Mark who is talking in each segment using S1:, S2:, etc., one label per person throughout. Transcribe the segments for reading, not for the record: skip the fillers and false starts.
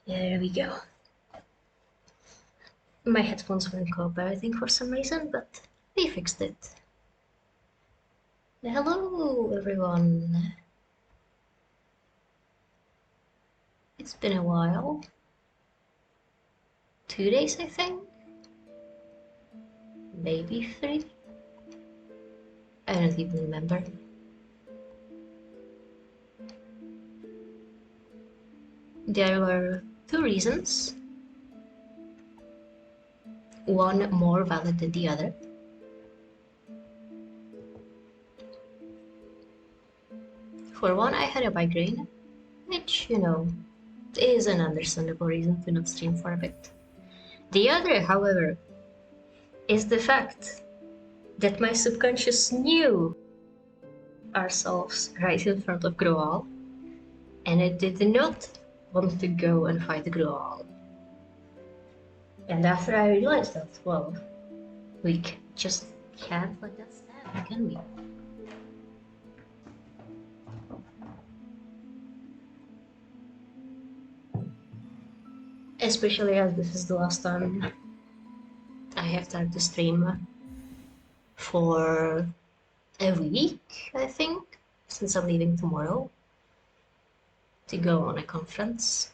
S1: There we go. My headphones weren't cooperating for some reason, but we fixed it. Hello, everyone. It's been a while. 2 days, I think? Maybe 3? I don't even remember. There were 2 reasons. One more valid than the other. For one, I had a migraine, which, is an understandable reason to not stream for a bit. The other, however, is the fact that my subconscious knew ourselves right in front of groal, and it did not want to go and fight groal. And after I realized that, well, we just can't let that stand, can we? Especially as this is the last time I have time to stream for a week, I think, since I'm leaving tomorrow to go on a conference.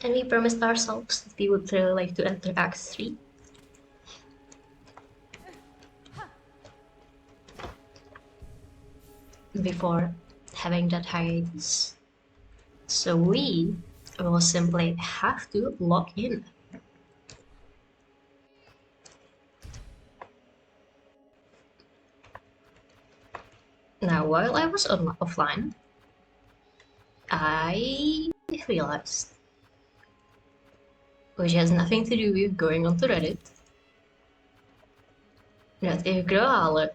S1: And we promised ourselves that we would really like to enter Act 3. Before having that hiatus. So we will simply have to log in. Now, while I was offline, I realized, which has nothing to do with going onto Reddit, that if groal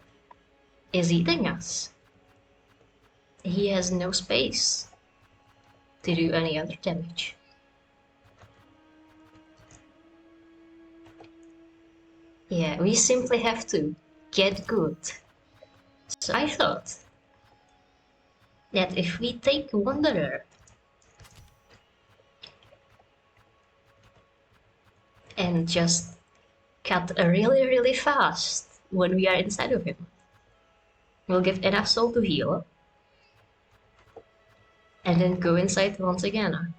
S1: is eating us, he has no space to do any other damage. Yeah, we simply have to get good. So I thought that if we take Wanderer and just cut really fast when we are inside of him, we'll get enough soul to heal, and then go inside once again.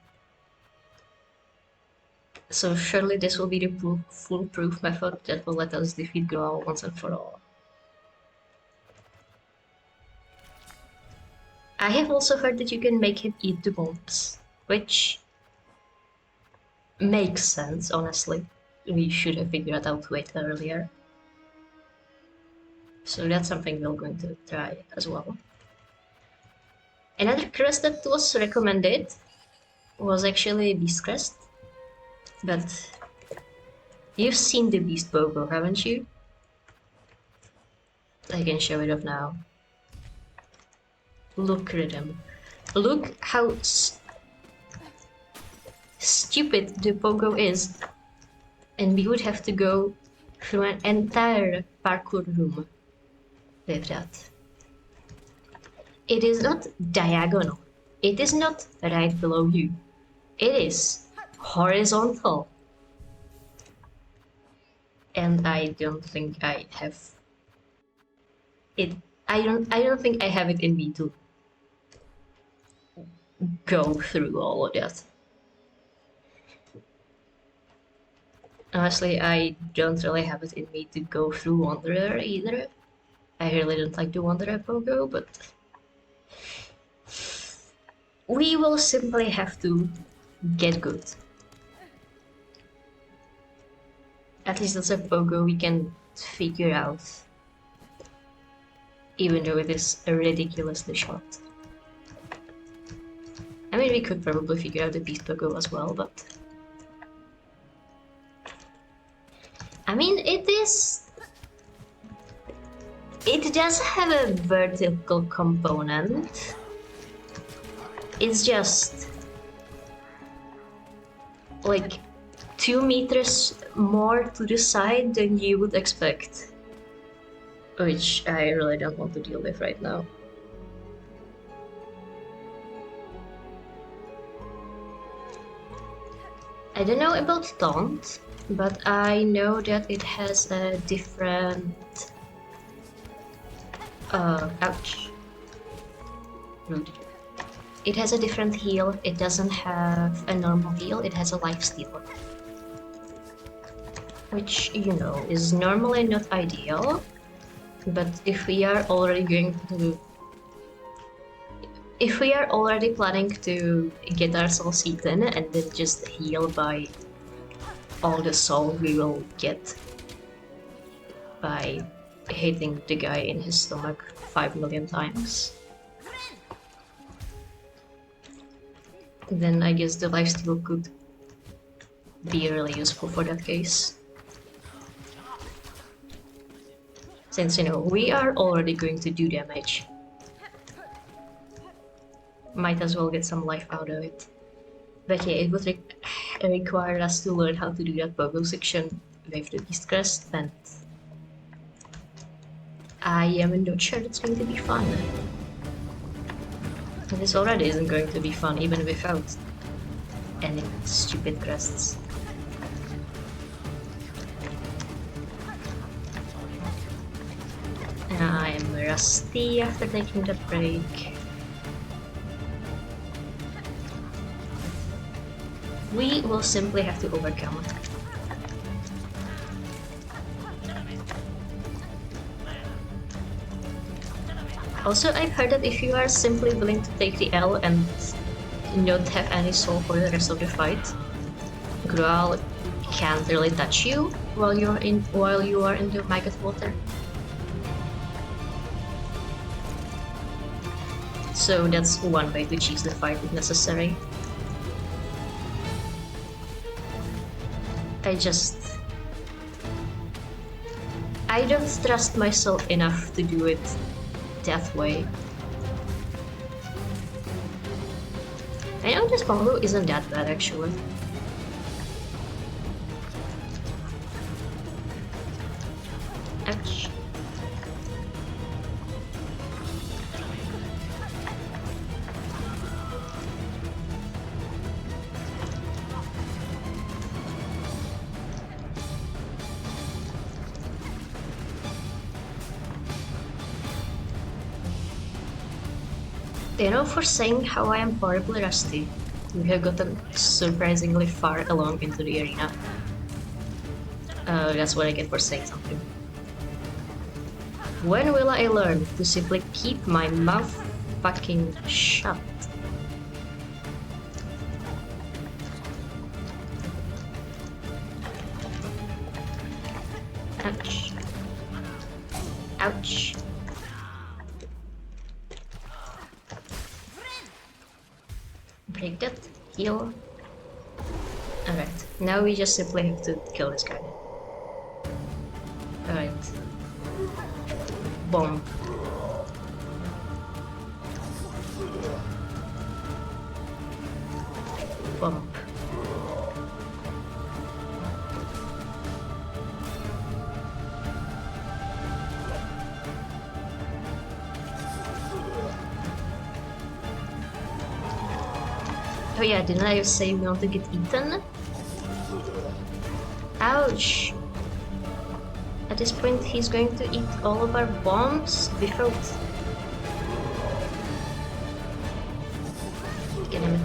S1: So surely this will be the foolproof method that will let us defeat groal once and for all. I have also heard that you can make him eat the bombs, which makes sense, honestly. We should have figured out way earlier. So that's something we're going to try as well. Another crest that was recommended was actually Beast Crest, but you've seen the Beast Pogo, haven't you? I can show it off now. Look at him. Look how stupid the Pogo is, and we would have to go through an entire parkour room with that. It is not diagonal. It is not right below you. It is horizontal. And I don't think I have it. I don't think I have it in me to go through all of that. Honestly, I don't really have it in me to go through Wanderer either. I really don't like the Wanderer Pogo, but we will simply have to get good. At least that's a Pogo we can figure out, even though it is ridiculously short. I mean, we could probably figure out the Beast Pogo as well, but I mean, it does have a vertical component. It's just like 2 meters more to the side than you would expect which I really don't want to deal with right now. I don't know about Taunt, but I know that it has a different... ouch. Rude. It has a different heal. It doesn't have a normal heal, it has a lifesteal. Which, you know, is normally not ideal. But if we are already going to... If we are already planning to get ourselves eaten and then just heal by all the soul we will get by hitting the guy in his stomach 5 million times, then I guess the lifesteal could be really useful for that case. Since, you know, we are already going to do damage. Might as well get some life out of it. But yeah, it would require us to learn how to do that bubble section with the Beast Crest, and I am not sure it's going to be fun. This already isn't going to be fun, even without any stupid crests. I'm rusty after taking that break. We will simply have to overcome it. Also, I've heard that if you are simply willing to take the L and not have any soul for the rest of the fight, groal can't really touch you while you are in the maggot water. So that's one way to cheese the fight if necessary. I don't trust myself enough to do it that way. I know this combo isn't that bad actually. Ouch. You know, for saying how I am horribly rusty, we have gotten surprisingly far along into the arena. That's what I get for saying something. When will I learn to simply keep my mouth fucking shut? Ouch. Ouch. Break that, heal. Alright, now we just simply have to kill this guy. Alright. Bomb. Bomb. Oh yeah, didn't I say we want to get eaten? Ouch! At this point he's going to eat all of our bombs without... Get him.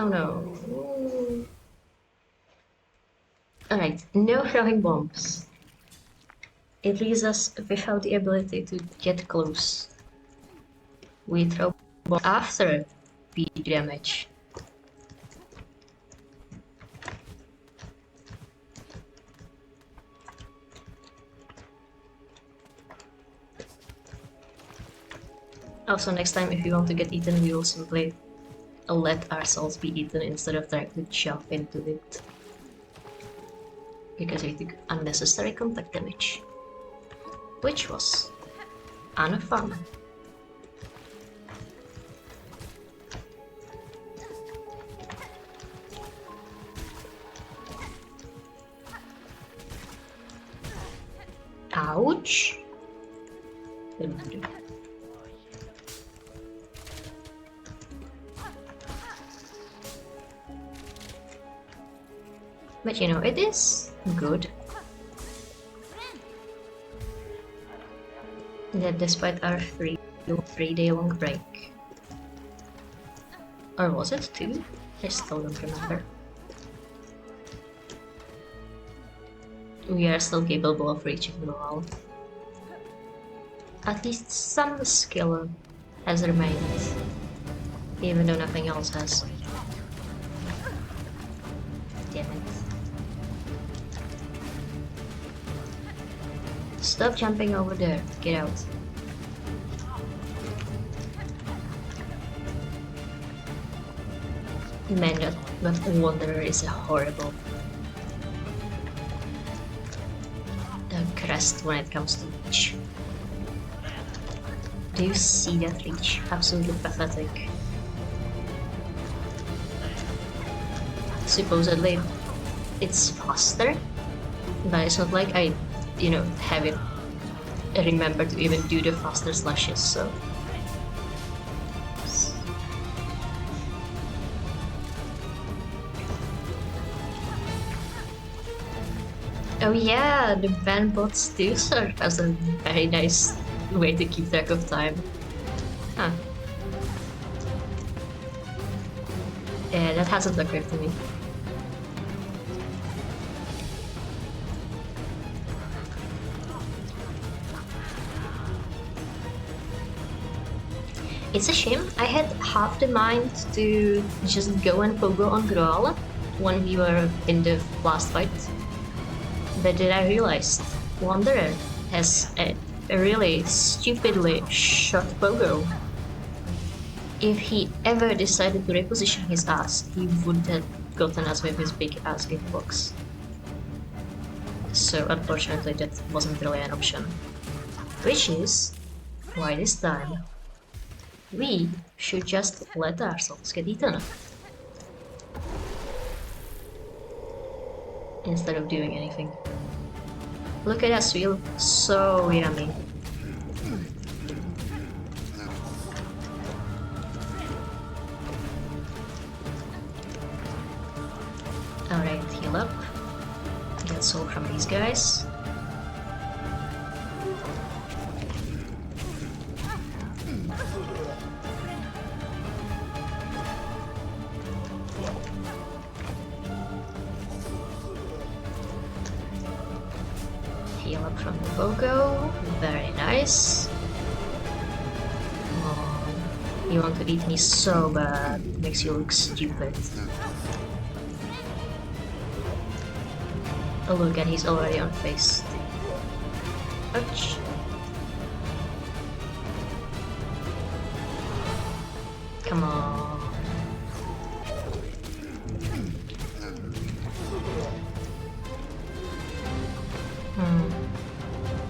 S1: Oh no. Alright, no throwing bombs. It leaves us without the ability to get close. We throw bombs after we do damage. Also, next time if we want to get eaten, we will simply let ourselves be eaten instead of trying to jump into it. Because we took unnecessary contact damage. Which was unfun. Ouch. But you know, it is good that despite our 3-day long break, or was it 2? I still don't remember. We are still capable of reaching the wall. At least some skill has remained, even though nothing else has. Damn it. Stop jumping over there. Get out. Man, that Wanderer is a horrible crest when it comes to reach. Do you see that reach? Absolutely pathetic. Supposedly it's faster, but it's not like I, you know, have it remember to even do the faster slashes, so. Oh yeah, the band bots do serve as a very nice way to keep track of time. Huh. Yeah, that hasn't occurred to me. It's a shame. I had half the mind to just go and pogo on groal when we were in the last fight. But then I realized Wanderer has a really stupidly short pogo. If he ever decided to reposition his ass, he wouldn't have gotten us with his big ass hitbox. So unfortunately that wasn't really an option. Which is why this time we should just let ourselves get eaten instead of doing anything. Look at us, feel so yummy. Alright, heal up. Get soul from these guys. Heal up from the Bogo. Very nice. Oh, you want to eat me so bad. Makes you look stupid. Oh look, and he's already on face. Ouch. Come on.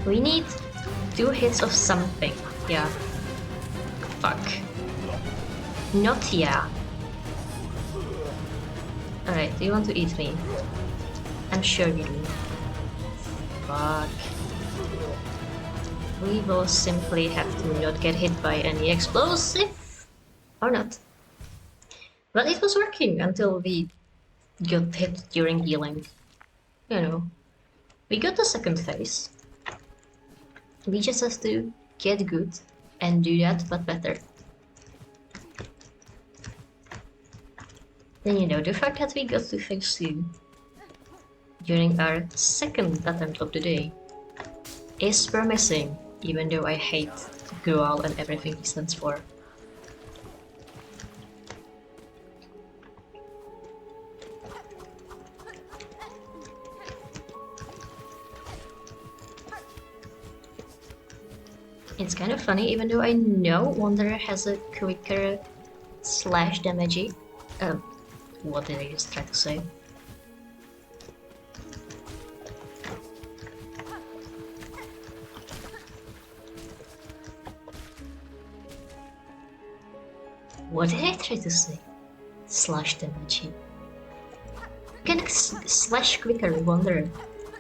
S1: We need 2 hits of something. Yeah. Fuck. Not yeah. Alright, do you want to eat me? I'm sure you do. Fuck. We will simply have to not get hit by any explosive. Or not. But it was working until we got hit during healing. You know. We got the second phase. We just have to get good and do that, but better. Then you know, the fact that we got to phase 2 during our second attempt of the day is promising, even though I hate groal and everything he stands for. It's kind of funny, even though I know Wanderer has a quicker slash damage. What did I just try to say? What did I try to say? Slash damage. You can slash quicker Wanderer,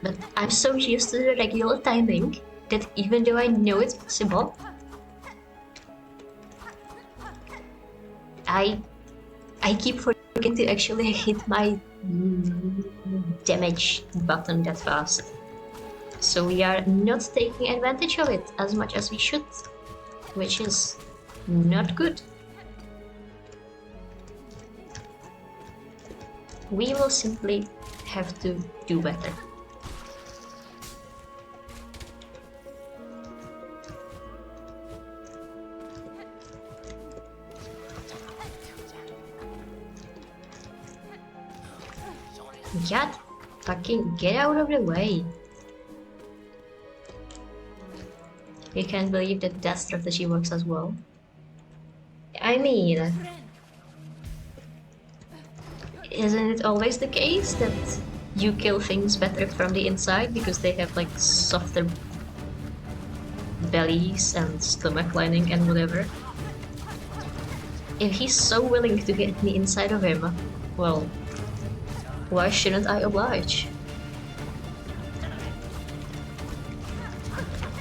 S1: but I'm so used to the regular timing that even though I know it's possible, I keep forgetting to actually hit my damage button that fast. So we are not taking advantage of it as much as we should, which is not good. We will simply have to do better. God, fucking get out of the way. You can't believe that that strategy works as well. I mean, isn't it always the case that you kill things better from the inside because they have like softer bellies and stomach lining and whatever? If he's so willing to get me inside of him, well, why shouldn't I oblige?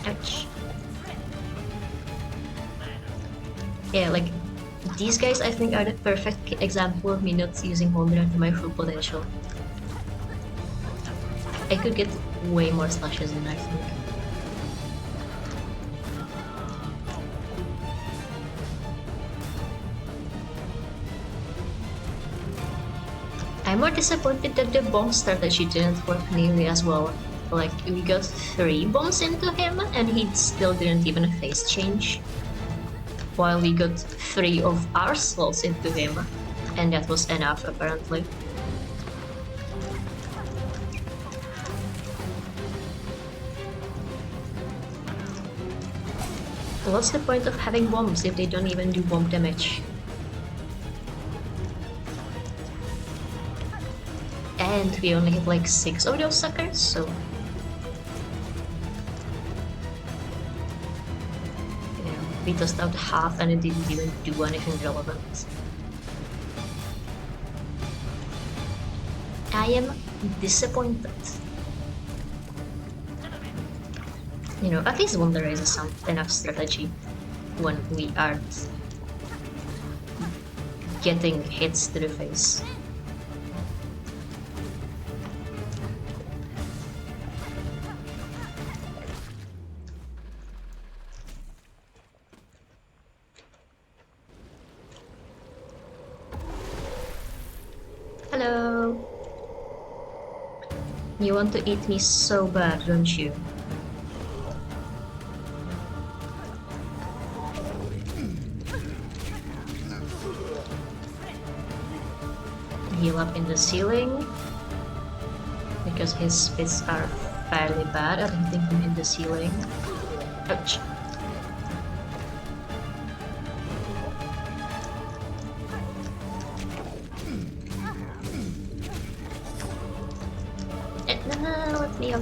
S1: Ouch. Yeah, like, these guys I think are the perfect example of me not using Holder to my full potential. I could get way more slashes in, I think. I'm more disappointed that the bomb strategy didn't work nearly as well. Like, we got 3 bombs into him and he still didn't even face change. While we got 3 of our souls into him, and that was enough apparently. What's the point of having bombs if they don't even do bomb damage? And we only have like 6 of those suckers, so... yeah, we tossed out half and it didn't even do anything relevant. I am disappointed. You know, at least Wonder is some enough strategy when we aren't getting hits to the face. Hello! You want to eat me so bad, don't you? Heal up in the ceiling, because his spits are fairly bad at hitting him in the ceiling. Ouch. No, let me out.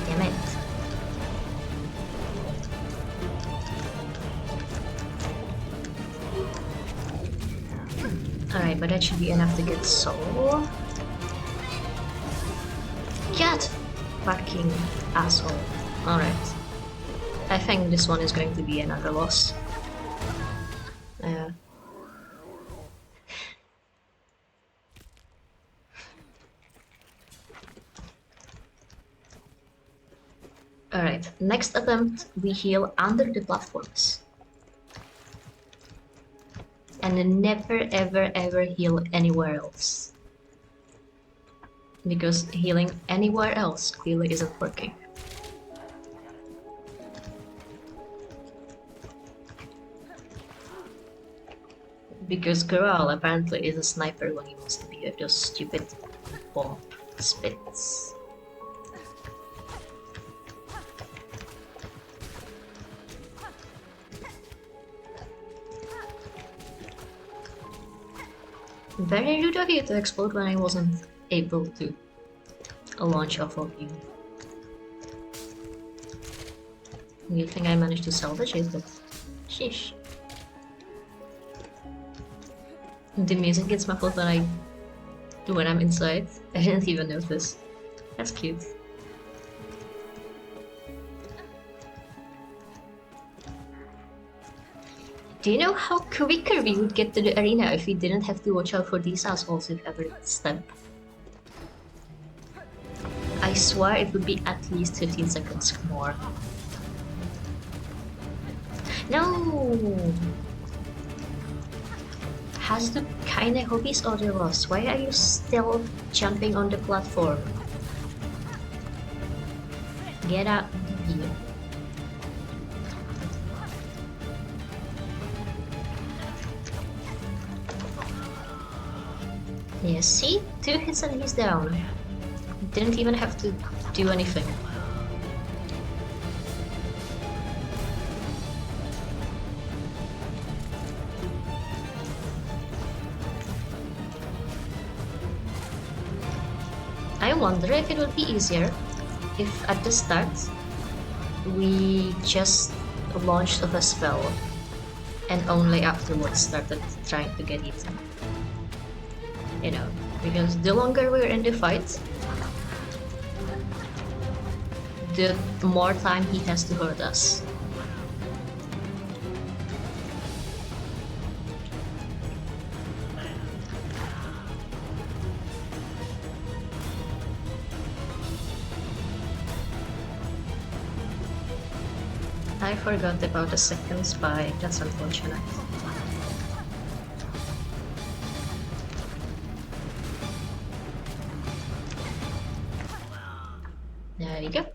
S1: Damn it. Alright, but that should be enough to get soul. God! Fucking asshole. Alright. I think this one is going to be another loss. Alright, next attempt we heal under the platforms. And never ever ever heal anywhere else. Because healing anywhere else clearly isn't working. Because groal apparently is a sniper when he wants to be with those stupid bomb spits. Very rude of you to explode when I wasn't able to launch off of you. You think I managed to salvage it, but sheesh. The music gets muffled when I'm inside. I didn't even notice. That's cute. Do you know how quicker we would get to the arena if we didn't have to watch out for these assholes with every step? I swear it would be at least 15 seconds more. No! Has the kinda hobbies order lost? Why are you still jumping on the platform? Get out of here. Yeah, see? 2 hits and he's down. Didn't even have to do anything. I wonder if it would be easier if at the start we just launched off a spell and only afterwards started trying to get eaten. You know, because the longer we're in the fight, the more time he has to hurt us. I forgot about the second spike, that's unfortunate. There you go.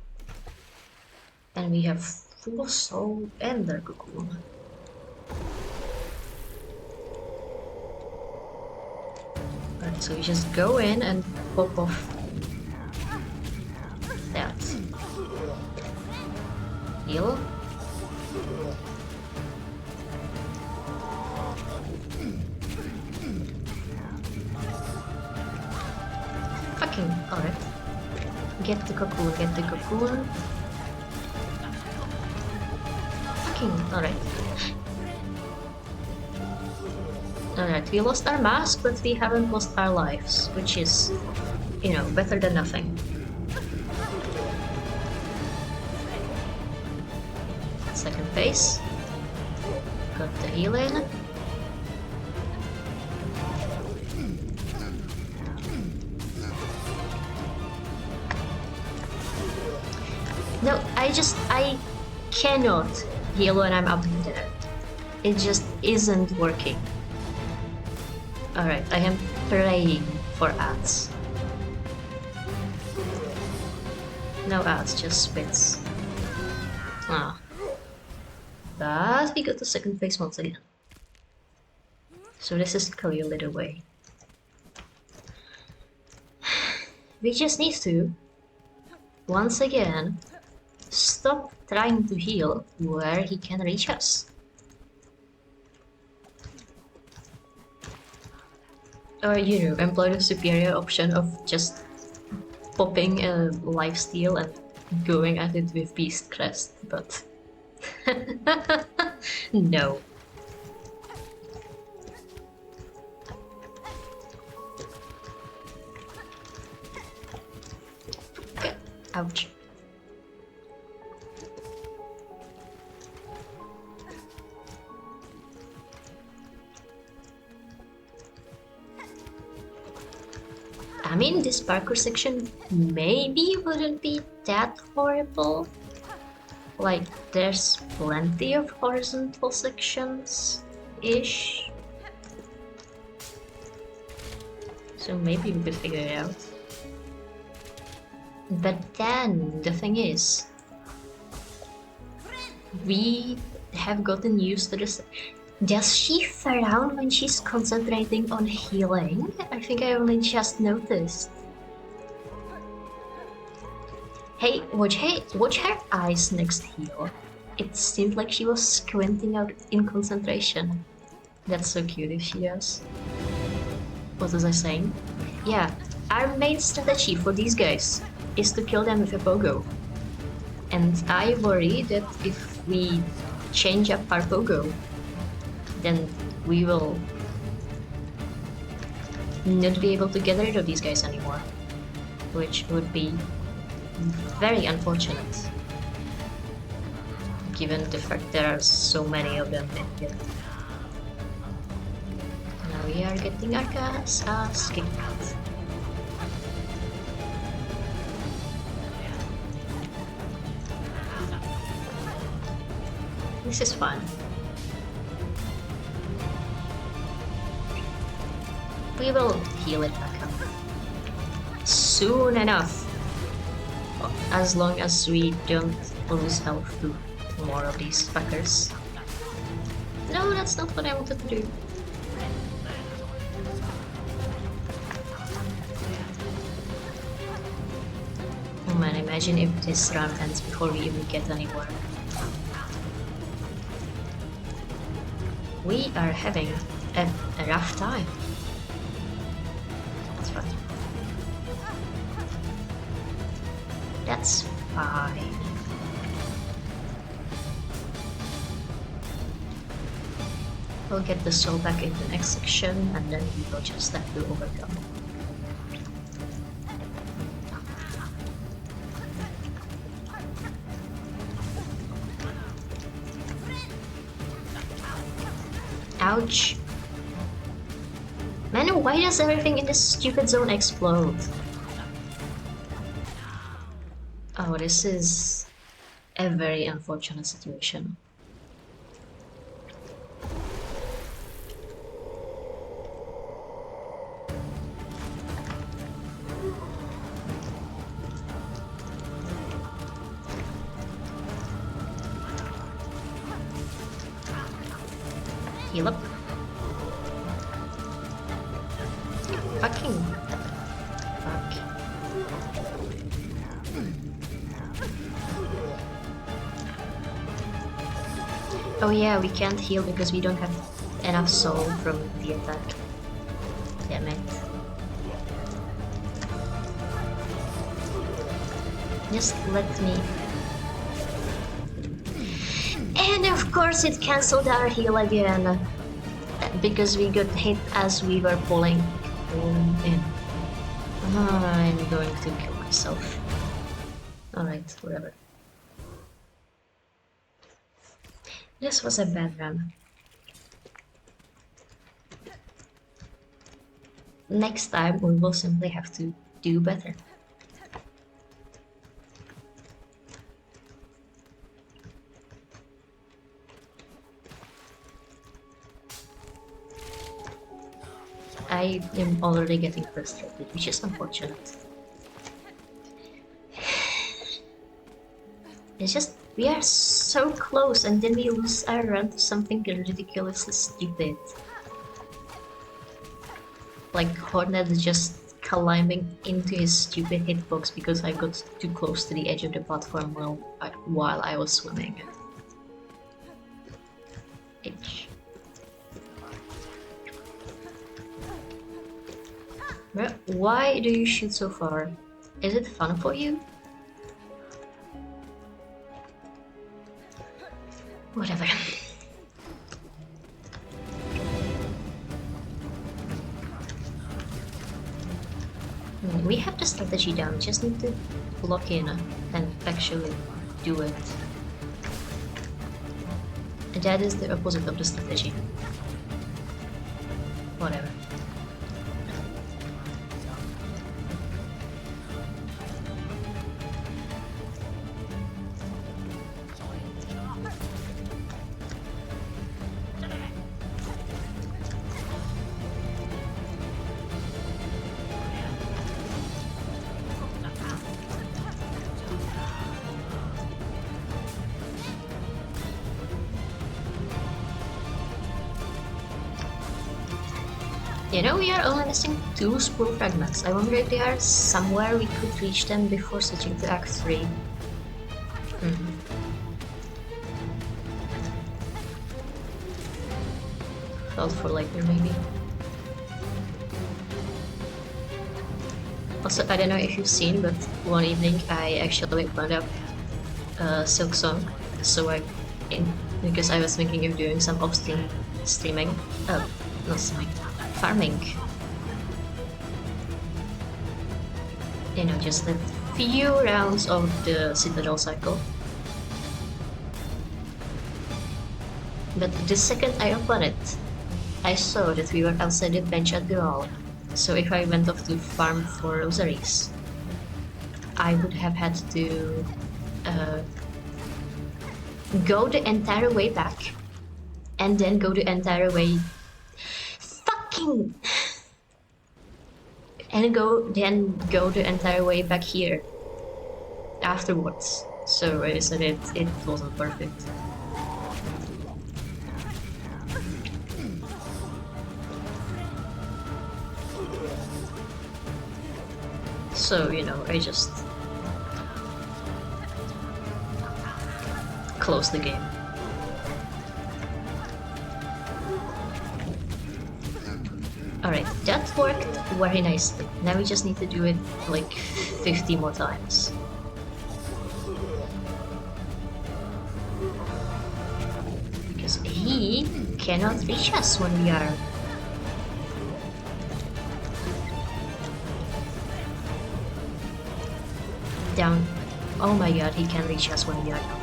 S1: And we have full soul and their cocoon. Alright, so we just go in and pop off that. Heal. Fucking, alright. Get the cocoon, get the cocoon. Fucking, alright. Alright, we lost our mask, but we haven't lost our lives, which is, you know, better than nothing. Second phase. Got the heal in. No, I cannot heal when I'm up there. It just isn't working. Alright, I am praying for ads. No ads, just spits. Ah. But we got the second phase once again. So this is clearly the way. We just need to, once again, stop trying to heal where he can reach us. Or, you know, employ the superior option of just popping a lifesteal and going at it with Beast Crest, but... no. Okay. Ouch. I mean, this parkour section maybe wouldn't be that horrible. Like, there's plenty of horizontal sections-ish. So maybe we could figure it out. But then, the thing is, we have gotten used to this. Does she frown when she's concentrating on healing? I think I only just noticed. Hey, watch her eyes next heal. It seemed like she was squinting out in concentration. That's so cute if she does. What was I saying? Yeah, our main strategy for these guys is to kill them with a pogo. And I worry that if we change up our pogo, then we will not be able to get rid of these guys anymore. Which would be very unfortunate, given the fact there are so many of them in here. Now we are getting our ass kicked. This is fun. We will heal it back up soon enough, as long as we don't lose health to more of these fuckers. No, that's not what I wanted to do. Oh man, imagine if this round ends before we even get anywhere. We are having a rough time. That's fine. That's fine. We'll get the soul back in the next section, and then we will just have to overcome. Ouch. Man, why does everything in this stupid zone explode? Oh, this is a very unfortunate situation. Heal up. Fucking fuck. Oh yeah, we can't heal because we don't have enough soul from the attack. Damn it. Just let me. And of course it cancelled our heal again, because we got hit as we were pulling in. I'm going to kill myself. Alright, whatever. This was a bad run. Next time we will simply have to do better. I am already getting frustrated, which is unfortunate. It's just, we are so close and then we lose our run to something ridiculously stupid. Like Hornet just climbing into his stupid hitbox because I got too close to the edge of the platform while I was swimming. Itch. Why do you shoot so far? Is it fun for you? Whatever. We have the strategy down, just need to lock in and actually do it. And that is the opposite of the strategy. Whatever. You know, we are only missing 2 spool fragments. I wonder if they are somewhere we could reach them before switching to Act 3. Felt for later, maybe. Also, I don't know if you've seen, but one evening I actually opened up Silksong, so because I was thinking of doing some off-stream streaming, not streaming, farming. You know, just few rounds of the Citadel cycle. But the second I opened it, I saw that we were outside the bench at groal. So if I went off to farm for rosaries, I would have had to go the entire way back and then go the entire way and go the entire way back here afterwards. So I said it wasn't worth it. So, you know, I just closed the game. Alright, that worked very nicely. Now we just need to do it like 50 more times. Because he cannot reach us when we are down. Oh my god, he can reach us when we are down.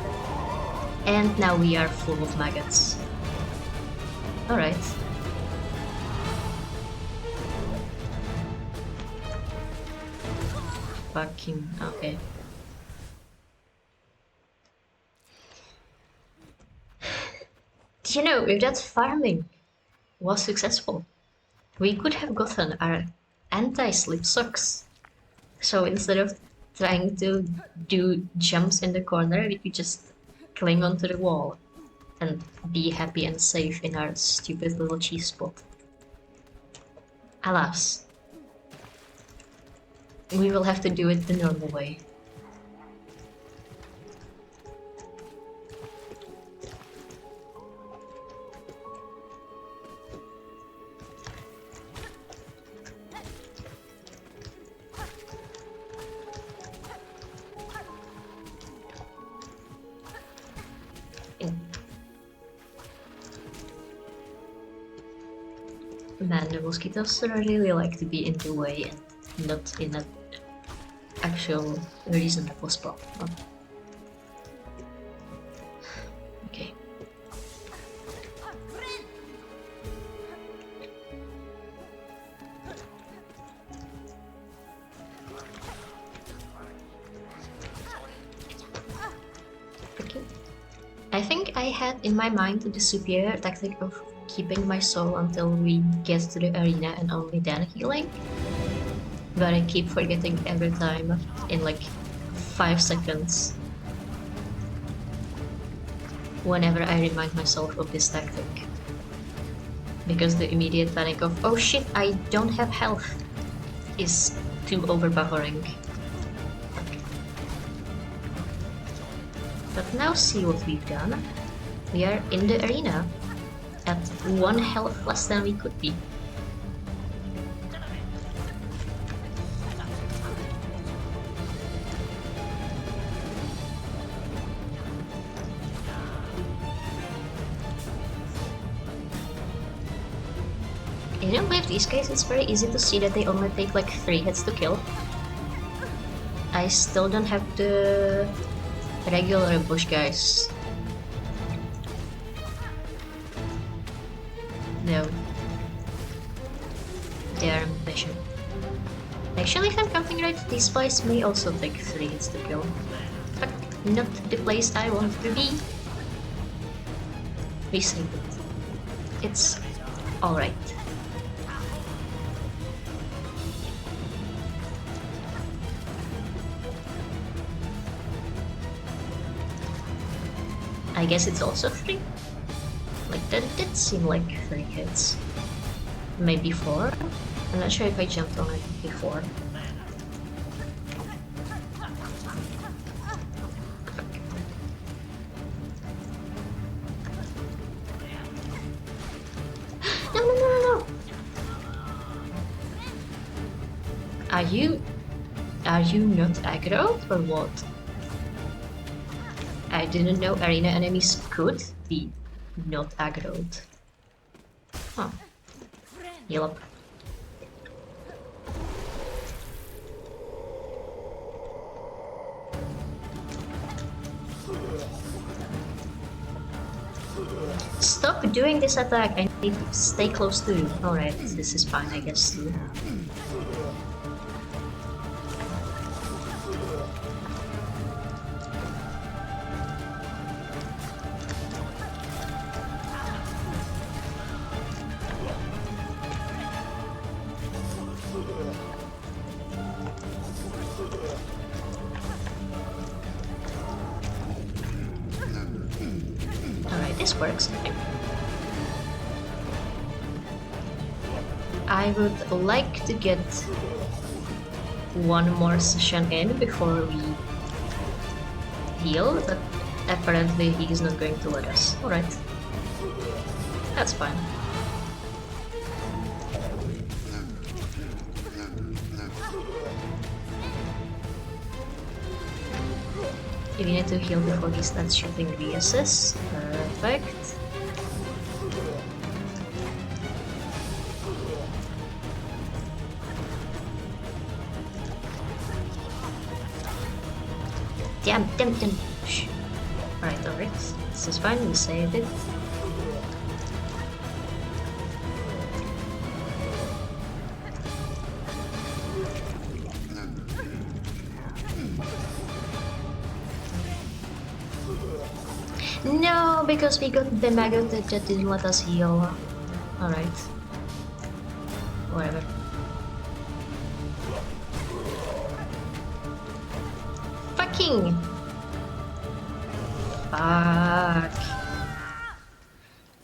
S1: And now we are full of maggots. Alright. Fucking okay. You know, if that farming was successful, we could have gotten our anti-slip socks. So instead of trying to do jumps in the corner, we could just cling onto the wall and be happy and safe in our stupid little cheese spot. Alas, we will have to do it the normal way. Man, the mosquitoes really like to be in the way and not in an actual reasonable spot. Oh. Okay. Okay. I think I had in my mind the superior tactic of keeping my soul until we get to the arena and only then healing. But I keep forgetting every time in like 5 seconds whenever I remind myself of this tactic. Because the immediate panic of, oh shit, I don't have health, is too overpowering. But now see what we've done. We are in the arena at 1 health less than we could be. You know, with these guys it's very easy to see that they only take like 3 hits to kill. I still don't have the regular bush guys. No. They are measured. Actually, if I'm counting right, these spies may also take 3 hits to kill. But not the place I want to be. We saved it. It's alright. I guess it's also 3. Like, that did seem like 3 hits. Maybe 4? I'm not sure if I jumped on it before. No! Are you not aggroed or what? I didn't know arena enemies could be not aggroed. Huh. Heal up. Stop doing this attack. I need to stay close to you. Alright, this is fine, I guess. Too. This works, I think. I would like to get one more session in before we heal, but apparently he's not going to let us. Alright. That's fine. You need to heal before he starts shooting VSS. Perfect. Damn. Shh. Alright. This is fine, we saved it. No, because we got the maggot that didn't let us heal. Alright. Whatever. Fucking! Fuck.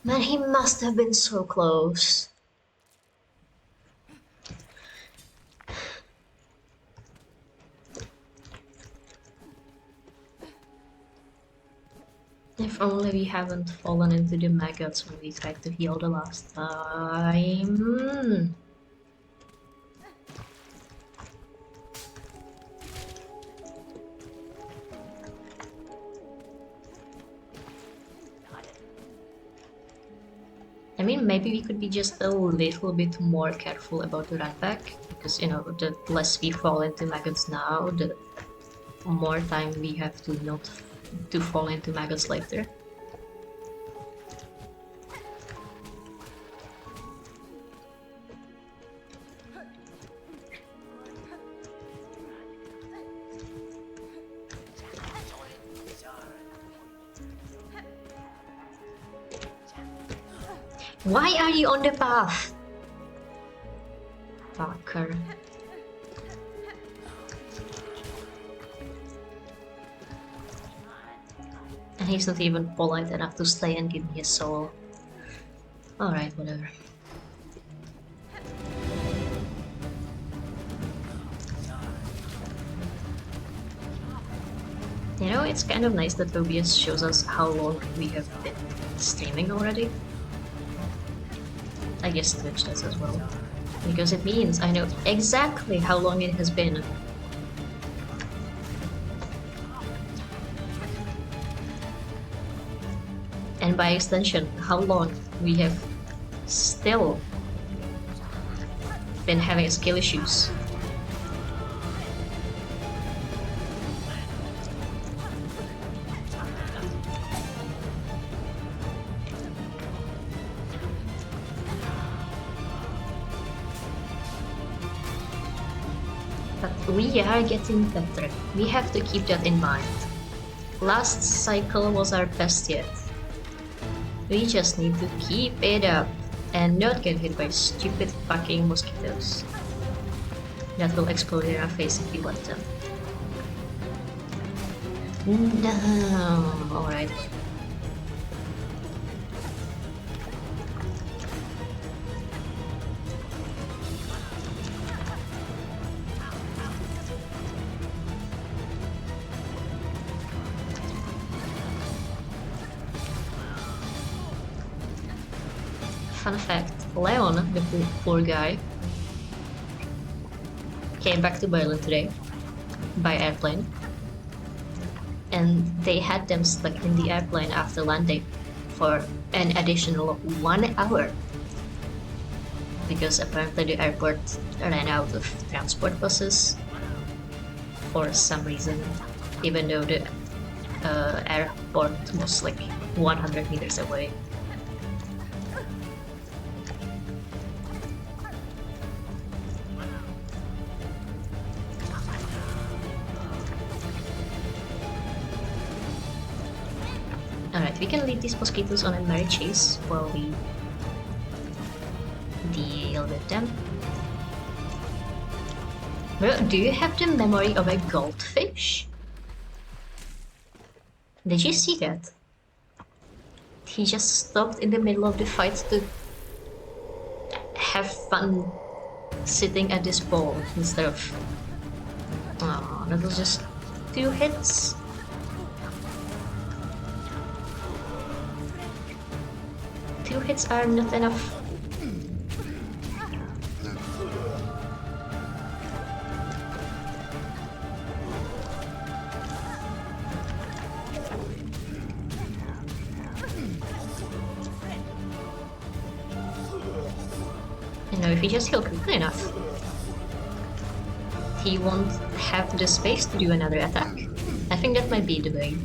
S1: Man, he must have been so close. If only we haven't fallen into the maggots when we tried to heal the last time. I mean, maybe we could be just a little bit more careful about the run back, because, you know, the less we fall into maggots now, the more time we have to not to fall into maggots later. Why are you on the path? Fucker. And he's not even polite enough to stay and give me his soul. Alright, whatever. You know, it's kind of nice that OBS shows us how long we have been streaming already. I guess Twitch does as well. Because it means I know exactly how long it has been. And by extension, how long we have still been having skill issues. But we are getting better. We have to keep that in mind. Last cycle was our best yet. We just need to keep it up and not get hit by stupid fucking mosquitoes that will explode in our face if we let them. No, alright. Fun fact, Leon, the poor guy, came back to Berlin today by airplane, and they had them stuck in the airplane after landing for an additional 1 hour because apparently the airport ran out of transport buses for some reason, even though the airport was like 100 meters away. Alright, we can lead these mosquitoes on a merry chase while we deal with them. Well, do you have the memory of a goldfish? Did you see that? He just stopped in the middle of the fight to have fun sitting at this ball instead of... Oh, that was just 2 hits. Two hits are not enough. You know, if he just heal quickly enough, he won't have the space to do another attack. I think that might be the way.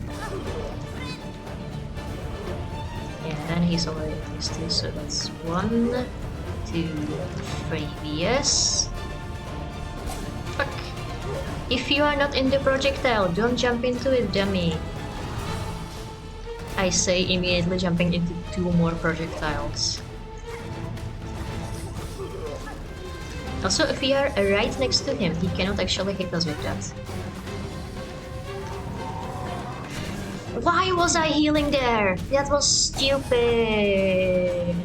S1: Yeah, and he's already at least 2, so that's 1, 2, 3, yes. Fuck. If you are not in the projectile, don't jump into it, dummy. I say immediately jumping into 2 more projectiles. Also, if we are right next to him, he cannot actually hit us with that. Why was I healing there? That was stupid.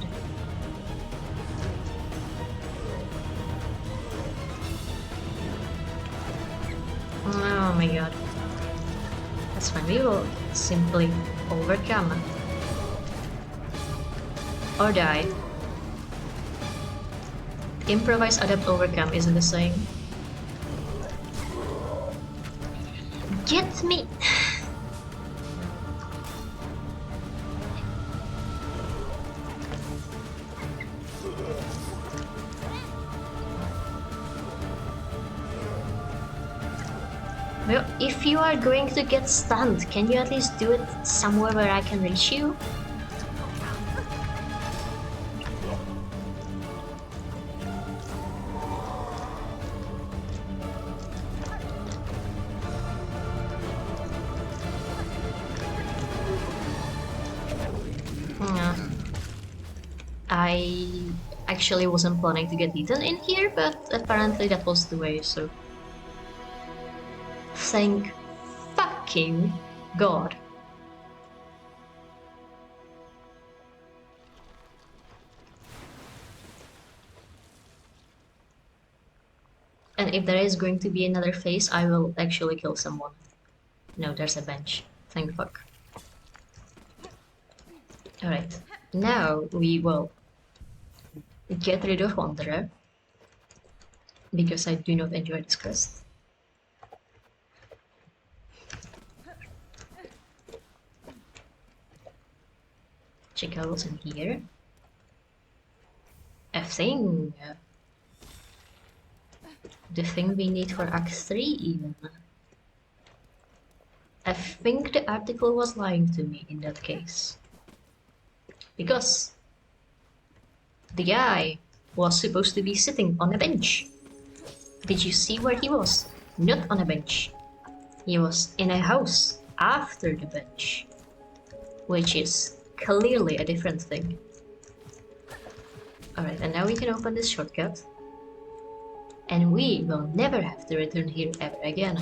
S1: Oh my god. That's fine, we will simply overcome. Or die. Improvise, adapt, overcome isn't the same. Get me! Well, if you are going to get stunned, can you at least do it somewhere where I can reach you? I actually wasn't planning to get eaten in here, but apparently that was the way, so... Thank fucking God. And if there is going to be another phase, I will actually kill someone. No, there's a bench. Thank fuck. Alright, now we will get rid of Wanderer, because I do not enjoy this quest. Check out what's in here. A thing. The thing we need for Act 3 even. I think the article was lying to me in that case. Because the guy was supposed to be sitting on a bench. Did you see where he was? Not on a bench. He was in a house after the bench. Which is clearly a different thing. Alright, and now we can open this shortcut. And we will never have to return here ever again.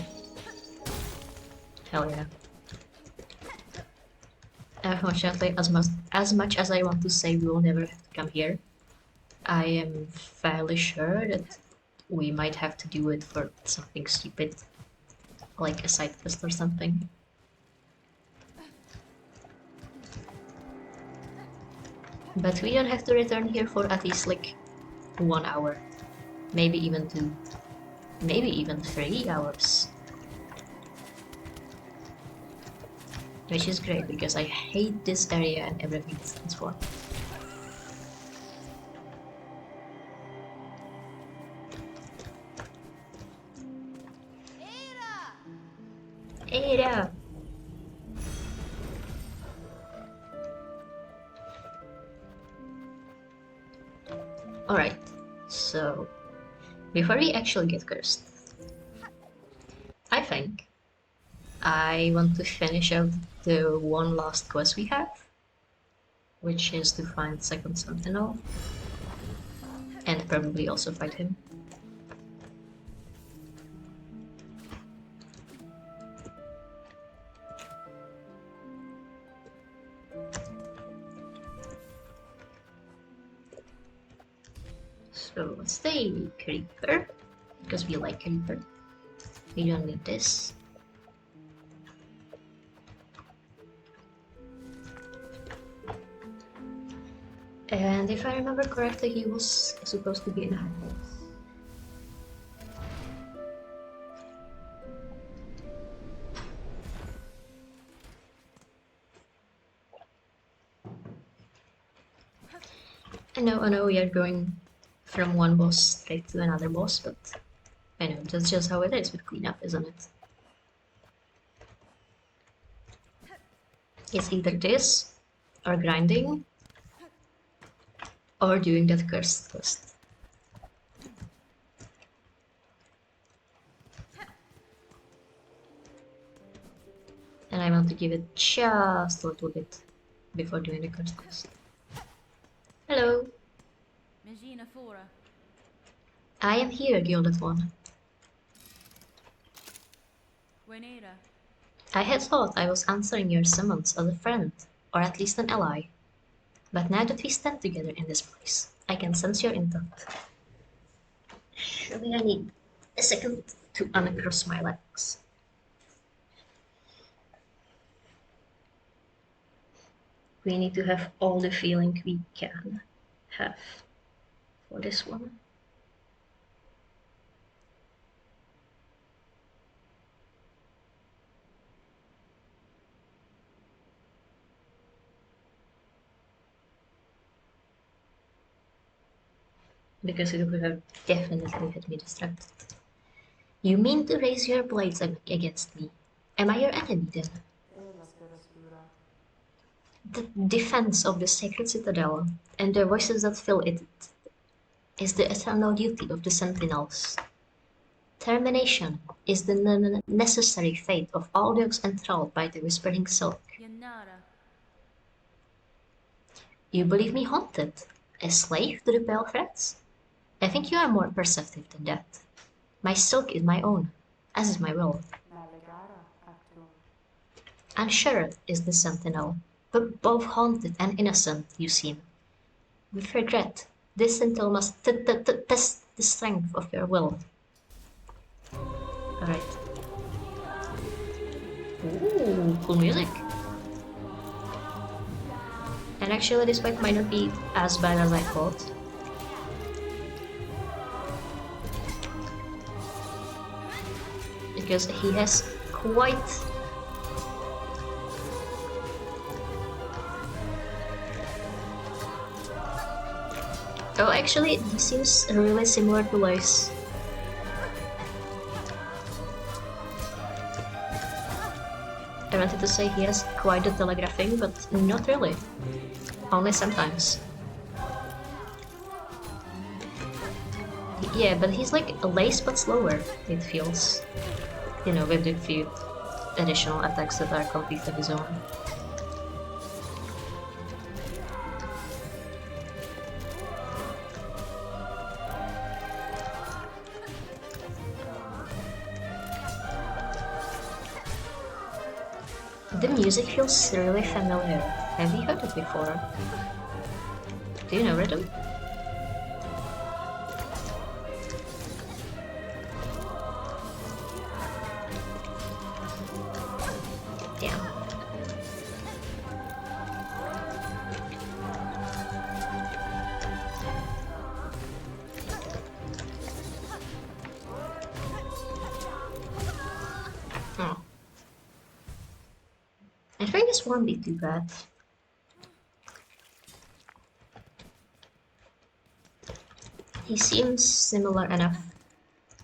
S1: Hell yeah. Unfortunately, as much as I want to say we will never have to come here, I am fairly sure that we might have to do it for something stupid, like a side quest or something. But we don't have to return here for at least like 1 hour, maybe even 2, maybe even 3 hours. Which is great, because I hate this area and everything it stands for. Ada! Alright, so before we actually get cursed, I think I want to finish out the one last quest we have, which is to find Second Sentinel, and probably also fight him. So let's say Creeper, because we like Creeper. We don't need this. And if I remember correctly, he was supposed to be in a house. I know we are going from one boss straight to another boss, but I know that's just how it is with cleanup, isn't it? It's either this, or grinding, or doing that cursed quest. And I want to give it just a little bit before doing the cursed quest. Hello. I am here, Gilded One. I had thought I was answering your summons as a friend, or at least an ally. But now that we stand together in this place, I can sense your intent. Surely I need a second to uncross my legs. We need to have all the feeling we can have for this one. Because it would have definitely had me distracted. You mean to raise your blades against me? Am I your enemy then? The defense of the sacred citadel and the voices that fill it is the eternal duty of the sentinels. Termination is the necessary fate of all those enthralled by the whispering silk. You believe me haunted? A slave to the pale threats? I think you are more perceptive than that. My silk is my own, as is my will. Unsure is the sentinel, but both haunted and innocent you seem. With regret, this sentinel must test the strength of your will. Alright. Ooh, cool music. And actually this fight might not be as bad as I thought. Because he has quite oh, actually, he seems really similar to Lois. I wanted to say he has quite the telegraphing, but not really. Only sometimes. Yeah, but he's like a lace but slower, it feels. You know, with the few additional attacks that are completely his own. The music feels really familiar. Have you heard it before? Do you know rhythm? Damn. Oh. I think this won't be too bad. He seems similar enough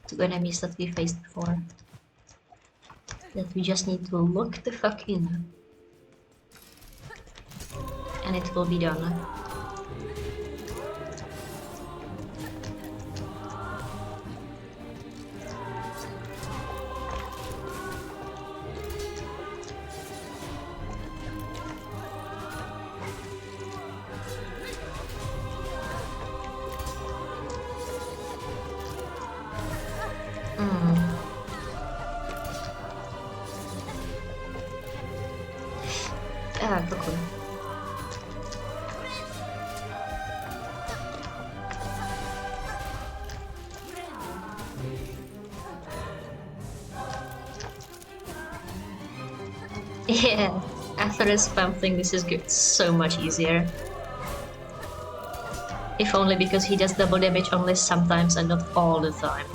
S1: to enemies that we faced before. That we just need to look the fuck in. And it will be done. Yeah, after a spam thing, this is good. So much easier. If only because he does double damage only sometimes and not all the time.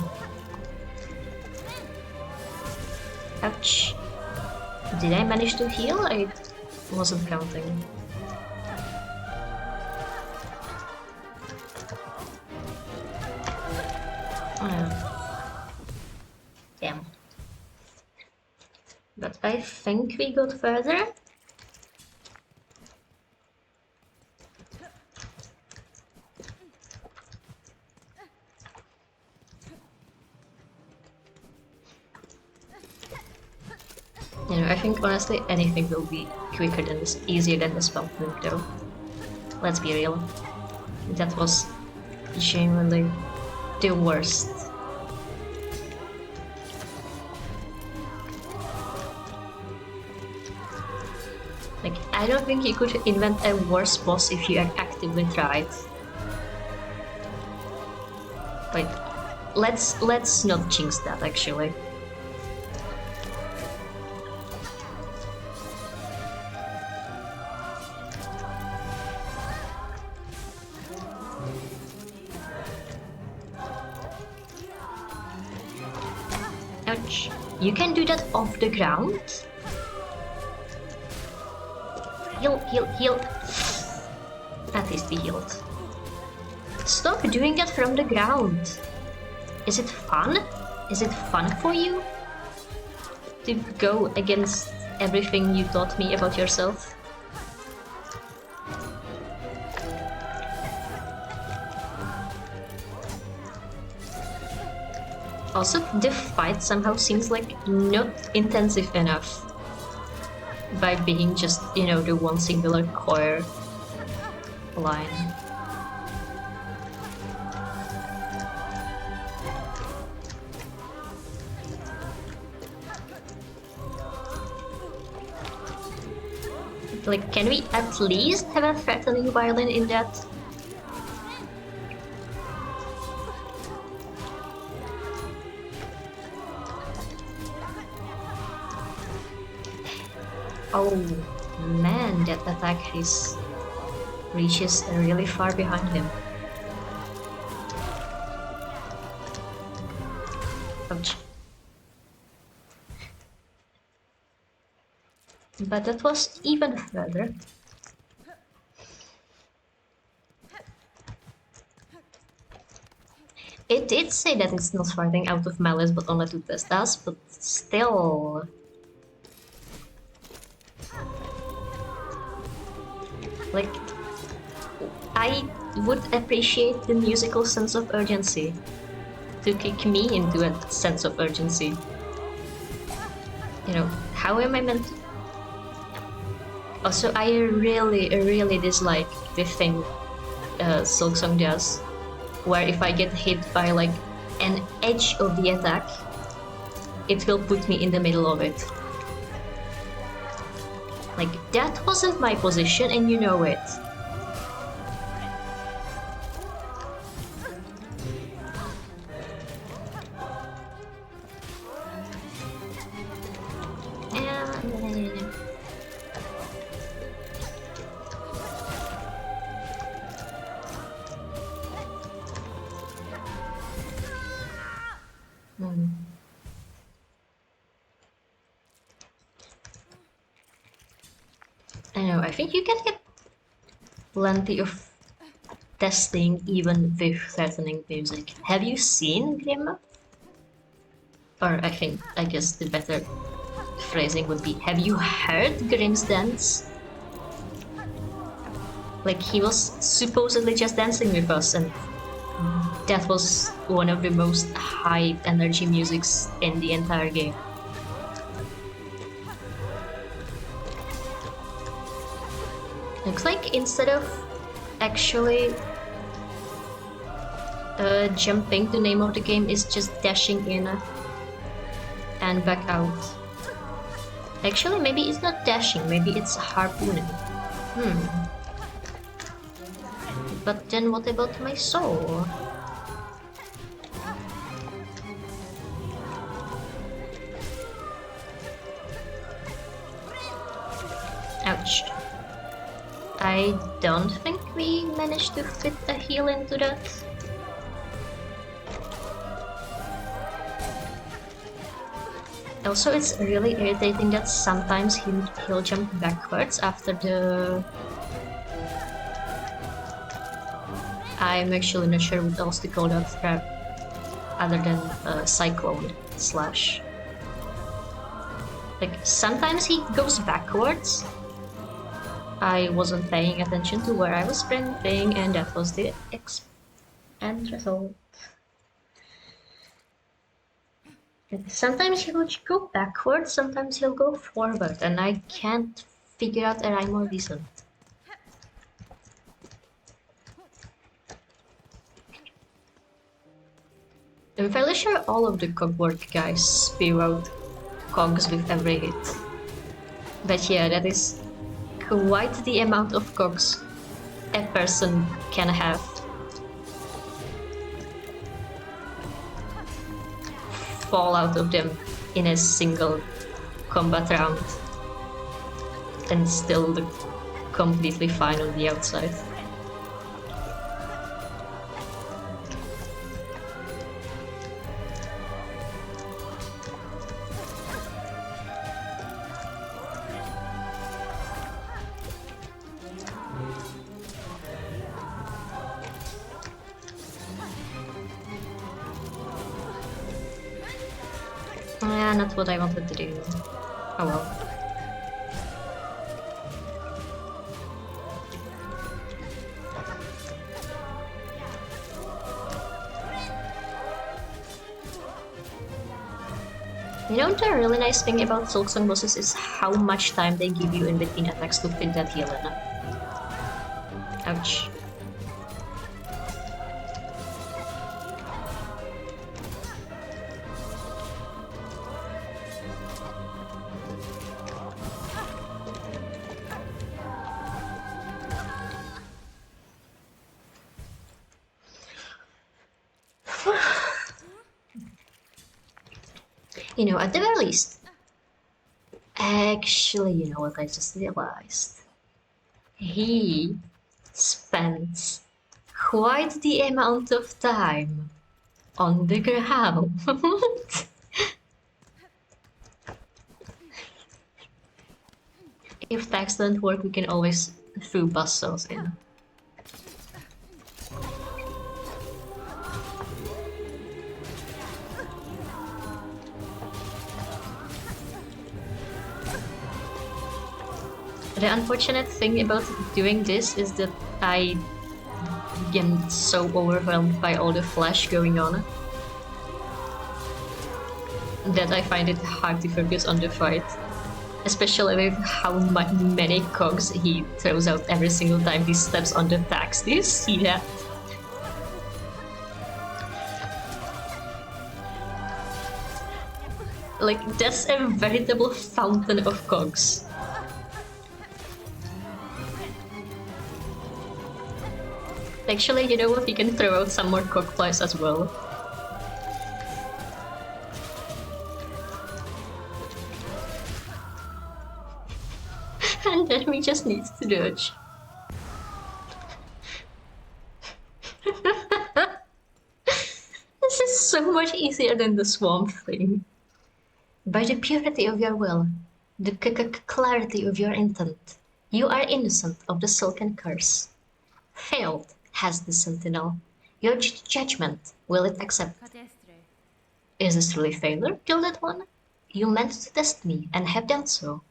S1: Ouch. Did I manage to heal? I wasn't counting. Damn. But I think we got further. You know, I think honestly anything will be quicker than this, easier than the spell nuke though. Let's be real. That was genuinely the worst. Like, I don't think you could invent a worse boss if you actively tried. Wait, let's not jinx that actually. Ouch. You can do that off the ground? Heal, heal, heal. That is the healed. Stop doing that from the ground. Is it fun? Is it fun for you? To go against everything you taught me about yourself? Also, the fight somehow seems like not intensive enough. By being just, you know, the one singular core line. Like, can we at least have a threatening violin in that? Oh man, that attack reaches really far behind him. Ouch. But that was even further. It did say that it's not fighting out of malice but only to test us, but still. Like, I would appreciate the musical sense of urgency to kick me into a sense of urgency. You know, how am I meant to... Also, I really dislike the thing Silksong does, where if I get hit by like an edge of the attack, it will put me in the middle of it. Like, that wasn't my position and you know it. I know, I think you can get plenty of testing even with threatening music. Have you seen Grim? Or I guess the better phrasing would be, have you heard Grim's dance? Like, he was supposedly just dancing with us, and that was one of the most high energy musics in the entire game. Looks like instead of actually jumping, the name of the game is just dashing in and back out. Actually, maybe it's not dashing, maybe it's harpooning. But then what about my soul? Ouch. I don't think we managed to fit a heal into that. Also, it's really irritating that sometimes he'll jump backwards after the... I'm actually not sure what else to call that trap other than cyclone slash. Like, sometimes he goes backwards. I wasn't paying attention to where I was sprinting, and that was the end result. Sometimes he'll go backwards, sometimes he'll go forward, and I can't figure out a rhyme or reason. I'm fairly sure all of the cogwork guys spew out cogs with every hit. But yeah, that is quite the amount of cogs a person can have. Fall out of them in a single combat round and still look completely fine on the outside. Yeah, not what I wanted to do. Oh well. You know, the really nice thing about Silksong bosses is how much time they give you in between attacks to fit that heal in. Ouch. You know, at the very least. Actually, you know what I just realized? He spends quite the amount of time on the ground. If tags don't work, we can always throw bus cells in. The unfortunate thing about doing this is that I am so overwhelmed by all the flash going on that I find it hard to focus on the fight. Especially with how many cogs he throws out every single time he steps on the tags. Do you see that? Like, that's a veritable fountain of cogs. Actually, you know what? You can throw out some more cog flies as well. And then we just need to dodge. This is so much easier than the swamp thing. By the purity of your will, the clarity of your intent, you are innocent of the silken curse. Failed has the sentinel. Your judgment, will it accept? Is this truly failure, gilded one? You meant to test me, and have done so.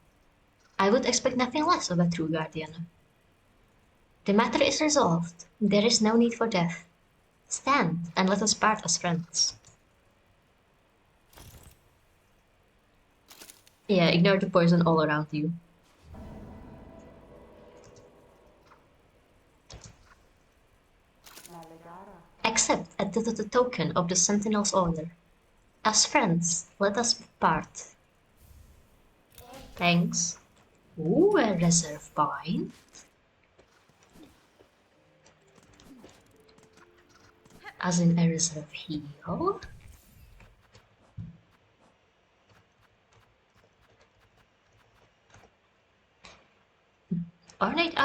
S1: I would expect nothing less of a true guardian. The matter is resolved. There is no need for death. Stand, and let us part as friends. Yeah, ignore the poison all around you. Accept the token of the Sentinel's order. As friends, let us part. Thanks. Ooh, a reserve bind. As in a reserve heal.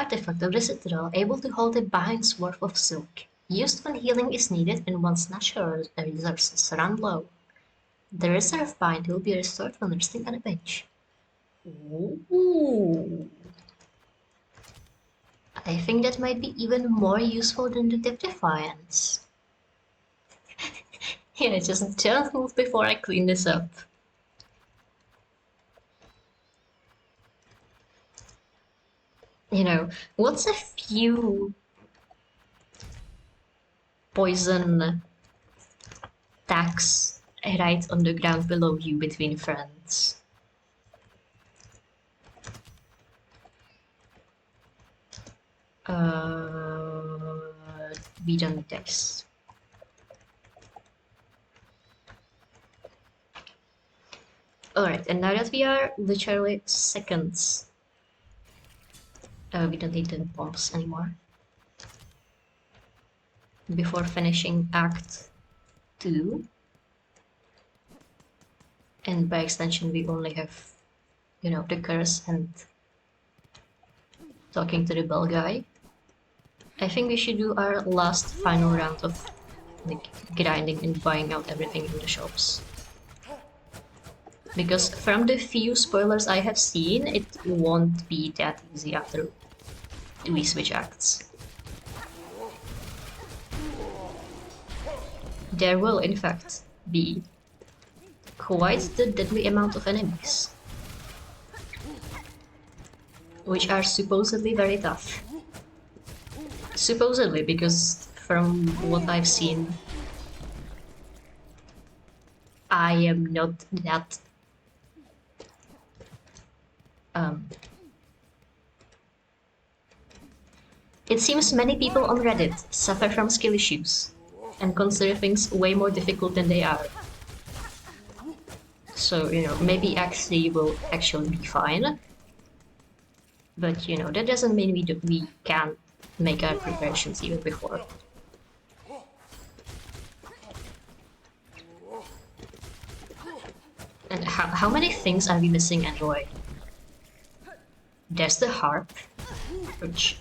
S1: artifact of the Citadel, able to hold a bind's worth of silk, used when healing is needed and one's natural resources run low. The reserve bind will be restored when resting on a bench. Ooh. I think that might be even more useful than the Defiance. Yeah, just don't move before I clean this up. You know, what's a few poison attacks right on the ground below you between friends? We don't need this. Alright, and now that we are literally seconds, we don't need the bombs anymore. Before finishing Act 2, and by extension we only have, you know, the curse and talking to the bell guy. I think we should do our last final round of like grinding and buying out everything in the shops. Because from the few spoilers I have seen, it won't be that easy after we switch acts. There will, in fact, be quite the deadly amount of enemies, which are supposedly very tough. Supposedly, because from what I've seen, I am not that It seems many people on Reddit suffer from skill issues and consider things way more difficult than they are. So, you know, maybe Act 3 will actually be fine. But, you know, that doesn't mean we can't make our preparations even before. And how many things are we missing anyway? There's the harp, which...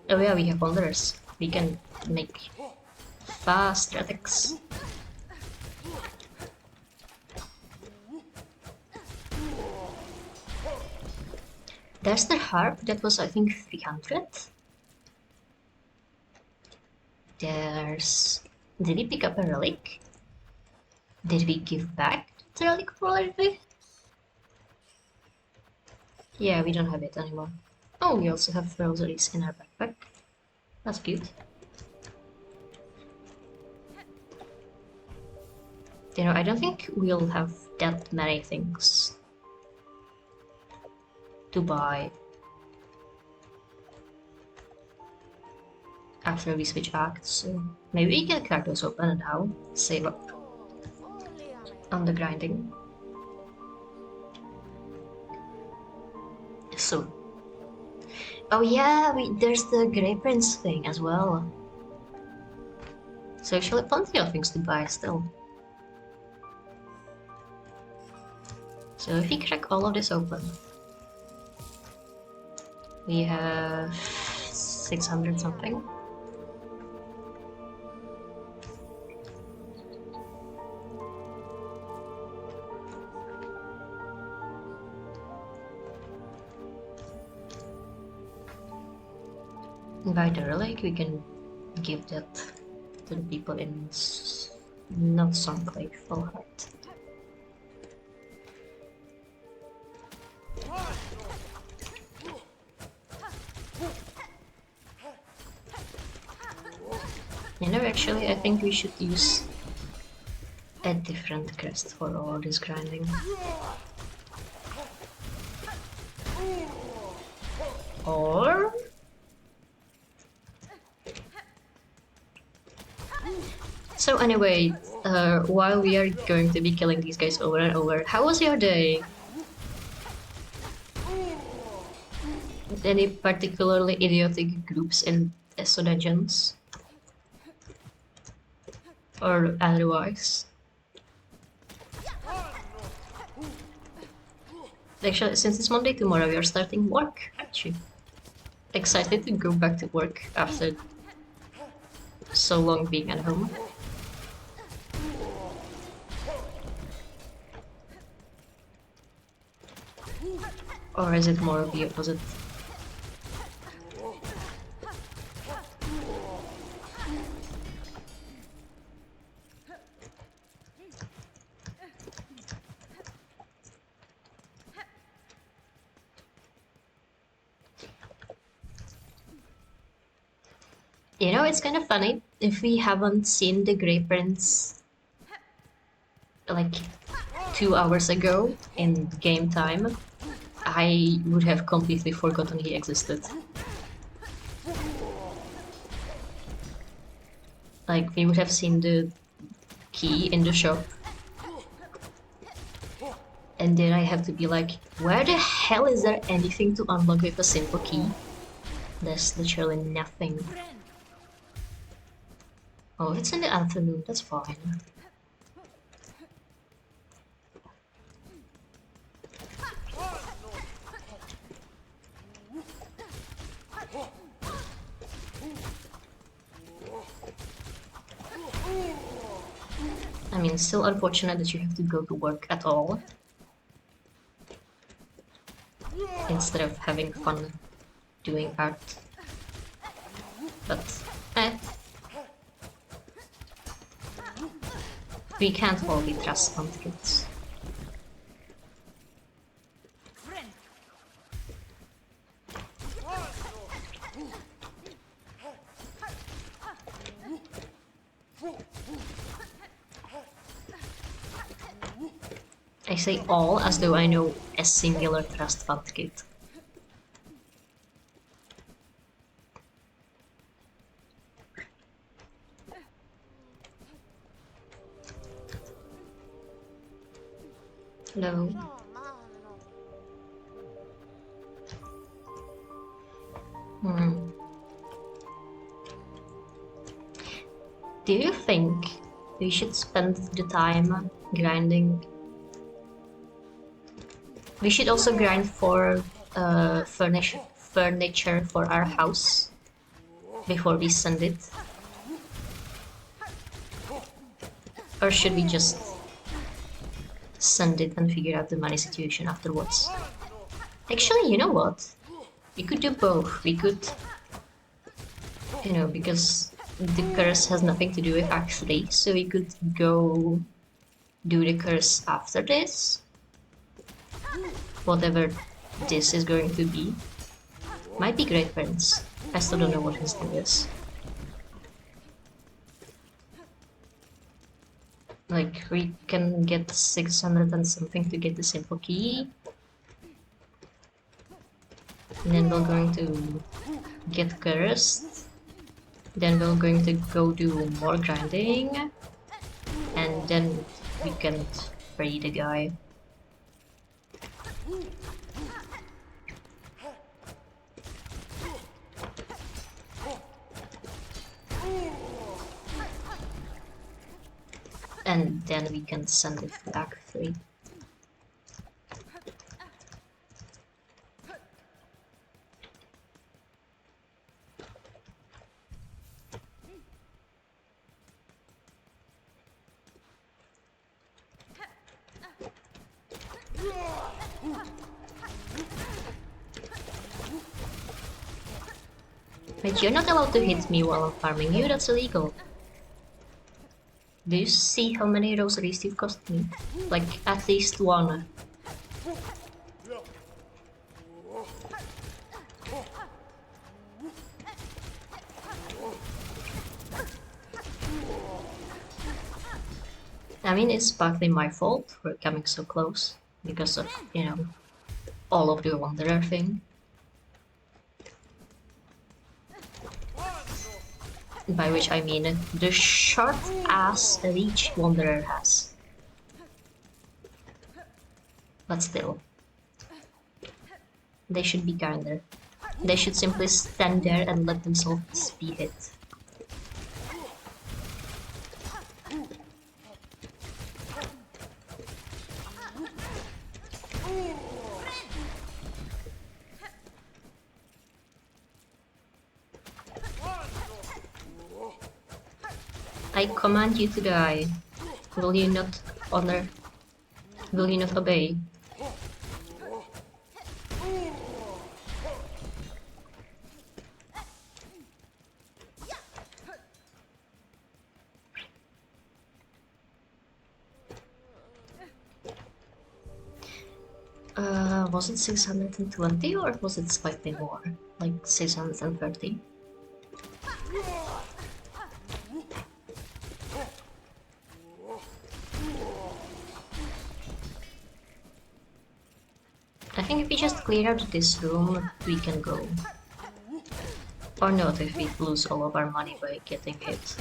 S1: Oh yeah, we have wanderers. We can make fast attacks. There's the harp, that was I think 300. There's... Did we pick up a relic? Did we give back the relic already? Yeah, we don't have it anymore. Oh, we also have rosaries in our backpack. That's cute. You know, I don't think we'll have that many things to buy after we switch acts, so maybe we can crack those open now, save up on the grinding. So, oh yeah, there's the Grey Prince thing as well. So actually plenty of things to buy still. So if we crack all of this open, we have 600 something. By the relic, we can give that to the people in not Sunclave full heart. You know, actually, I think we should use a different crest for all this grinding. Or... So anyway, while we are going to be killing these guys over and over, how was your day? Any particularly idiotic groups in ESO dungeons? Or otherwise? Actually, since it's Monday, tomorrow you're starting work, aren't you? excited to go back to work after so long being at home. Or is it more of the opposite? You know, it's kind of funny. If we haven't seen the Grey Prince like 2 hours ago in game time, I would have completely forgotten he existed. Like, we would have seen the key in the shop. And then I have to be like, where the hell is there anything to unlock with a simple key? There's literally nothing. Oh, it's in the afternoon, that's fine. I mean, still unfortunate that you have to go to work at all. Instead of having fun doing art. But, we can't all be trust fund kids. I say all as though I know a singular trust fund kid. Hello. Do you think we should spend the time grinding? We should also grind for furniture for our house before we send it. Or should we just send it and figure out the money situation afterwards? Actually, you know what? We could do both. We could, you know, because the curse has nothing to do with Act 3, so we could go do the curse after this. Whatever this is going to be. Might be Great Prince. I still don't know what his name is. Like, we can get 600 and something to get the simple key. And then we're going to get cursed. Then we're going to go do more grinding. And then we can free the guy. And then we can send it to Act 3. But you're not allowed to hit me while I'm farming you, that's illegal. Do you see how many rosaries you've cost me? Like, at least one. I mean, it's partly my fault for coming so close, because of, you know, all of the Wanderer thing. By which I mean the short ass that each Wanderer has. But still. They should be kinder. They should simply stand there and let themselves be hit. I command you to die. Will you not honor? Will you not obey? Was it 620 or was it slightly more? Like 630? I think if we just clear out this room, we can go. Or not if we lose all of our money by getting hit.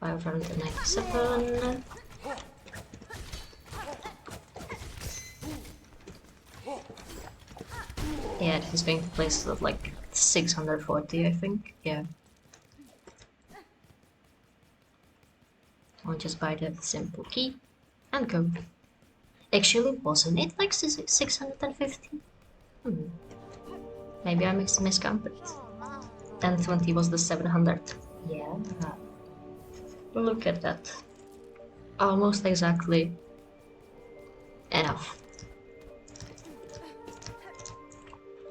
S1: 597. Yeah, this is going to place at like 640, I think. Yeah. I'll just buy the simple key and go. Actually, wasn't it like 650? Maybe I miscounted. 1020 was the 700. Yeah. Look at that. Almost exactly enough.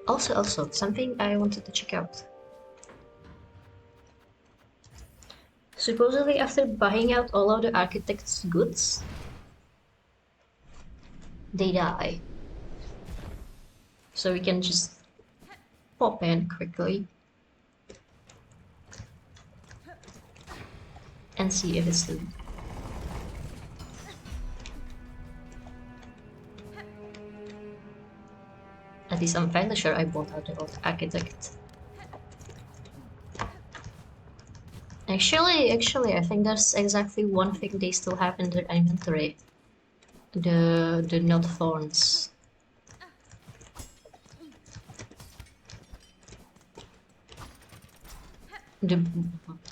S1: Also, something I wanted to check out. Supposedly after buying out all of the architect's goods, they die. So we can just pop in quickly and see if it's true. At least I'm fairly sure I bought out the old architect. Actually, I think there's exactly one thing they still have in their inventory. The nut thorns. The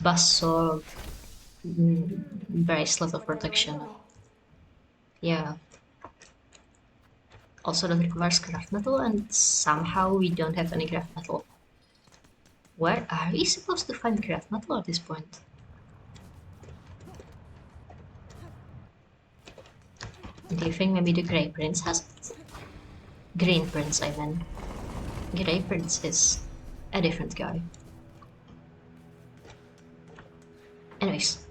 S1: basso bracelet of protection. Yeah. Also that requires craft metal, and somehow we don't have any craft metal. Where are we supposed to find craft metal at this point? Do you think maybe the Grey Prince has it? Green Prince, I mean. Grey Prince is a different guy. Anyways,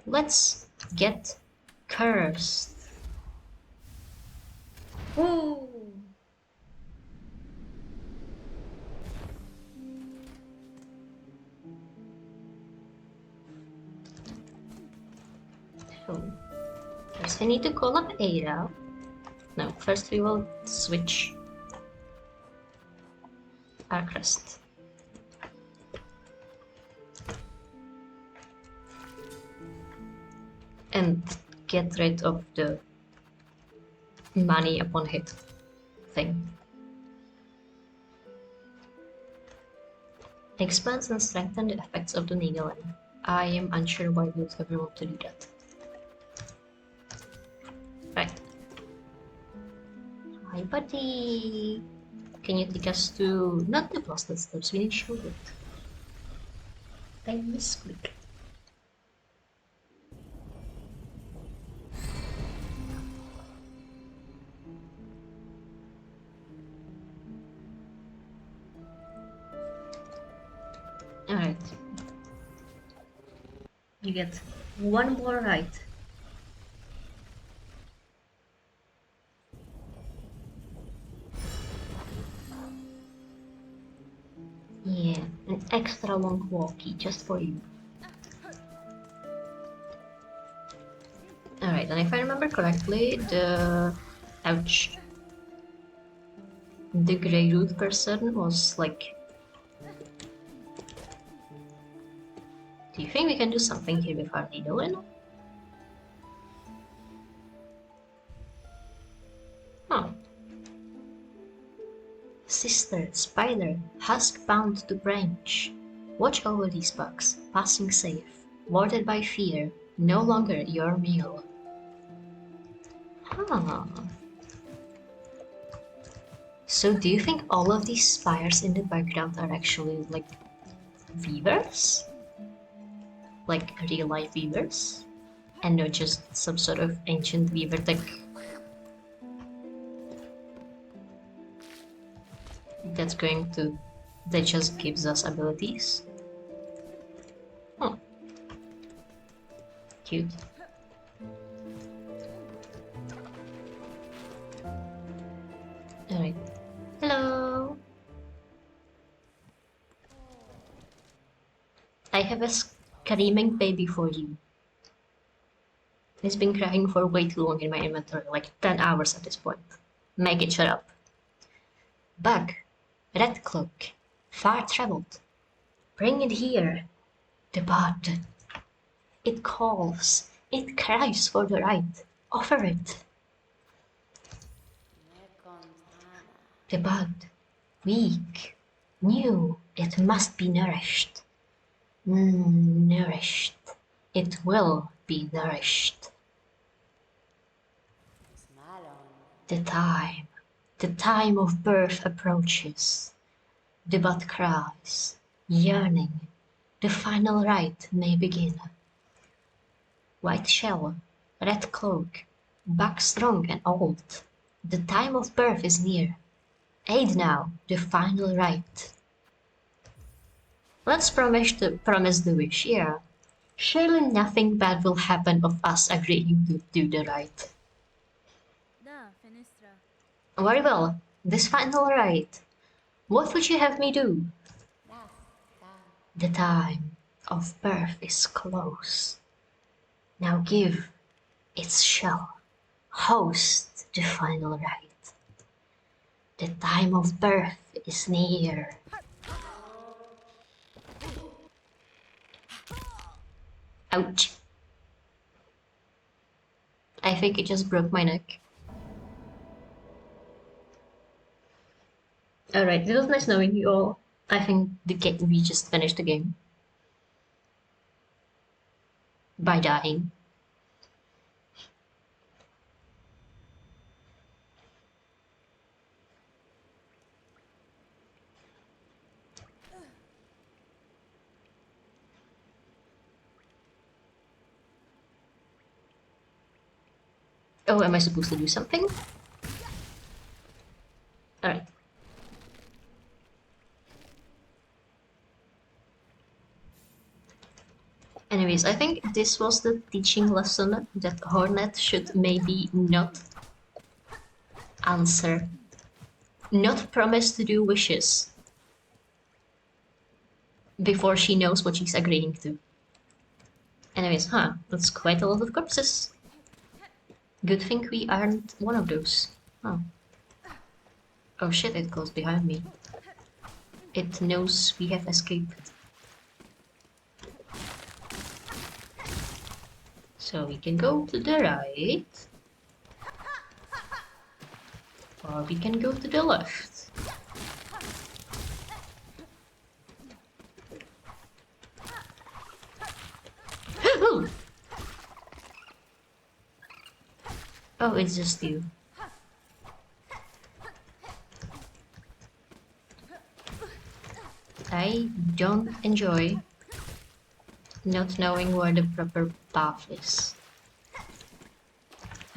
S1: let's get cursed. Woo! So, first we need to call up Ada. No, first we will switch our crest. And get rid of the money upon hit thing. Expands and strengthen the effects of the needle. I am unsure why you would ever want to do that. Right. Hi buddy! Can you take us to not the blasted steps, we need to show it. I misclick. Alright. You get one more right. Yeah, an extra long walkie just for you. Alright, and if I remember correctly, the... ouch. The grey root person was like... Do you think we can do something here with our needle in? Huh. Sister, spider, husk bound to branch. Watch over these bugs, passing safe. Warded by fear, no longer your meal. Huh. So do you think all of these spires in the background are actually like weavers? Like real life weavers? And not just some sort of ancient weaver tech that just gives us abilities? Hmm. Cute. Alright. Hello! I have a screaming baby for you. He's been crying for way too long in my inventory, like 10 hours at this point. Make it shut up. Bug. Red cloak. Far traveled. Bring it here. The bud. It calls. It cries for the right. Offer it. The bud. Weak. New. It must be nourished. Nourished. It will be nourished. The time of birth approaches. The bud cries, yearning. The final rite may begin. White shell, red cloak, buck strong and old. The time of birth is near. Aid now the final rite. Let's promise the wish, yeah. Surely nothing bad will happen of us agreeing to do the rite. Very well, this final rite. What would you have me do? The time of birth is close. Now give its shell, host the final rite. The time of birth is near. Ouch. I think it just broke my neck. Alright, it was nice knowing you all. I think we just finished the game. By dying. Oh, am I supposed to do something? Alright. Anyways, I think this was the teaching lesson that Hornet should maybe not answer. Not promise to do wishes before she knows what she's agreeing to. Anyways, that's quite a lot of corpses. Good thing we aren't one of those. Oh. Oh shit, it goes behind me. It knows we have escaped. So we can go to the right. Or we can go to the left. Oh, it's just you. I don't enjoy not knowing where the proper path is.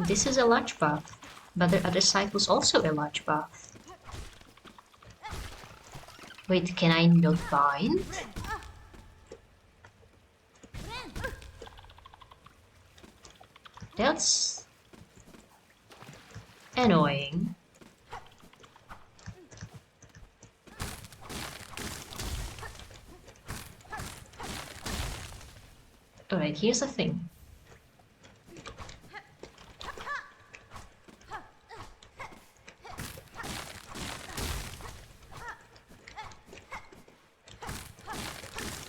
S1: This is a large path, but the other side was also a large path. Wait, can I not bind? That's annoying. Alright, here's the thing.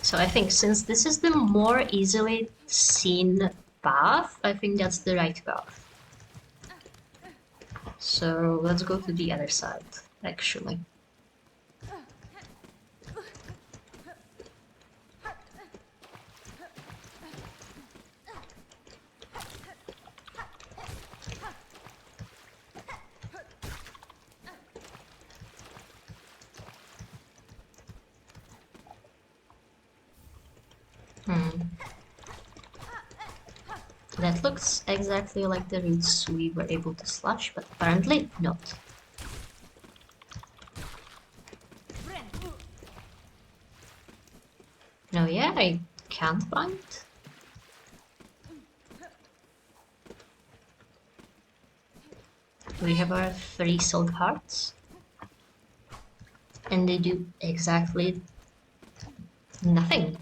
S1: So I think since this is the more easily seen path, I think that's the right path. So let's go to the other side, actually. Hmm. That looks exactly like the roots we were able to slash, but apparently not. No, yeah, I can't find. We have our 3 silk hearts. And they do exactly nothing.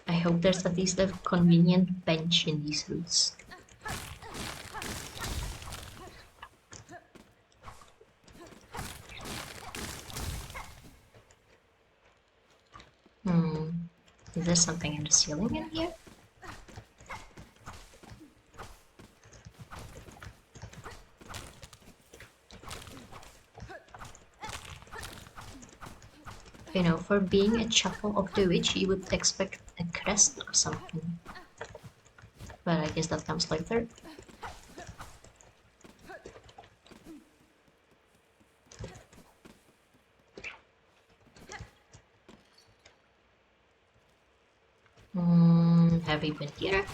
S1: I hope there's at least a convenient bench in these roots. Is there something in the ceiling in here? You know, for being a chapel of the witch, you would expect a crest or something. But I guess that comes later. Have we been here?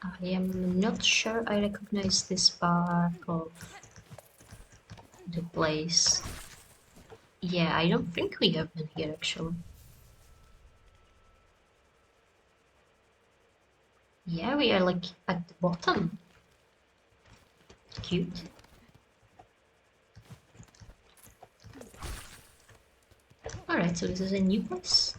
S1: I am not sure I recognize this part of the place. Yeah, I don't think we have been here actually. Yeah, we are like at the bottom. Cute. Alright, so this is a new place.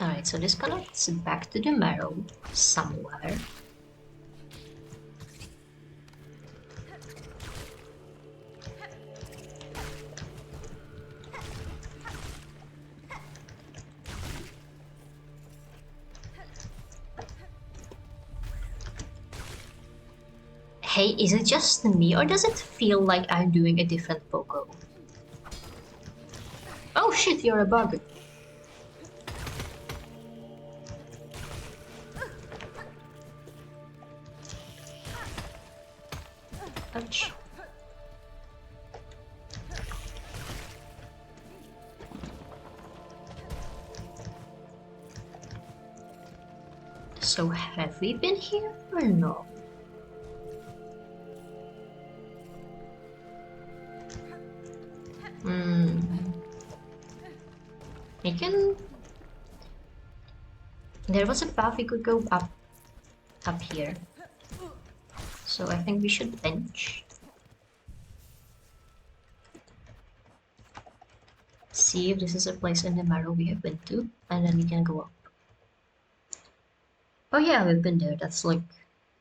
S1: Alright, so this connects back to the marrow somewhere. Hey, is it just me or does it feel like I'm doing a different pogo? Oh shit, you're a bug. Ouch. So have we been here or no? We can... There was a path we could go up here. So I think we should bench. See if this is a place in the marrow we have been to, and then we can go up. Oh yeah, we've been there. That's like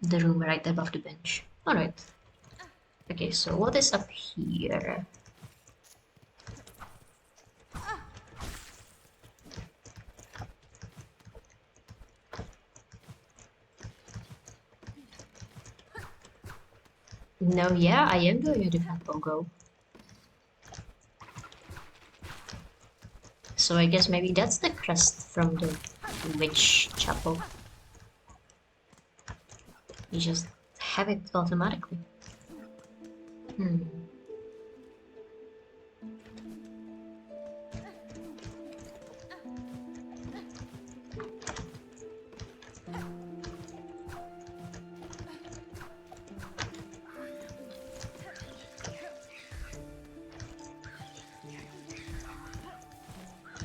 S1: the room right above the bench. Alright. Okay, so what is up here? No, yeah, I am doing a different logo. So I guess maybe that's the crest from the witch chapel. You just have it automatically.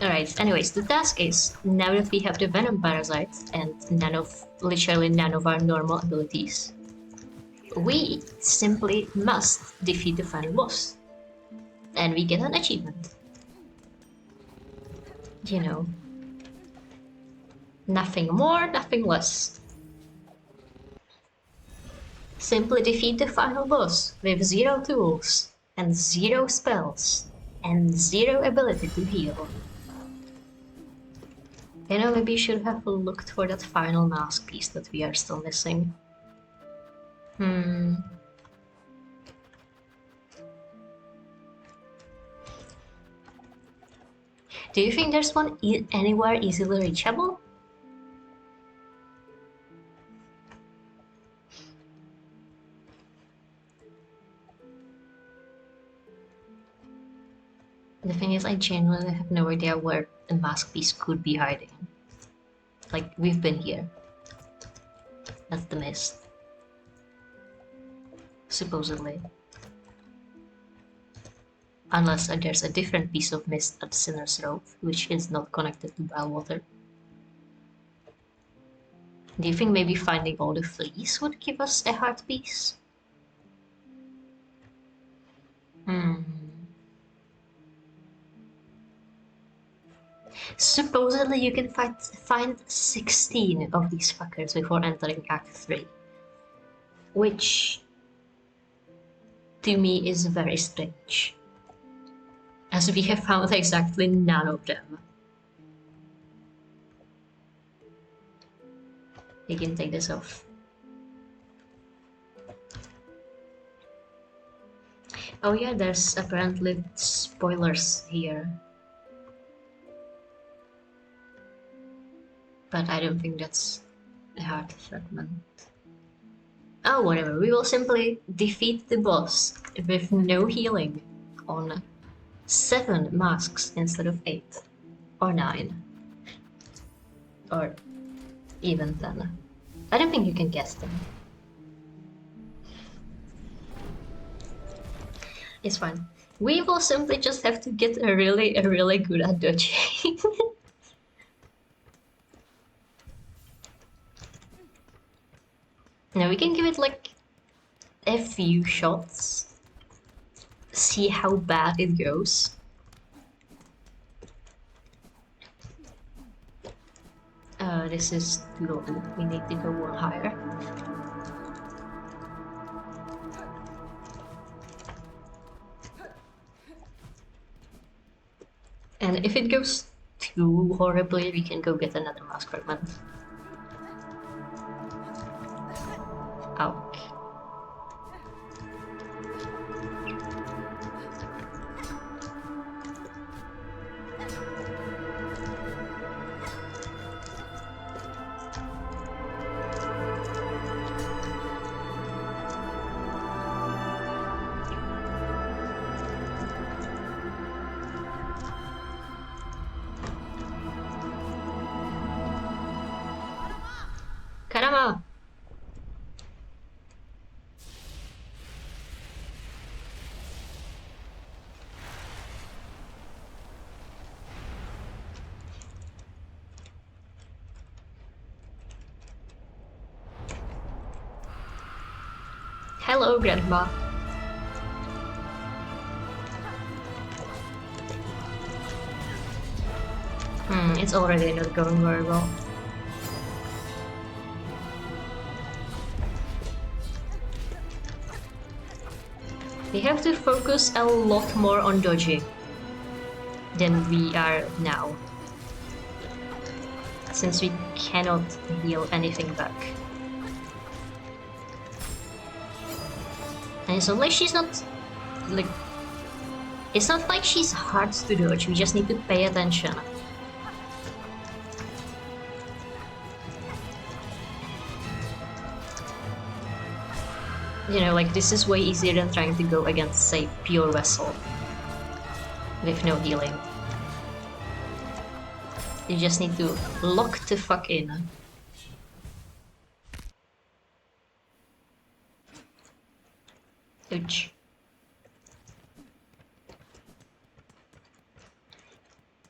S1: Alright, anyways, the task is, now that we have the venom parasite and literally none of our normal abilities, we simply must defeat the final boss. And we get an achievement. You know. Nothing more, nothing less. Simply defeat the final boss with 0 tools and 0 spells. and 0 ability to heal. You know, maybe you should have looked for that final mask piece that we are still missing. Do you think there's one anywhere easily reachable? The thing is, I genuinely have no idea where the mask piece could be hiding. Like, we've been here. That's the mist. Supposedly. Unless there's a different piece of mist at Sinner's Road, which is not connected to Bellwater. Do you think maybe finding all the fleas would give us a heart piece? Supposedly you can find 16 of these fuckers before entering Act 3. Which, to me, is very strange. As we have found exactly none of them. You can take this off. Oh yeah, there's apparently spoilers here. But I don't think that's a heart fragment. Oh, whatever, we will simply defeat the boss with no healing on 7 masks instead of 8. Or 9. Or even 10. I don't think you can guess them. It's fine. We will simply just have to get really good at dodging. Now we can give it like a few shots. See how bad it goes. This is low. We need to go one higher. And if it goes too horribly, we can go get another mask fragment. Ouch. Caramba! Hello, Grandma. It's already not going very well. We have to focus a lot more on dodging than we are now, since we cannot heal anything back. And it's not like she's not, like, it's not like she's hard to dodge, we just need to pay attention. You know, like, this is way easier than trying to go against, say, pure vessel with no healing. You just need to lock the fuck in. Ouch.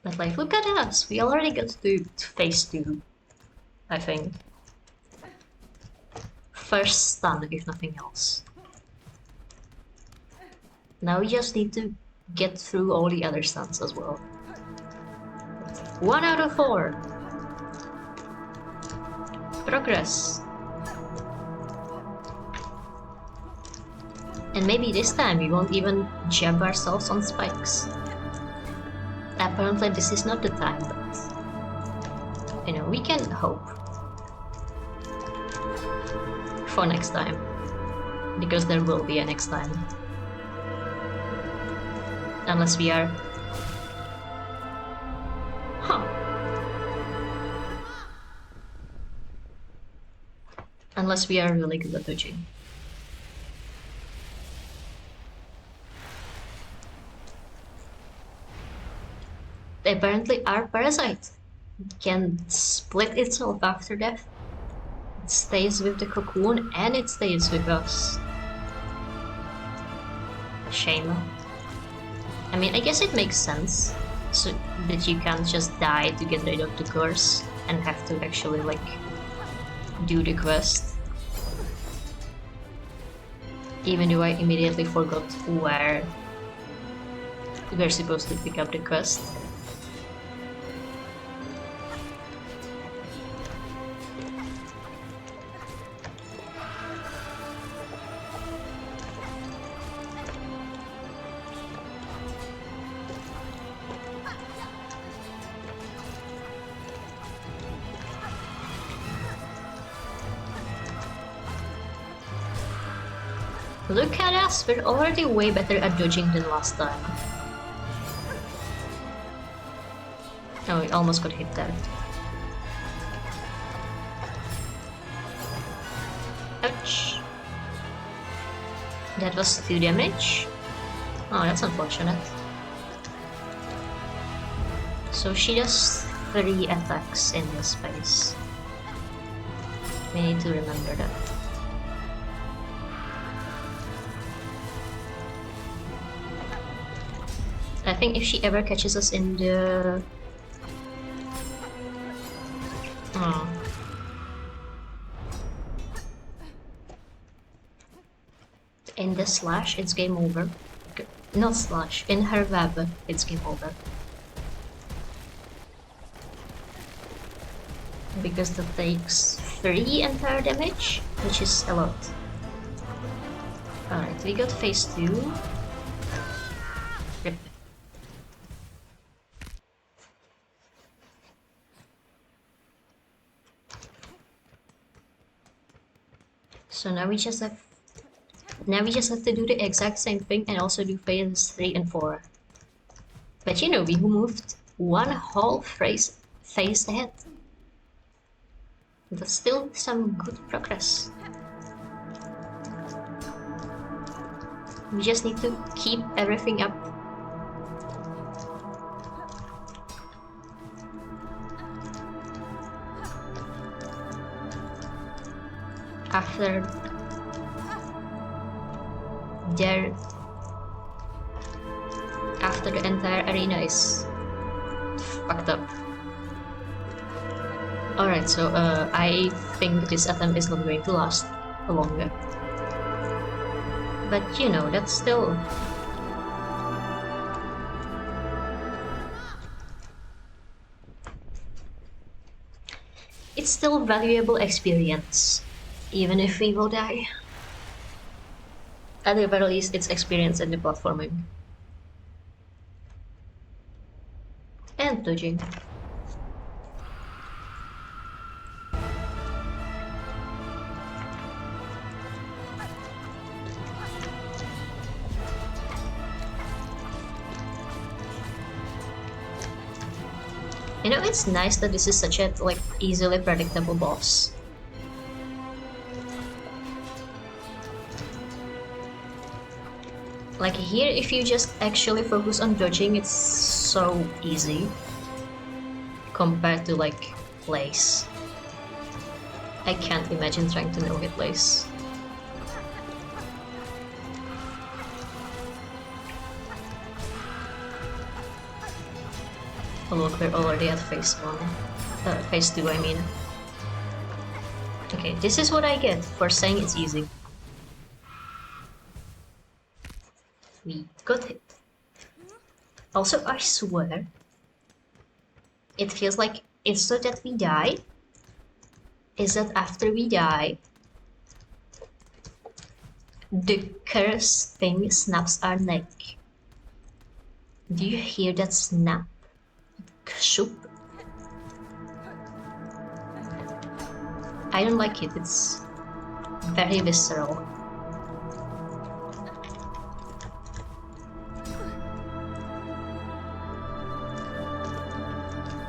S1: But like, look at us! We already got to phase 2, I think. First stun, if nothing else. Now we just need to get through all the other stuns as well. 1 out of 4! Progress! And maybe this time we won't even jab ourselves on spikes. Apparently this is not the time, but you know, we can hope for next time, because there will be a next time, unless we are unless we are really good at dodging. Apparently our parasite can split itself after death. It stays with the cocoon and it stays with us. Shame. I mean, I guess it makes sense so that you can't just die to get rid of the curse and have to actually like do the quest. Even though I immediately forgot where we're supposed to pick up the quest. Look at us, we're already way better at dodging than last time. Oh, we almost got hit there. Ouch. That was 2 damage. Oh, that's unfortunate. So she does 3 attacks in this phase. We need to remember that. I think if she ever catches us in the... Oh. In the slash, it's game over. Not slash, in her web, it's game over. Because that takes 3 entire damage, which is a lot. Alright, we got phase 2. Rip. So now we just have to do the exact same thing and also do phase 3 and 4. But you know, we moved 1 whole phase ahead. That's still some good progress. We just need to keep everything up. After the entire arena is fucked up. Alright, so I think this attempt is not going to last longer. But you know, that's still... It's still valuable experience, even if we will die. At the very least, it's experience in the platforming. And dodging. You know, it's nice that this is such a like easily predictable boss. Like here, if you just actually focus on dodging, it's so easy compared to like Lace. I can't imagine trying to no-hit Lace. Oh look, we're already at phase 1. Phase 2, I mean. Okay, this is what I get for saying it's easy. We got hit. Also, I swear, it feels like it's not that we die, is that after we die, the curse thing snaps our neck. Do you hear that snap? soup. I don't like it, it's very visceral.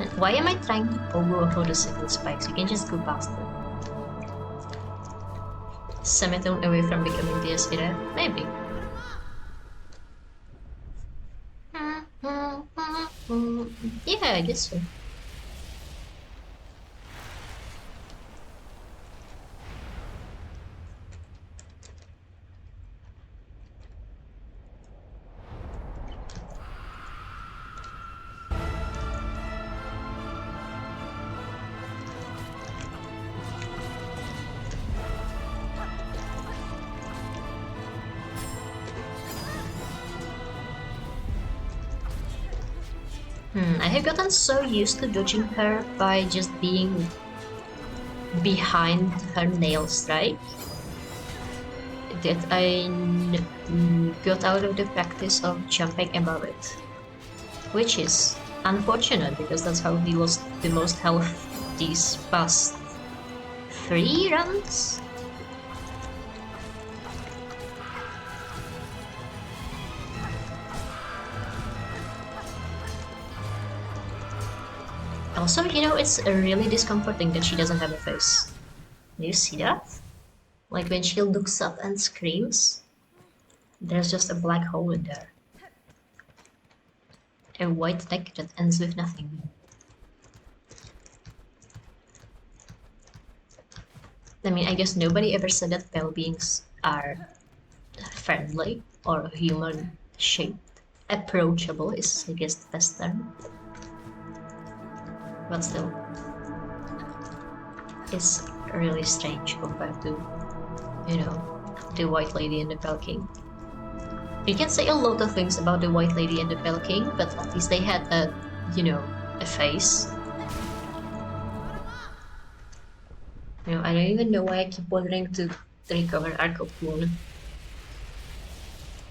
S1: And why am I trying to pogo for the single spikes? You can just go past them. Semitone away from becoming the Aspira? Maybe. Yeah, I guess so. I have gotten so used to dodging her by just being behind her nail strike that I got out of the practice of jumping above it. Which is unfortunate because that's how we lost the most health these past 3 runs. Also, you know, it's really discomforting that she doesn't have a face. Do you see that? Like when she looks up and screams, there's just a black hole in there. A white neck that ends with nothing. I mean, I guess nobody ever said that pale beings are friendly or human-shaped. Approachable is, I guess, the best term. But still, it's really strange compared to, you know, the White Lady and the Pale King. You can say a lot of things about the White Lady and the Pale King, but at least they had a, you know, a face. You know, I don't even know why I keep wanting to recover Arc of Moon,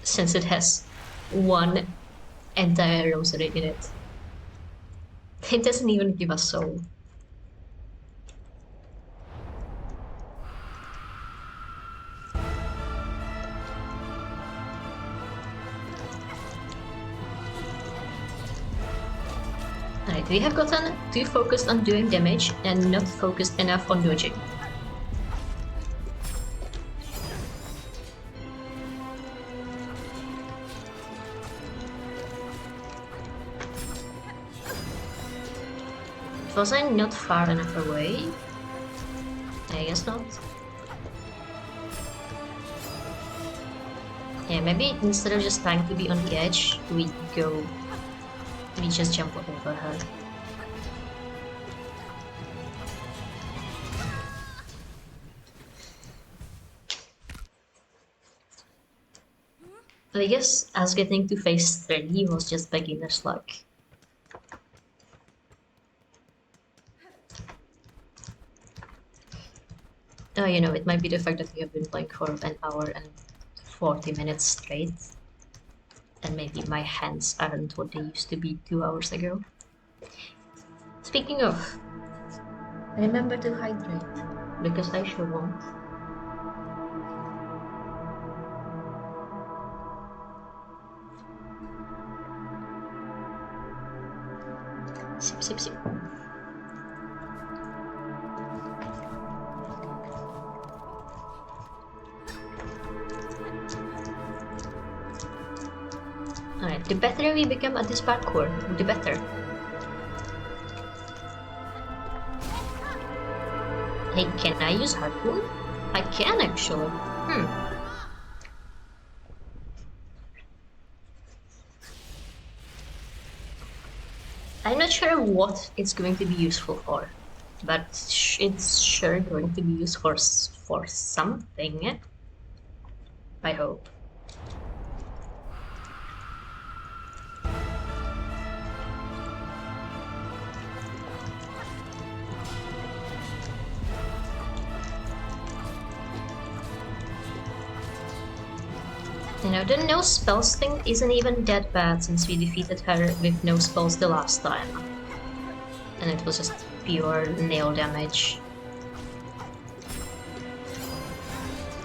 S1: since it has one entire rosary in it. It doesn't even give a soul. Alright, we have gotten too focused on doing damage and not focused enough on dodging. Was I not far enough away? I guess not. Yeah, maybe instead of just trying to be on the edge, we just jump over her. But I guess us getting to phase 3 was just beginner's luck. You know, it might be the fact that we have been playing for an hour and 40 minutes straight. And maybe my hands aren't what they used to be 2 hours ago. Speaking of, remember to hydrate, because I sure won't. Sip, sip, sip. Alright, the better we become at this parkour, the better. Hey, can I use harpoon? I can actually. I'm not sure what it's going to be useful for, but it's sure going to be used for something. I hope. You know, the no spells thing isn't even that bad since we defeated her with no spells the last time. and it was just pure nail damage.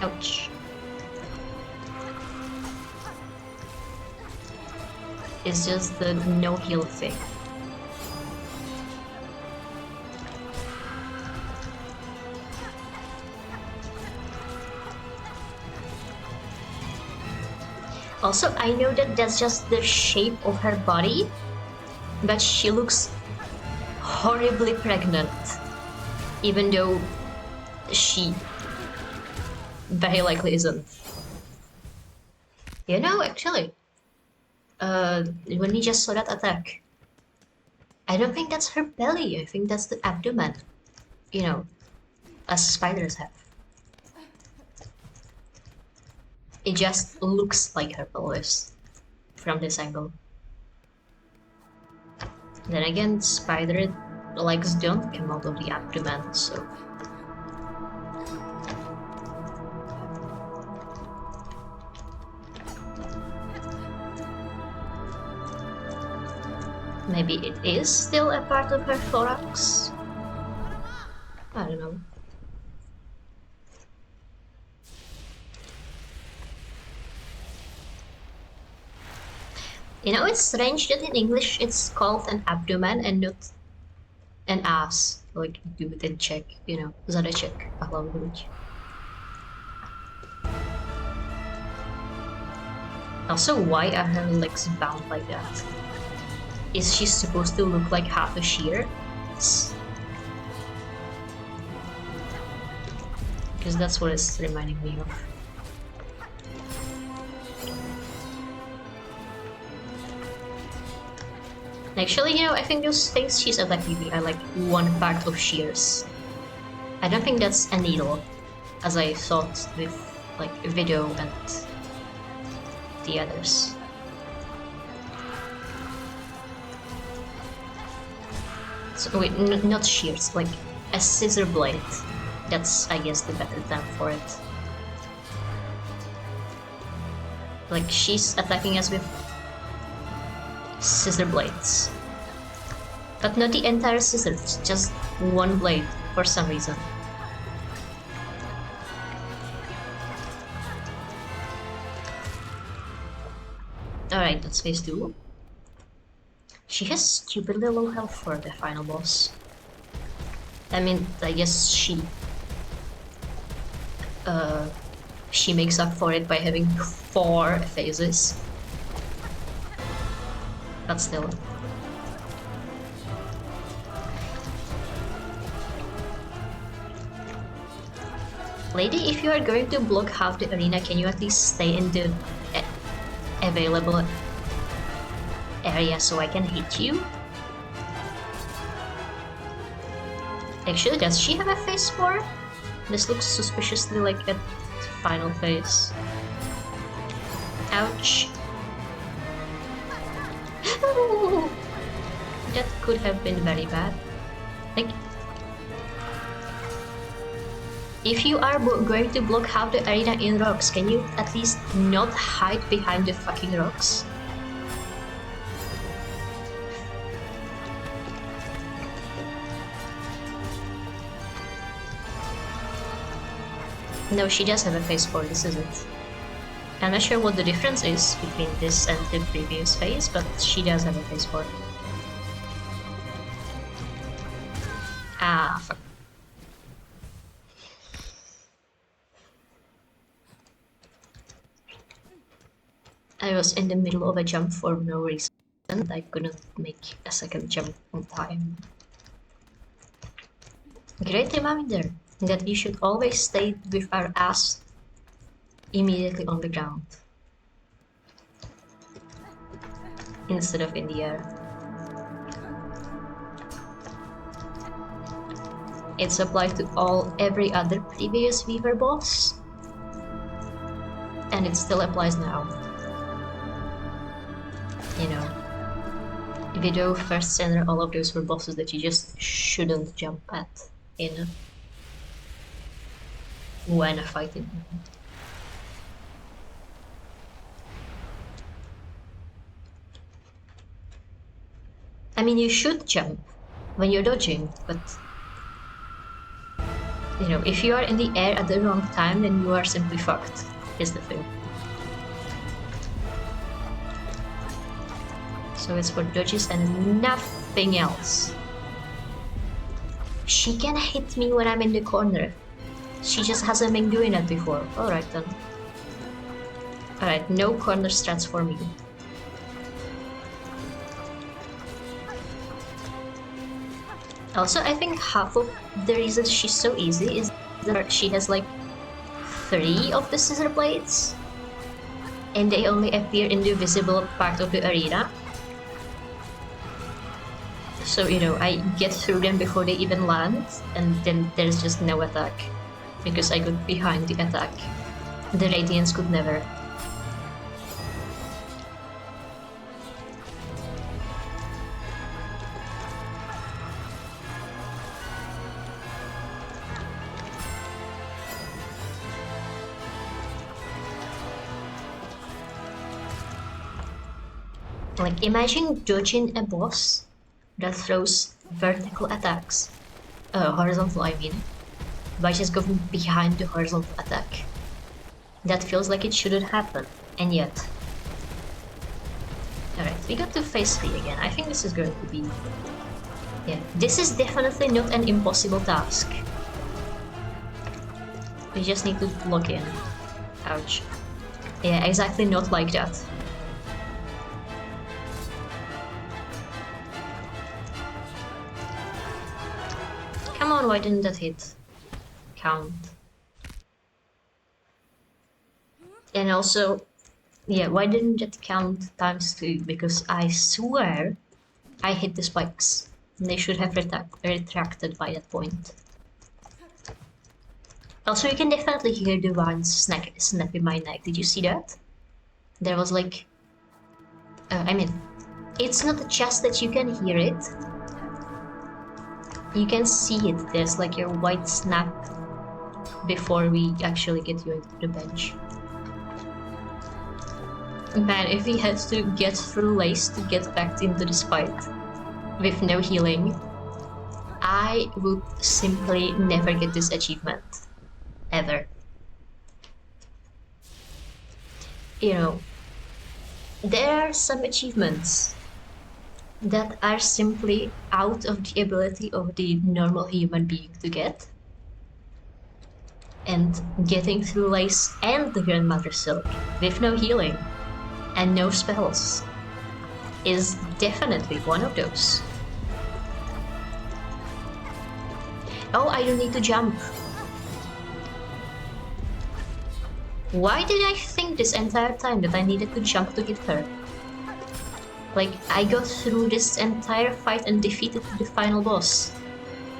S1: Ouch. It's just the no heal thing. Also, I know that that's just the shape of her body, but she looks horribly pregnant, even though she very likely isn't. You know, actually, when we just saw that attack, I don't think that's her belly, I think that's the abdomen, you know, as spiders have. It just looks like her pelvis from this angle. Then again, spider legs don't come out of the abdomen, so... Maybe it is still a part of her thorax? I don't know. You know, it's strange that in English it's called an abdomen and not an ass. Like, do it in Czech, you know, Zadeček, a hlavu hruď. Also, why are her legs bound like that? Is she supposed to look like half a shear? Because that's what it's reminding me of. Actually, you know, I think those things she's attacking me are like one part of shears. I don't think that's a needle, as I thought with like video and the others. So wait, not shears, like a scissor blade. That's, I guess, the better term for it. Like, she's attacking us with scissor blades. But not the entire scissors, just one blade for some reason. Alright, that's phase 2. She has stupidly low health for the final boss. I mean, I guess she makes up for it by having 4 phases. But still. Lady, if you are going to block half the arena, can you at least stay in the available area so I can hit you? Actually, does she have a phase 4? This looks suspiciously like a final phase. Ouch. That could have been very bad. Like, if you are going to block half the arena in rocks, can you at least not hide behind the fucking rocks? No, she does have a phase 4, this is it. I'm not sure what the difference is between this and the previous phase, but she does have a phase 4. Ah, fuck. I was in the middle of a jump for no reason. I couldn't make a second jump on time. Great reminder that we should always stay with our ass immediately on the ground instead of in the air. It's applied to every other previous Weaver boss, and it still applies now. You know, Video, First Center, all of those were bosses that you just shouldn't jump at in when fighting. I mean, you should jump, when you're dodging, but you know, if you are in the air at the wrong time, then you are simply fucked, is the thing. So it's for dodges and nothing else. She can hit me when I'm in the corner. She just hasn't been doing that before. Alright then. Alright, no corner strats for me. Also, I think half of the reason she's so easy is that she has like 3 of the scissor blades, and they only appear in the visible part of the arena. So, you know, I get through them before they even land, and then there's just no attack, because I got behind the attack. The Radiance could never. Like, imagine dodging a boss that throws vertical attacks, horizontal I mean, by just going behind the horizontal attack. That feels like it shouldn't happen, and yet. Alright, we got to phase 3 again. I think this is going to be... Yeah, this is definitely not an impossible task. We just need to lock in. Ouch. Yeah, exactly not like that. Come on, why didn't that hit? Count. And also, yeah, why didn't that count times 2? Because I swear I hit the spikes. And they should have retracted by that point. Also, you can definitely hear the vines snap in my neck. Did you see that? There was like... I mean, it's not just that you can hear it. You can see it. There's like a white snap before we actually get you into the bench. Man, if he has to get through Lace to get back into this fight with no healing, I would simply never get this achievement. Ever. You know, there are some achievements that are simply out of the ability of the normal human being to get. And getting through Lace and the Grandmother Silk with no healing and no spells is definitely one of those. Oh, I don't need to jump. Why did I think this entire time that I needed to jump to hit her? Like, I got through this entire fight and defeated the final boss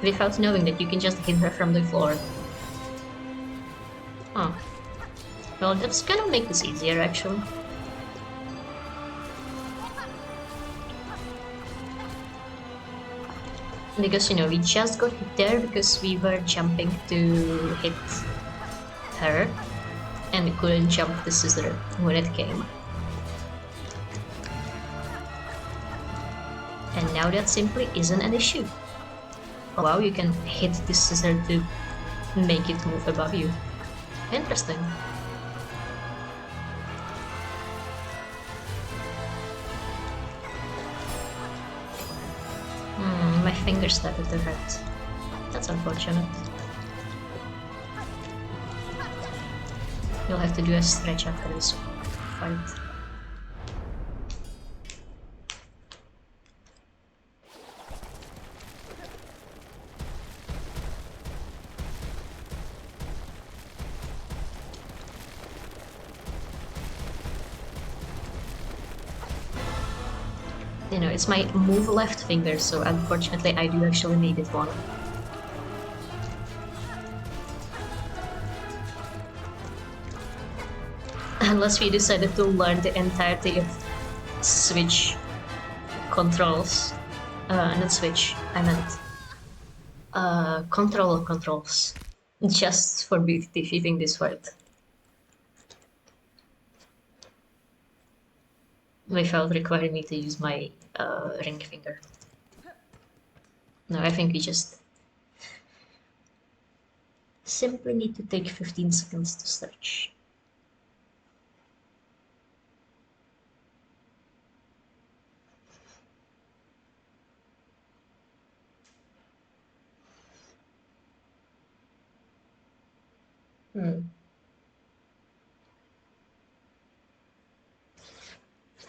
S1: without knowing that you can just hit her from the floor. Huh. Well, that's gonna make this easier, actually. Because, you know, we just got hit there because we were jumping to hit her and we couldn't jump the scissor when it came. And now that simply isn't an issue. Wow, you can hit the scissor to make it move above you. Interesting. My finger started to hurt. That's unfortunate. You'll have to do a stretch after this fight. You know, it's my move left finger, so unfortunately I do actually need it one. Unless we decided to learn the entirety of Switch controls. Not Switch, I meant control controls. Just for defeating this fight. Without requiring me to use my ring finger. No, I think we just simply need to take 15 seconds to search.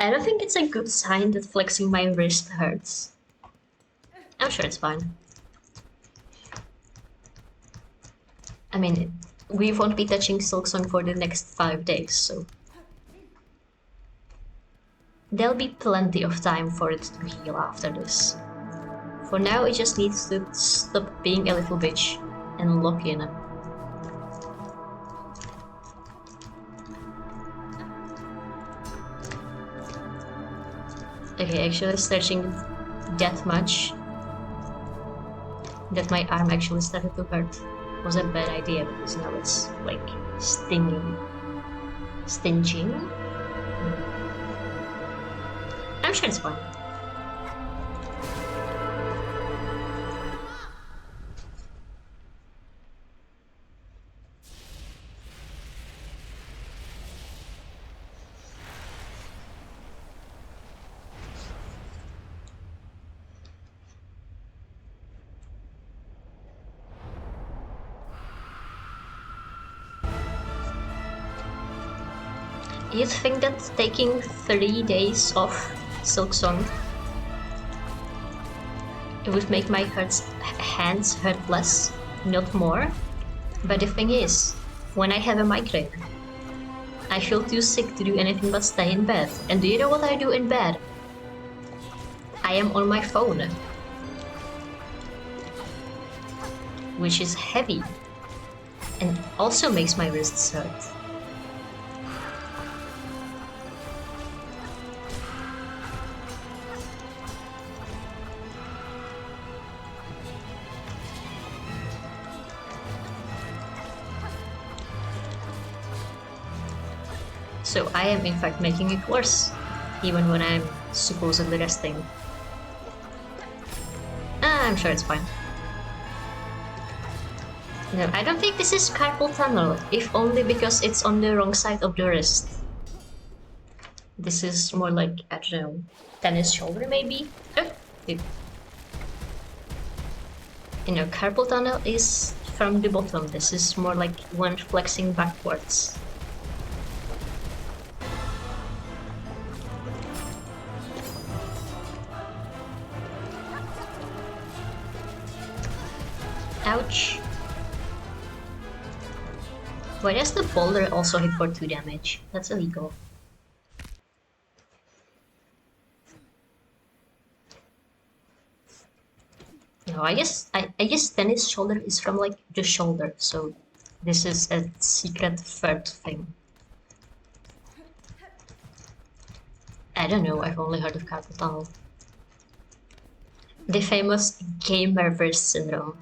S1: I don't think it's a good sign that flexing my wrist hurts. I'm sure it's fine. I mean, we won't be touching Silksong for the next 5 days, so there'll be plenty of time for it to heal after this. For now, it just needs to stop being a little bitch and lock in. Okay, actually stretching that much that my arm actually started to hurt was a bad idea because now it's like stinging. I'm sure it's fine. You'd think that taking 3 days off Silksong it would make my hands hurt less, not more. But the thing is, when I have a migraine, I feel too sick to do anything but stay in bed. And do you know what I do in bed? I am on my phone, which is heavy and also makes my wrists hurt. So I am in fact making it worse, even when I'm supposedly resting. I'm sure it's fine. No, I don't think this is carpal tunnel, if only because it's on the wrong side of the wrist. This is more like, I don't know, tennis shoulder maybe? Oh, you know, carpal tunnel is from the bottom. This is more like one flexing backwards. Ouch. Why does the boulder also hit for 2 damage? That's illegal. No, I guess tennis shoulder is from like the shoulder, so this is a secret third thing. I don't know, I've only heard of carpal tunnel. The famous gamer verse syndrome.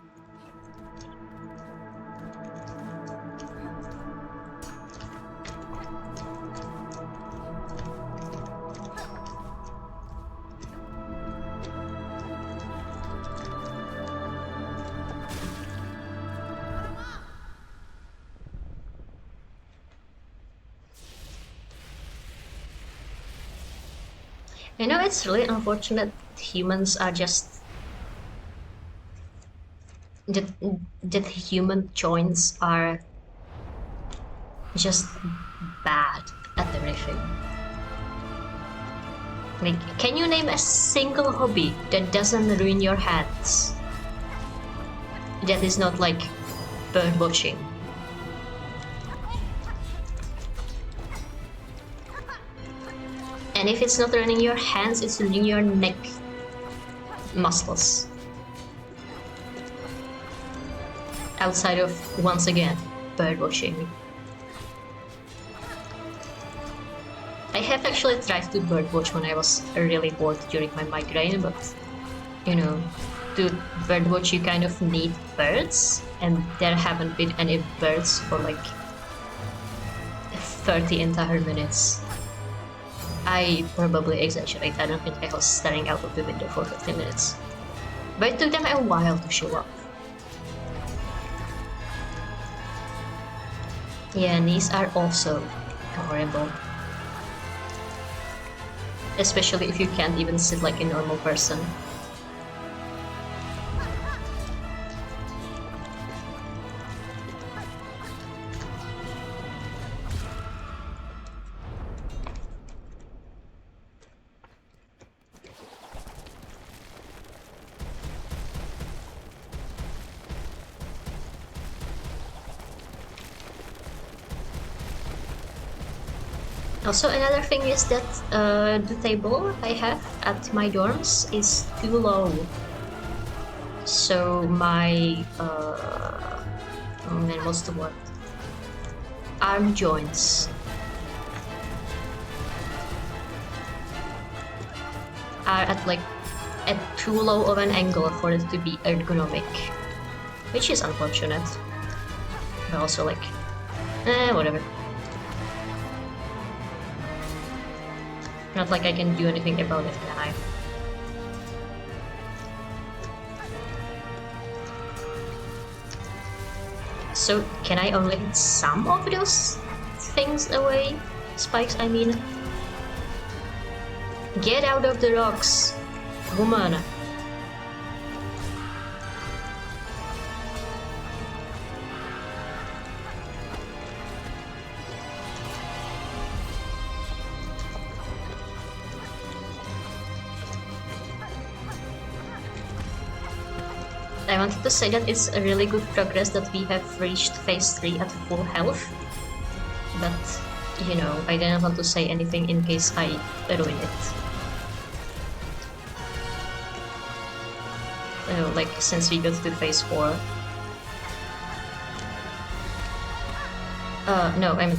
S1: You know, it's really unfortunate humans are just... that human joints are just bad at everything. Like, can you name a single hobby that doesn't ruin your hands? That is not like bird watching. And if it's not running your hands, it's running your neck muscles. Outside of, once again, bird watching. I have actually tried to bird watch when I was really bored during my migraine, but you know, to bird watch you kind of need birds, and there haven't been any birds for like 30 entire minutes. I probably exaggerate. I don't think I was staring out of the window for 50 minutes. But it took them a while to show up. Yeah, these are also horrible. Especially if you can't even sit like a normal person. Also, another thing is that the table I have at my dorms is too low. So my, oh man, what's the word? Arm joints are at too low of an angle for it to be ergonomic, which is unfortunate. But also like, whatever. Not like I can do anything about it, can I? So, can I only hit some of those things away? Spikes, I mean. Get out of the rocks, woman. I wanted to say that it's a really good progress that we have reached phase 3 at full health. But, you know, I didn't want to say anything in case I ruin it. Like, since we got to phase 4. No, I mean...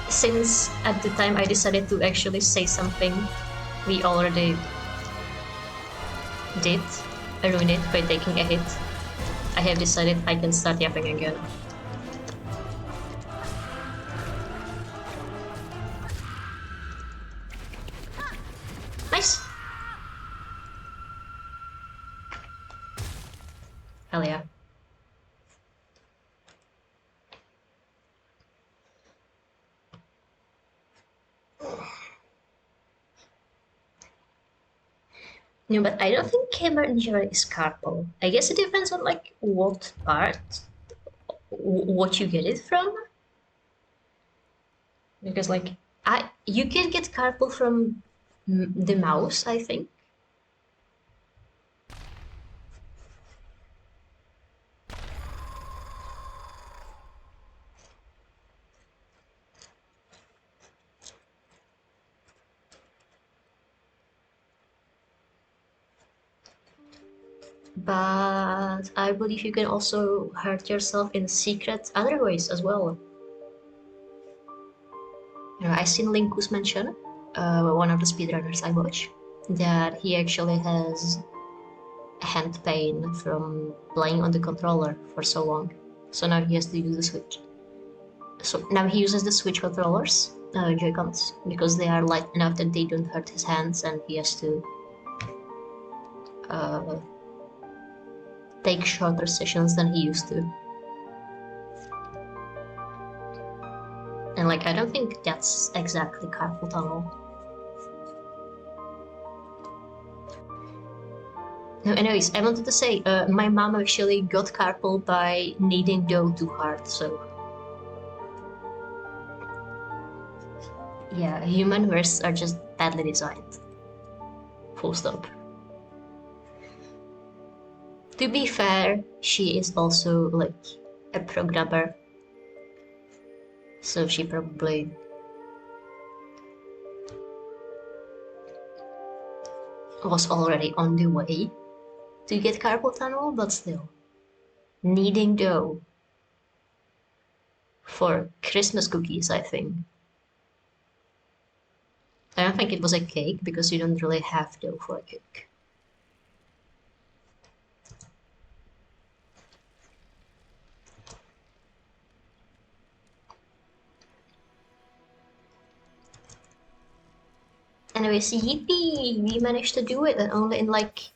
S1: Since at the time I decided to actually say something we already did ruin it by taking a hit, I have decided I can start yapping again. Nice! Hell yeah. No, but I don't think camera injury is carpal. I guess it depends on like what part, what you get it from. Because like you can get carpal from the mouse, I think. But I believe you can also hurt yourself in secret other ways as well. You know, I seen Linkus mention, one of the speedrunners I watch, that he actually has hand pain from playing on the controller for so long. So now he has to use the Switch. So now he uses the Switch controllers, Joy-Cons, because they are light enough that they don't hurt his hands, and he has to take shorter sessions than he used to. And like, I don't think that's exactly carpal tunnel. No, anyways, I wanted to say, my mom actually got carpal by kneading dough too hard, so... Yeah, human wrists are just badly designed. Full stop. To be fair, she is also, like, a programmer. So she probably... was already on the way to get carpal tunnel, but still. Kneading dough. For Christmas cookies, I think. I don't think it was a cake, because you don't really have dough for a cake. Anyways, yippee! We managed to do it, and only in like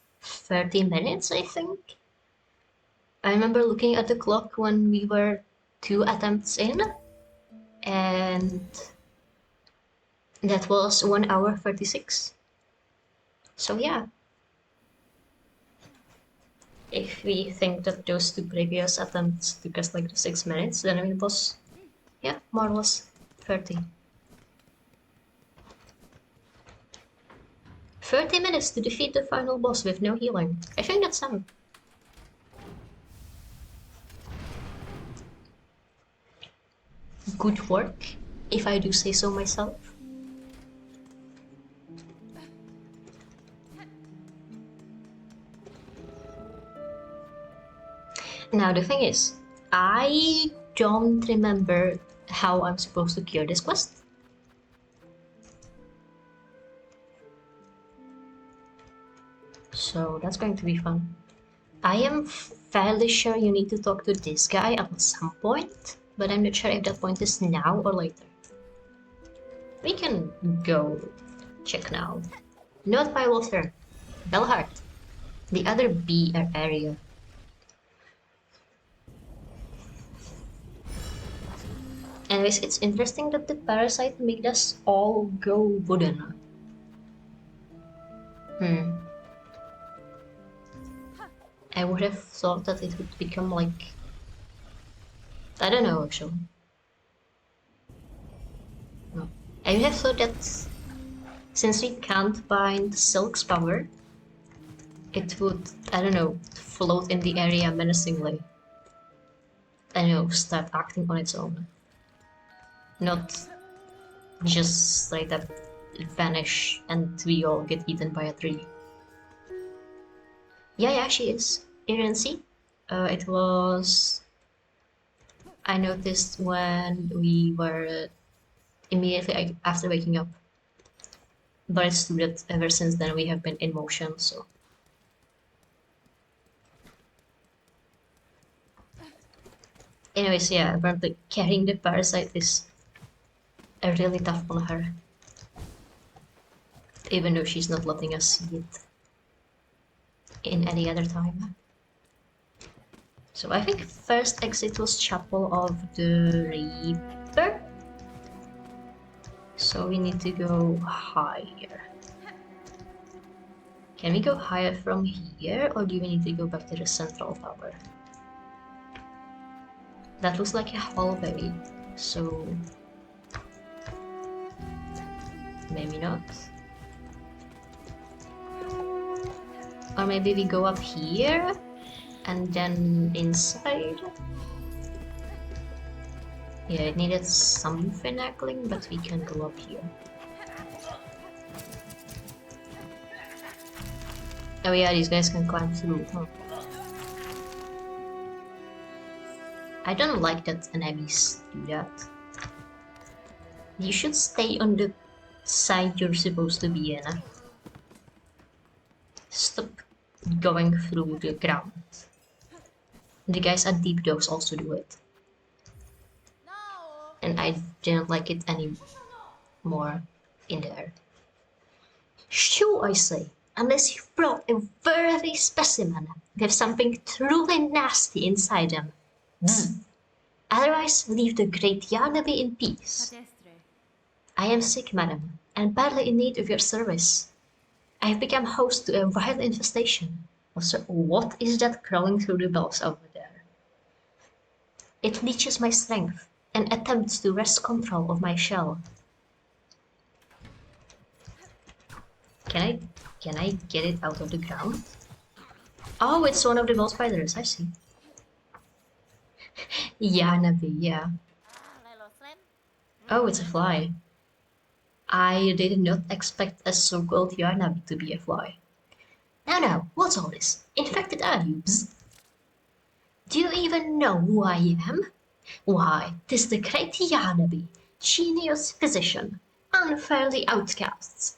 S1: 30 minutes, I think. I remember looking at the clock when we were 2 attempts in, and that was 1 hour 36. So yeah. If we think that those 2 previous attempts took us like 6 minutes, then it was, yeah, more or less 30. 30 minutes to defeat the final boss with no healing. I think that's some. Good work, if I do say so myself. Now the thing is, I don't remember how I'm supposed to cure this quest. So that's going to be fun. I am fairly sure you need to talk to this guy at some point, but I'm not sure if that point is now or later. We can go check now. Not by water, Belhart, the other B area. Anyways, it's interesting that the parasite made us all go wooden. I would have thought that it would become like... I don't know actually. No. I would have thought that since we can't bind Silk's power, it would, I don't know, float in the area menacingly. I don't know, start acting on its own. Not just like that vanish and we all get eaten by a tree. Yeah, she is. You didn't see? It was... I noticed when we were immediately after waking up. But it's true that ever since then we have been in motion, so... Anyways, yeah, apparently carrying the parasite is a really tough on her. Even though she's not letting us see it in any other time. So I think first exit was Chapel of the Reaper. So we need to go higher. Can we go higher from here, or do we need to go back to the central tower? That looks like a hallway, so maybe not. Or maybe we go up here and then inside. Yeah, it needed some finagling, but we can go up here. Oh yeah, these guys can climb through, huh? I don't like that enemies do that. You should stay on the side you're supposed to be in. Stop going through the ground. The guys at Deep Dogs also do it. And I didn't like it anymore in there. Shoo, I say, unless you've brought a worthy specimen with something truly nasty inside them. Otherwise, leave the great Yarnaby in peace. I am sick, madam, and badly in need of your service. I have become host to a wild infestation. Also, what is that crawling through the bells over there? It leeches my strength and attempts to wrest control of my shell. Can I get it out of the ground? Oh, it's one of the bell spiders, I see. Yarnaby, yeah. Oh, it's a fly. I did not expect a so-called Yarnaby to be a fly. Now, what's all this? Infected are you? Bzz. Do you even know who I am? Why, 'tis the great Yarnaby, genius physician, unfairly outcasts,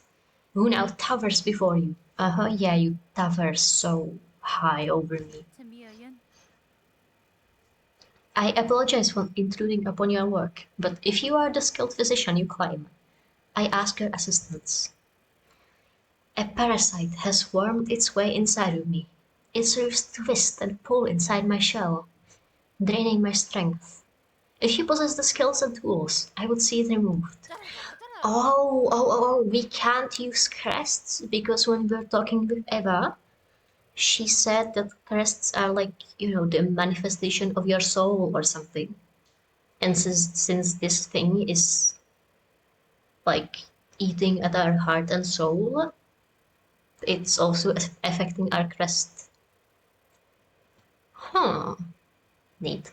S1: who now towers before you. Yeah, you tower so high over me. I apologize for intruding upon your work, but if you are the skilled physician you claim, I ask your assistance. A parasite has wormed its way inside of me. It serves to twist and pull inside my shell, draining my strength. If you possess the skills and tools, I would see it removed. We can't use crests because when we were talking with Eva, she said that crests are like, the manifestation of your soul or something. And since this thing is like eating at our heart and soul, it's also affecting our crest. Huh. Neat.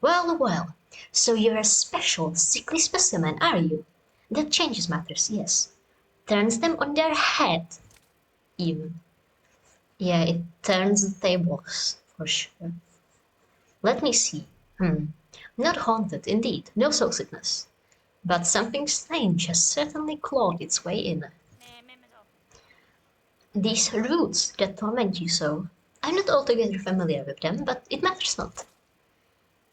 S1: Well. So you're a special, sickly specimen, are you? That changes matters, yes. Turns them on their head, even. Yeah, it turns the tables, for sure. Let me see. Not haunted, indeed. No soul sickness. But something strange has certainly clawed its way in. These roots that torment you so. I'm not altogether familiar with them, but it matters not.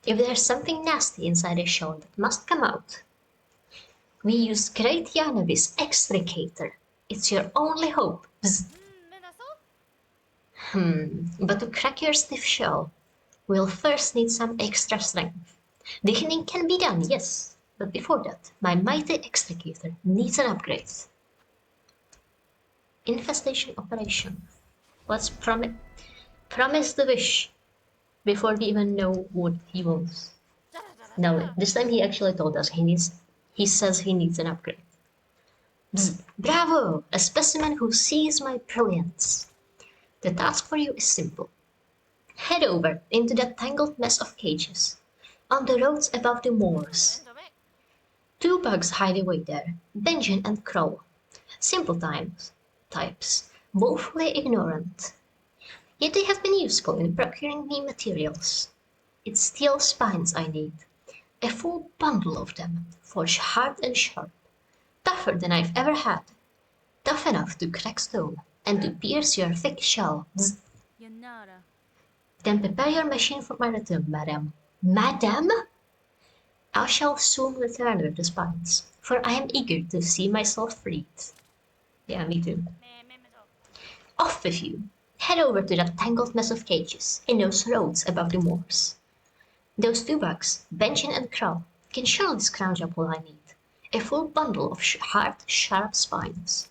S1: If there's something nasty inside a shell that must come out, we use Great Yanabi's Extricator. It's your only hope. Bzz. But to crack your stiff shell, we'll first need some extra strength. The healing can be done, yes, but before that, my mighty Extricator needs an upgrade. Infestation operation. Let's promise the wish before we even know what he wants. No, this time he actually told us he says he needs an upgrade. Bzz, bravo! A specimen who sees my brilliance. The task for you is simple. Head over into that tangled mess of cages, on the roads above the moors. Two bugs hide away there, Benjamin and Crow. Simple types, woefully ignorant. Yet they have been useful in procuring me materials. It's steel spines I need. A full bundle of them, forged hard and sharp. Tougher than I've ever had. Tough enough to crack stone and to pierce your thick shell. Zzz. Then prepare your machine for my return, madam. Madam? I shall soon return with the spines, for I am eager to see myself freed. Yeah, me too. Off with you. Head over to that tangled mess of cages in those roads above the moors. Those two bugs, Benjamin and Kral, can surely scrounge up all I need. A full bundle of hard, sharp spines.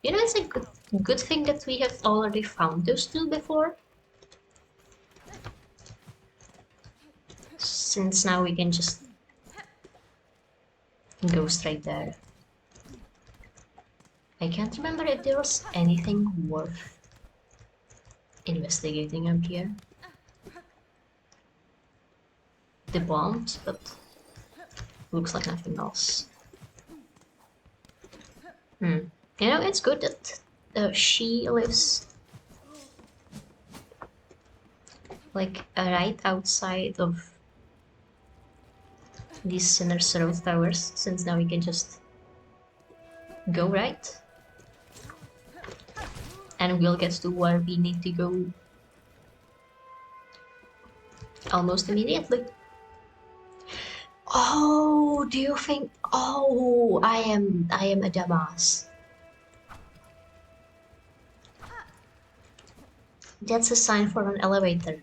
S1: It's a good thing that we have already found those two before. Since now we can just go straight there. I can't remember if there was anything worth investigating up here. The bombs, but looks like nothing else. It's good that she lives like right outside of these Sinner's Road towers, since now we can just go right. And we'll get to where we need to go almost immediately. Oh, do you think? Oh, I am a dumbass. That's a sign for an elevator.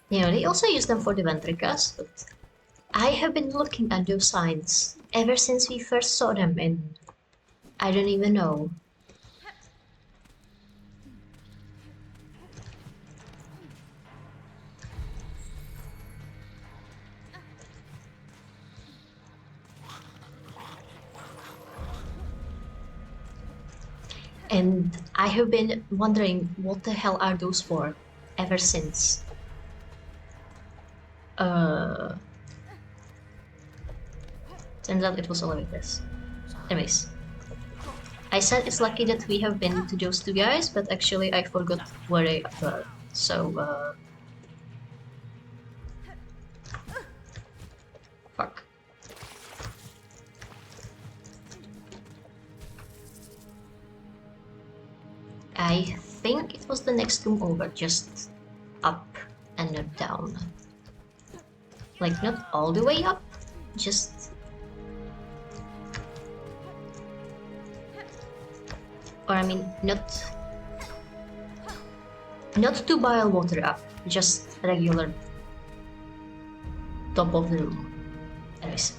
S1: They also use them for the ventricles, but I have been looking at those signs ever since we first saw them in, I don't even know. And I have been wondering what the hell are those for ever since. Turns out it was all of this. Anyways. I said it's lucky that we have been to those two guys, but actually I forgot where they were. So, fuck. I think it was the next tomb over, just up and not down. Like, not all the way up, just... Or I mean, not to boil water up, just regular top of the room. Anyways.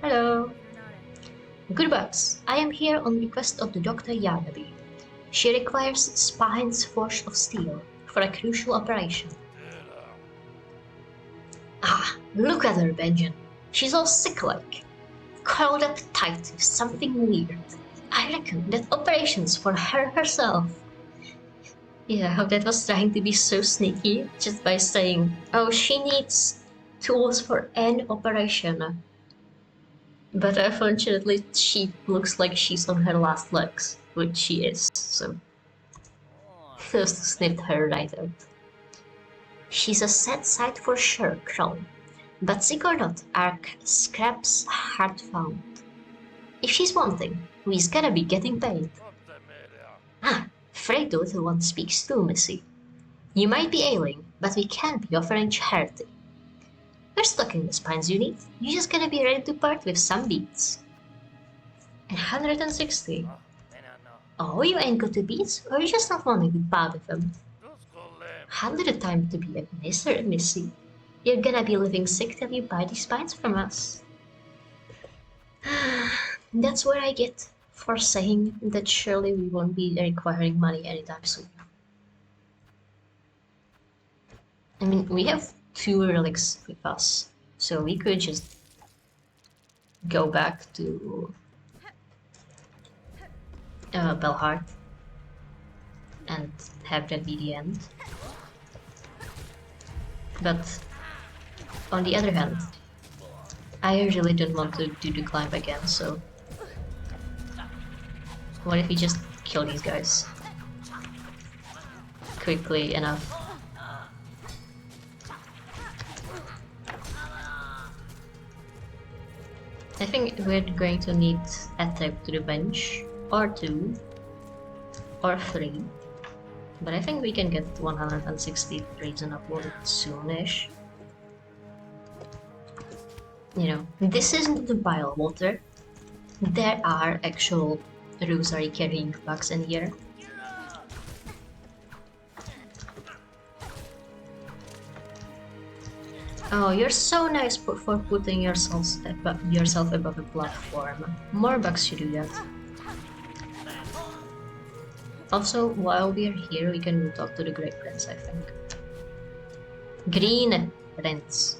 S1: Hello. Good bugs. I am here on request of the Dr. Yarnaby. She requires spines forged of steel for a crucial operation. Ah, look at her, Benjamin. She's all sick-like. Curled up tight with something weird. I reckon that operation's for her herself. Yeah, that was trying to be so sneaky, just by saying, oh, she needs tools for an operation. But unfortunately, she looks like she's on her last legs, which she is, so... Just snipped her right out. She's a sad sight for sure, Kroll. But sick or not, our scraps hard found. If she's wanting, we's gotta be getting paid. Ah, afraid the little one speaks too, Missy. You might be ailing, but we can't be offering charity. We're stocking the spines you need. You just gotta be ready to part with some beats. 160. Oh, you ain't got the beats, or you just not wanting to be part of them? Hardly the time to be a Mr. Missy. You're gonna be living sick till you buy these spines from us. That's what I get for saying that surely we won't be requiring money anytime soon. I mean, we have 2 relics with us, so we could just go back to Belhart and have that be the end. But on the other hand, I really don't want to do the climb again, so what if we just kill these guys quickly enough? I think we're going to need a trip to the bench, or 2, or 3. But I think we can get 160 reasonable soonish. You know, this isn't the bile water. There are actual rosary carrying bugs in here. Oh, you're so nice for putting yourself above a platform. More bugs should do that. Also, while we're here, we can talk to the Grey Prince, I think. Green Prince.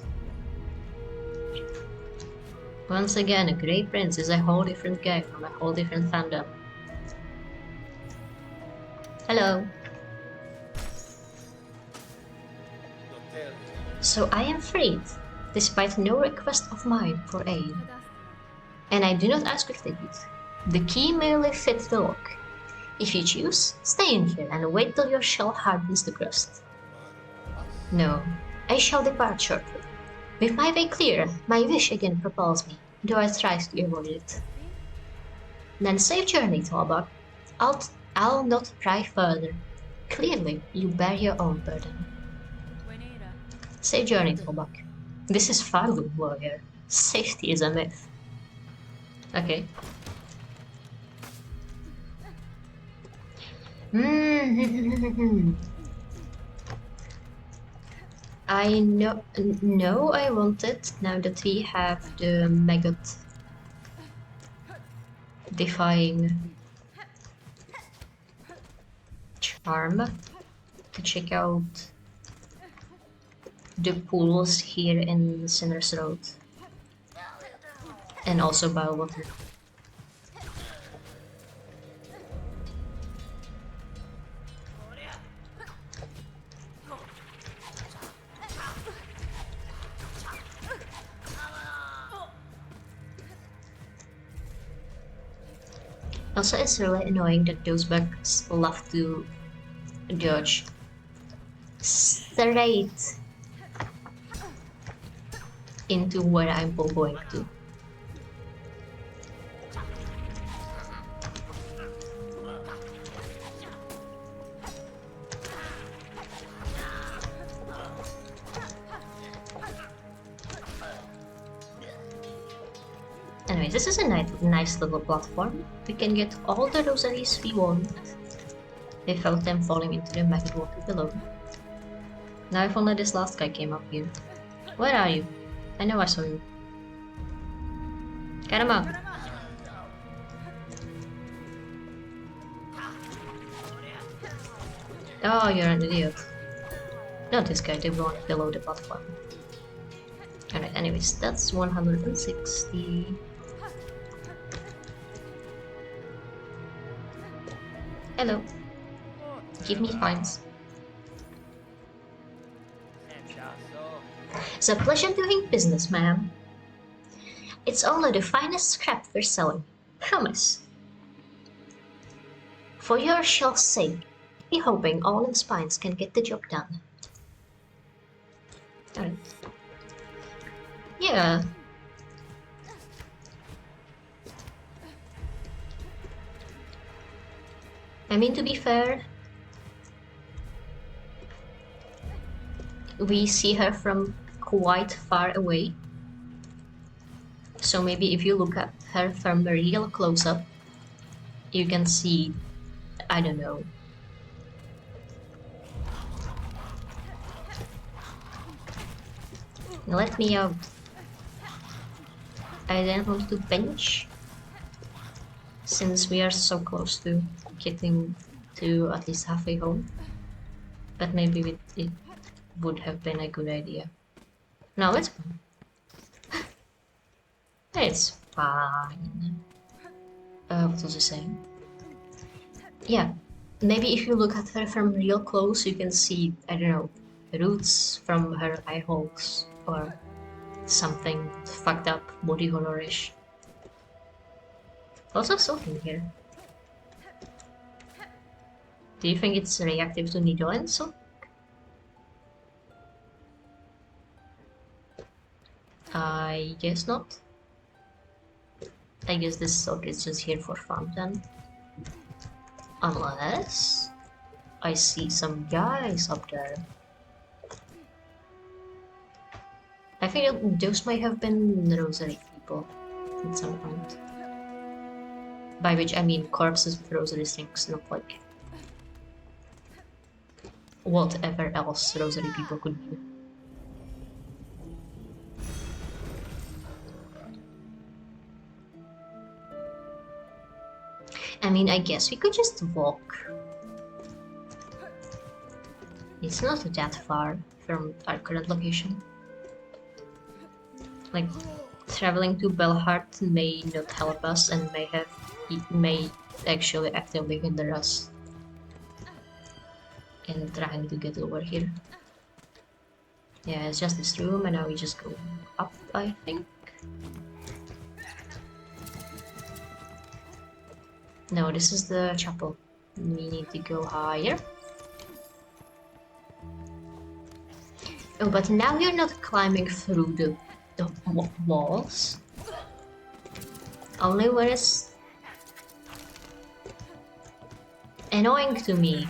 S1: Once again, a Grey Prince is a whole different guy from a whole different fandom. Hello. So I am freed, despite no request of mine for aid. And I do not ask with ticket. The key merely fits the lock. If you choose, stay in here and wait till your shell hardens the crust. No, I shall depart shortly. With my way clear, my wish again propels me, though I try to avoid it. Then safe journey, Talbot. I'll not pry further. Clearly, you bear your own burden. Safe journey, Talbot. This is Farloom, warrior. Safety is a myth. Okay. I know I want it now that we have the maggot defying charm to check out the pools here in Sinner's Road and also Biowater. Also, it's really annoying that those bugs love to dodge straight into where I'm going to. Anyway, this is a nice little platform. We can get all the rosaries we want without them falling into the maggot water below. Now if only this last guy came up here. Where are you? I know I saw you. Get him up. Oh, you're an idiot. Not this guy, the one below the platform. Alright, anyways, that's 160. Hello. Give me fines. It's a pleasure doing business, ma'am. It's only the finest scrap we're selling. Promise. For your shell's sake, be hoping all in spines can get the job done. Alright. Yeah. I mean, to be fair, we see her from quite far away. So maybe if you look at her from a real close-up, you can see, I don't know. Let me out. I then want to bench, since we are so close to getting to at least halfway home. But maybe it would have been a good idea. No, it's fine. It's fine. What was I saying? Yeah, maybe if you look at her from real close, you can see, I don't know, roots from her eye holes or something fucked up body horror-ish. Lots of silk in here. Do you think it's reactive to needle and silk? I guess not. I guess this silk is just here for fun then. Unless I see some guys up there. I think those might have been rosary people at some point. By which I mean corpses with rosary strings, not like whatever else rosary people could be. I mean, I guess we could just walk. It's not that far from our current location. Like, traveling to Belhart may not help us and may actually actively hinder us in trying to get over here. Yeah, it's just this room and now we just go up, I think. No, this is the chapel. We need to go higher. Oh, but now you're not climbing through the walls. Only when it's annoying to me.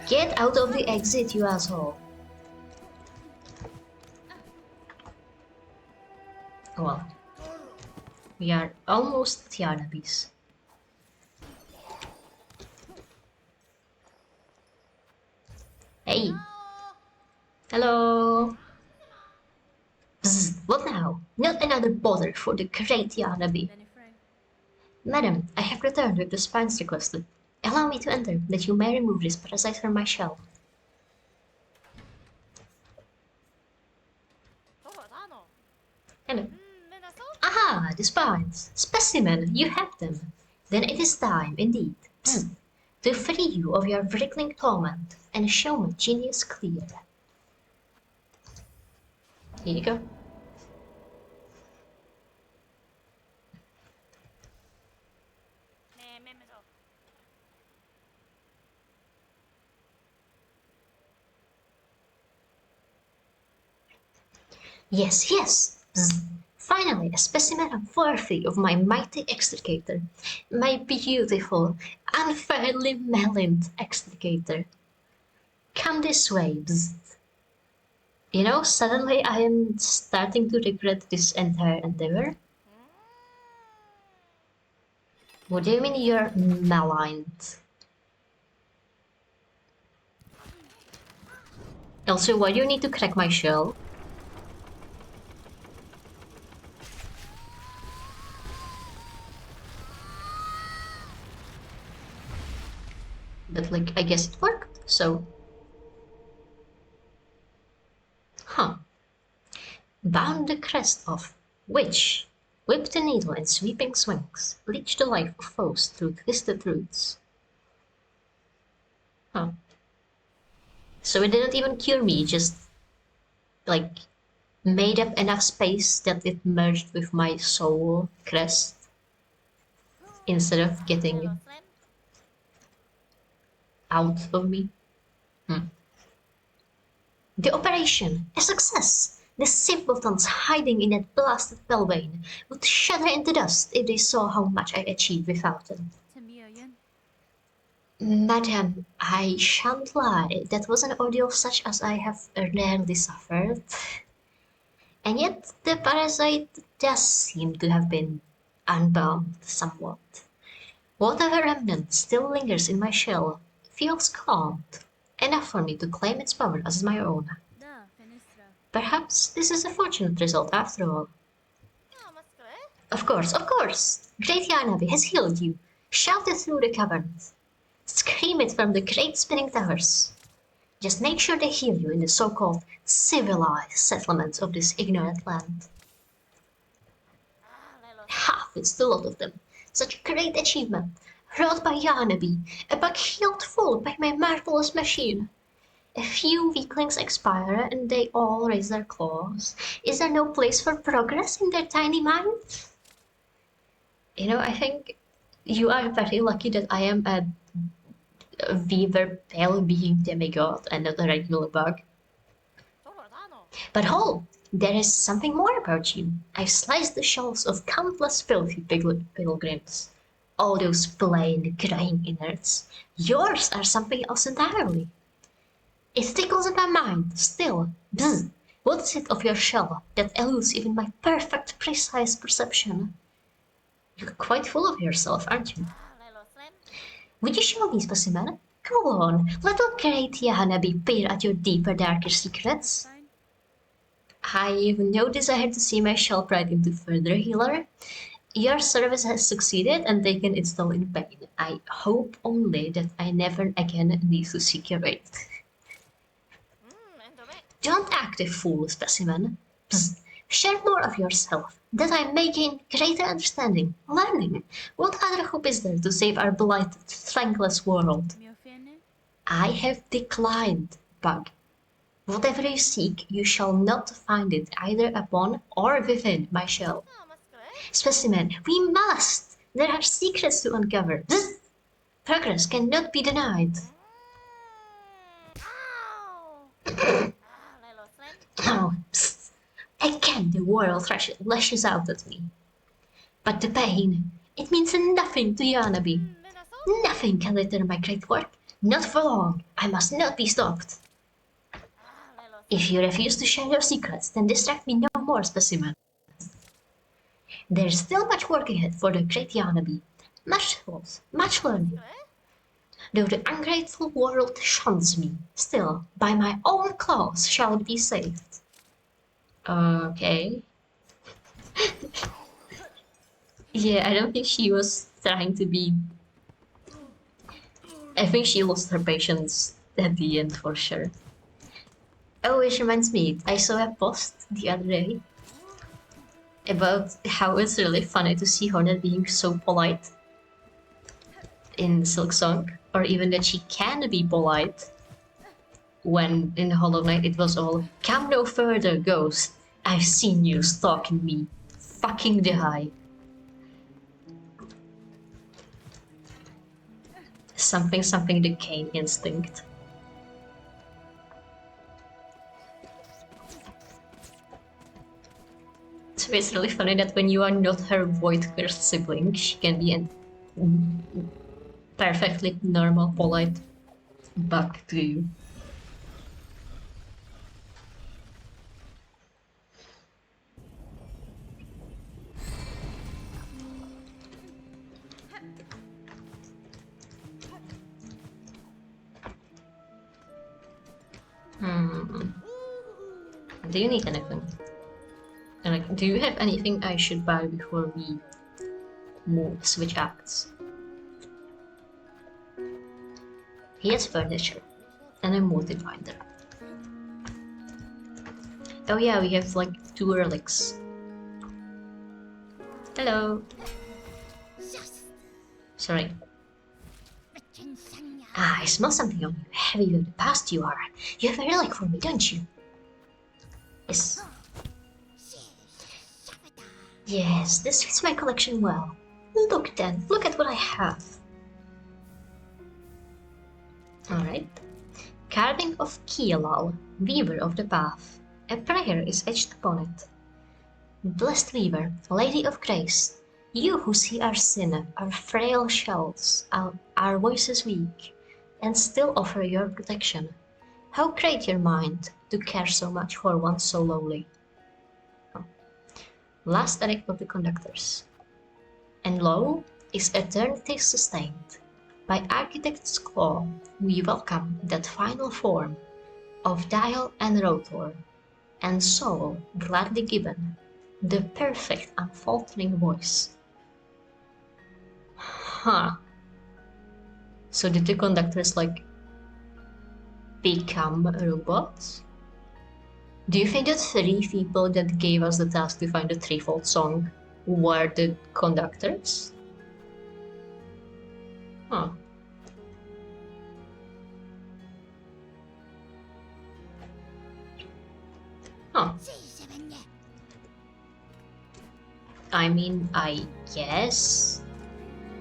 S1: Get out of the exit, you asshole. Well, we are almost at Yarnabis. Hey! Hello! Bzz, what now? Not another bother for the great Yarnabi. Madam, I have returned with the spines requested. Allow me to enter, that you may remove this parasite from my shell. Hello. Aha, the spines! Specimen, you have them! Then it is time, indeed, to free you of your wriggling torment and show my genius clear. Here you go. Yes, yes! Finally, a specimen worthy of my mighty extricator. My beautiful, unfairly maligned extricator. Come this way, You know, suddenly I am starting to regret this entire endeavor. What do you mean you're maligned? Also, why do you need to crack my shell? But like, I guess it worked, so... Huh. Bound the crest off, which, whipped the needle in sweeping swings, leached the life of foes through twisted roots. Huh. So it didn't even cure me, just, like, made up enough space that it merged with my soul crest instead of getting out of me. The operation, a success! The simpletons hiding in that blasted Belvane would shudder into dust if they saw how much I achieved without them. Madam, I shan't lie, that was an ordeal such as I have rarely suffered. And yet the parasite does seem to have been unbound somewhat. Whatever remnant still lingers in my shell feels calmed, enough for me to claim its power as my own. Perhaps this is a fortunate result after all. Of course, of course! Great Yanabe has healed you. Shout it through the caverns. Scream it from the great spinning towers. Just make sure they hear you in the so-called civilized settlements of this ignorant land. Half is the lot of them. Such great achievement. Wrought by Yanabe, a bug healed full by my marvelous machine. A few weaklings expire and they all raise their claws. Is there no place for progress in their tiny minds? You know, I think you are very lucky that I am a weaver pale being demigod and not a regular bug. But hold! There is something more about you. I've sliced the shells of countless filthy pilgrims. All those plain, crying innards. Yours are something else entirely. It tickles in my mind, still. Bzz! What is it of your shell that eludes even my perfect, precise perception? You're quite full of yourself, aren't you? Would you show me, specimen? Go on, let the great Yahanabi peer at your deeper, darker secrets. I've no desire to see my shell pried into further, healer. Your service has succeeded and taken its toll in pain. I hope only that I never again need to seek your aid. Don't act a fool, specimen. Psst. Share more of yourself, that I may gain greater understanding, learning. What other hope is there to save our blighted, thankless world? I have declined, Bug. Whatever you seek, you shall not find it either upon or within my shell. Specimen, we must! There are secrets to uncover. Bzz! Progress cannot be denied. Oh, psst. Again the world lashes out at me. But the pain, it means nothing to Yanabe. Nothing can deter my great work. Not for long. I must not be stopped. If you refuse to share your secrets, then distract me no more, specimen. There's still much work ahead for the great Yanabe. Much thought, much learning. Though the ungrateful world shuns me, still, by my own claws shall it be saved. Okay. Yeah, I don't think she was trying to be... I think she lost her patience at the end for sure. Oh, which reminds me, I saw a post the other day about how it's really funny to see Hornet being so polite in Silksong, or even that she can be polite when in Hollow Knight it was all, come no further, ghost. I've seen you stalking me. Fucking die. Something the Cain instinct. So it's really funny that when you are not her void-cursed sibling, she can be a perfectly normal, polite bug to you. Hmm. Do you need anything? And like, do you have anything I should buy before we switch acts? He has furniture and a multi finder. Oh yeah, we have like 2 relics. Hello. Sorry. Ah, I smell something on you. Heavy with the past you are. You have a relic for me, don't you? Yes. Yes, this fits my collection well. Look then, look at what I have. Alright. Carving of Kielal, Weaver of the Path. A prayer is etched upon it. Blessed Weaver, Lady of Grace, you who see our sin, our frail shells, our voices weak, and still offer your protection. How great your mind to care so much for one so lowly. Last edict of the conductors. And lo, is eternity sustained. By architect's claw, we welcome that final form of dial and rotor, and soul gladly given, the perfect unfaltering voice. Huh. So did the conductors like become robots? Do you think that 3 people that gave us the task to find the threefold song were the conductors? Huh. Huh. I mean, I guess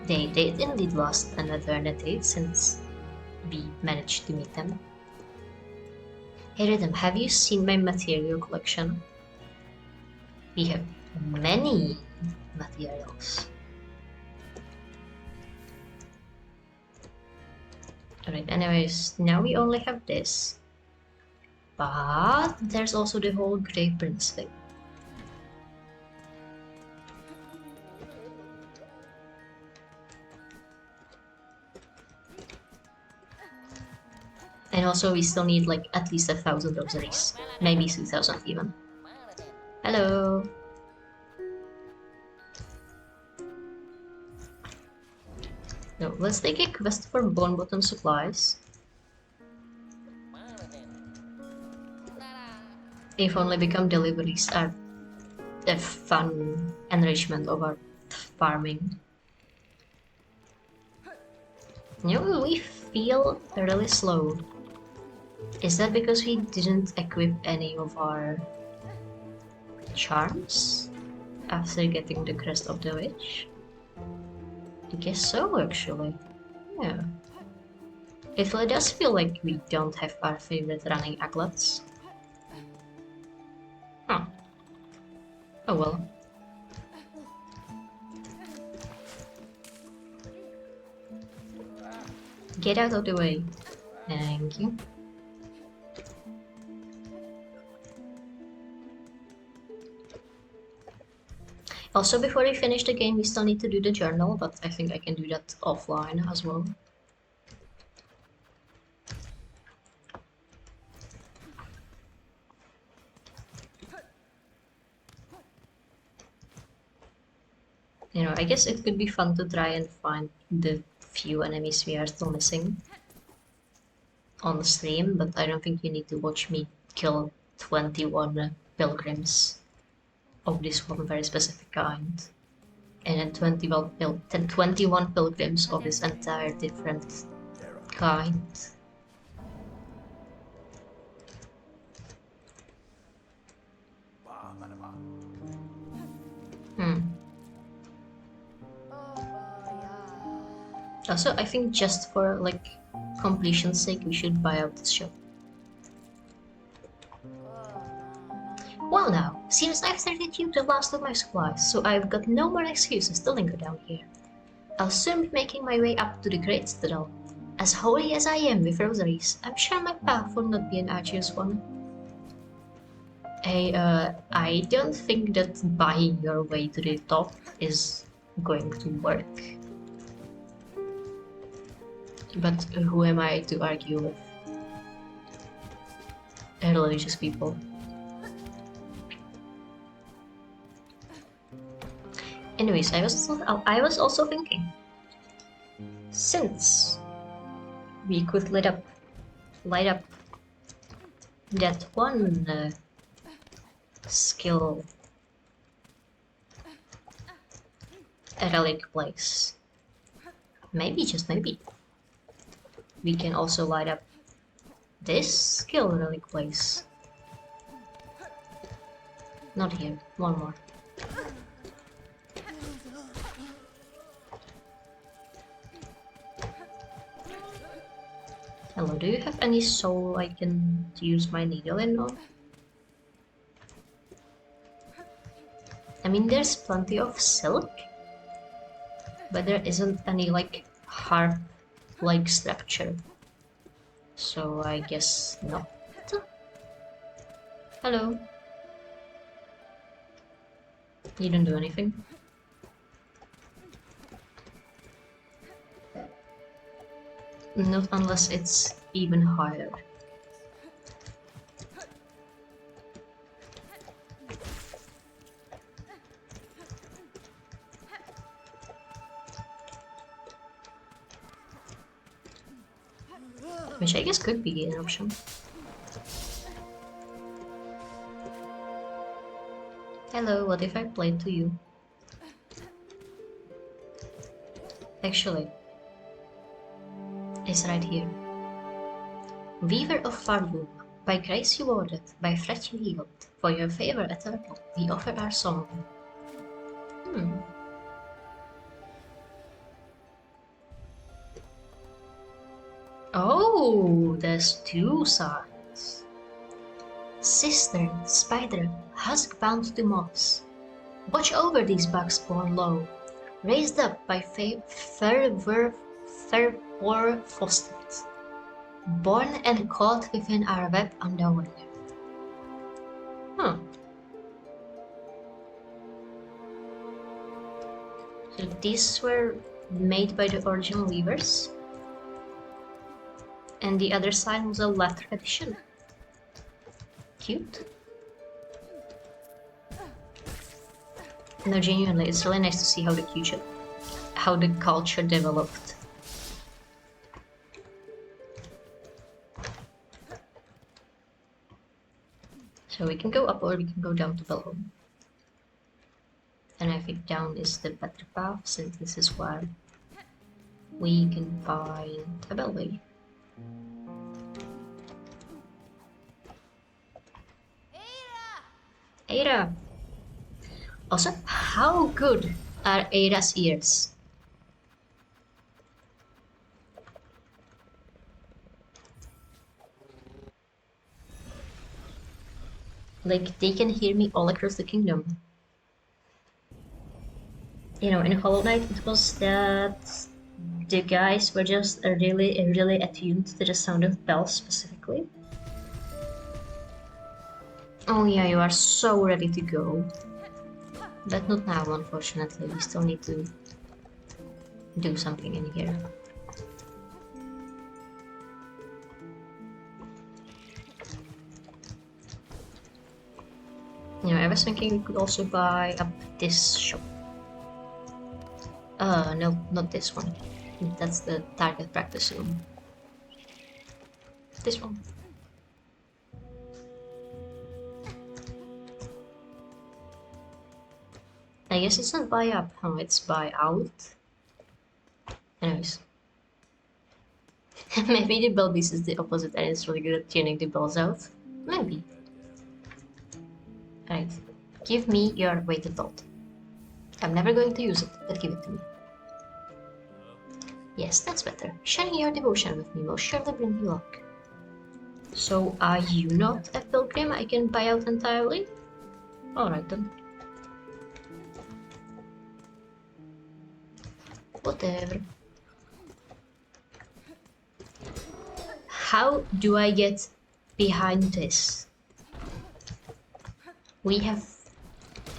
S1: they did indeed last an eternity since we managed to meet them. Hey Rhythm, have you seen my material collection? We have many materials. Alright, anyways, now we only have this. But there's also the whole Grey Prince thing. And also we still need like at least 1,000 rosaries. Maybe 2,000 even. Hello! No, let's take a quest for Bone Bottom supplies. If only become deliveries are a fun enrichment of our farming. You know, we feel really slow. Is that because we didn't equip any of our charms after getting the Crest of the Witch? I guess so, actually. Yeah. It really does feel like we don't have our favorite running aglets. Huh. Oh well. Get out of the way. Thank you. Also, before we finish the game, we still need to do the journal, but I think I can do that offline as well. You know, I guess it could be fun to try and find the few enemies we are still missing on the stream, but I don't think you need to watch me kill 21 pilgrims of this one very specific kind. And then 21 pilgrims of this entire different kind. Also, I think just for like completion's sake, we should buy out this shop. Well now, seems I've started you the last of my supplies, so I've got no more excuses to linger down here. I'll soon be making my way up to the Great Citadel. As holy as I am with rosaries, I'm sure my path will not be an arduous one. Hey, I don't think that buying your way to the top is going to work. But who am I to argue with? religious people. Anyways, I was also thinking, since we could light up that one skill relic place, maybe, just maybe, we can also light up this skill relic place. Not here, one more. Hello, do you have any soul I can use my needle in on? I mean, there's plenty of silk, but there isn't any like harp-like structure. So I guess not. Hello. You didn't do anything. Not unless it's even higher. Which I guess could be an option. Hello, what if I played to you? Actually, it's right here. Weaver of Farloom, by grace you ordered, by threat you healed, for your favor eternal, we offer our song. Oh, there's two sides. Cistern, spider, husk bound to moss. Watch over these bugs born low, raised up by fervor fostered, born and caught within our web unaware. Huh. So these were made by the original weavers, and the other side was a later edition. Cute. No, genuinely, it's really nice to see how the culture developed. So we can go up or we can go down to Belhome. And I think down is the better path, since this is where we can find a bellway. Ada! Also, how good are Ada's ears? Like, they can hear me all across the kingdom. You know, in Hollow Knight it was that the guys were just really attuned to the sound of bells specifically. Oh yeah, you are so ready to go. But not now, unfortunately. We still need to do something in here. You know, I was thinking we could also buy up this shop. No, not this one. That's the target practice room. This one. I guess it's not buy up, huh? It's buy out. Anyways. Maybe the bell beast is the opposite and it's really good at tuning the bells out. Maybe. Right. Give me your weighted belt. I'm never going to use it, but give it to me. Yes, that's better. Sharing your devotion with me will surely bring you luck. So, are you not a pilgrim I can buy out entirely? Alright then. Whatever. How do I get behind this?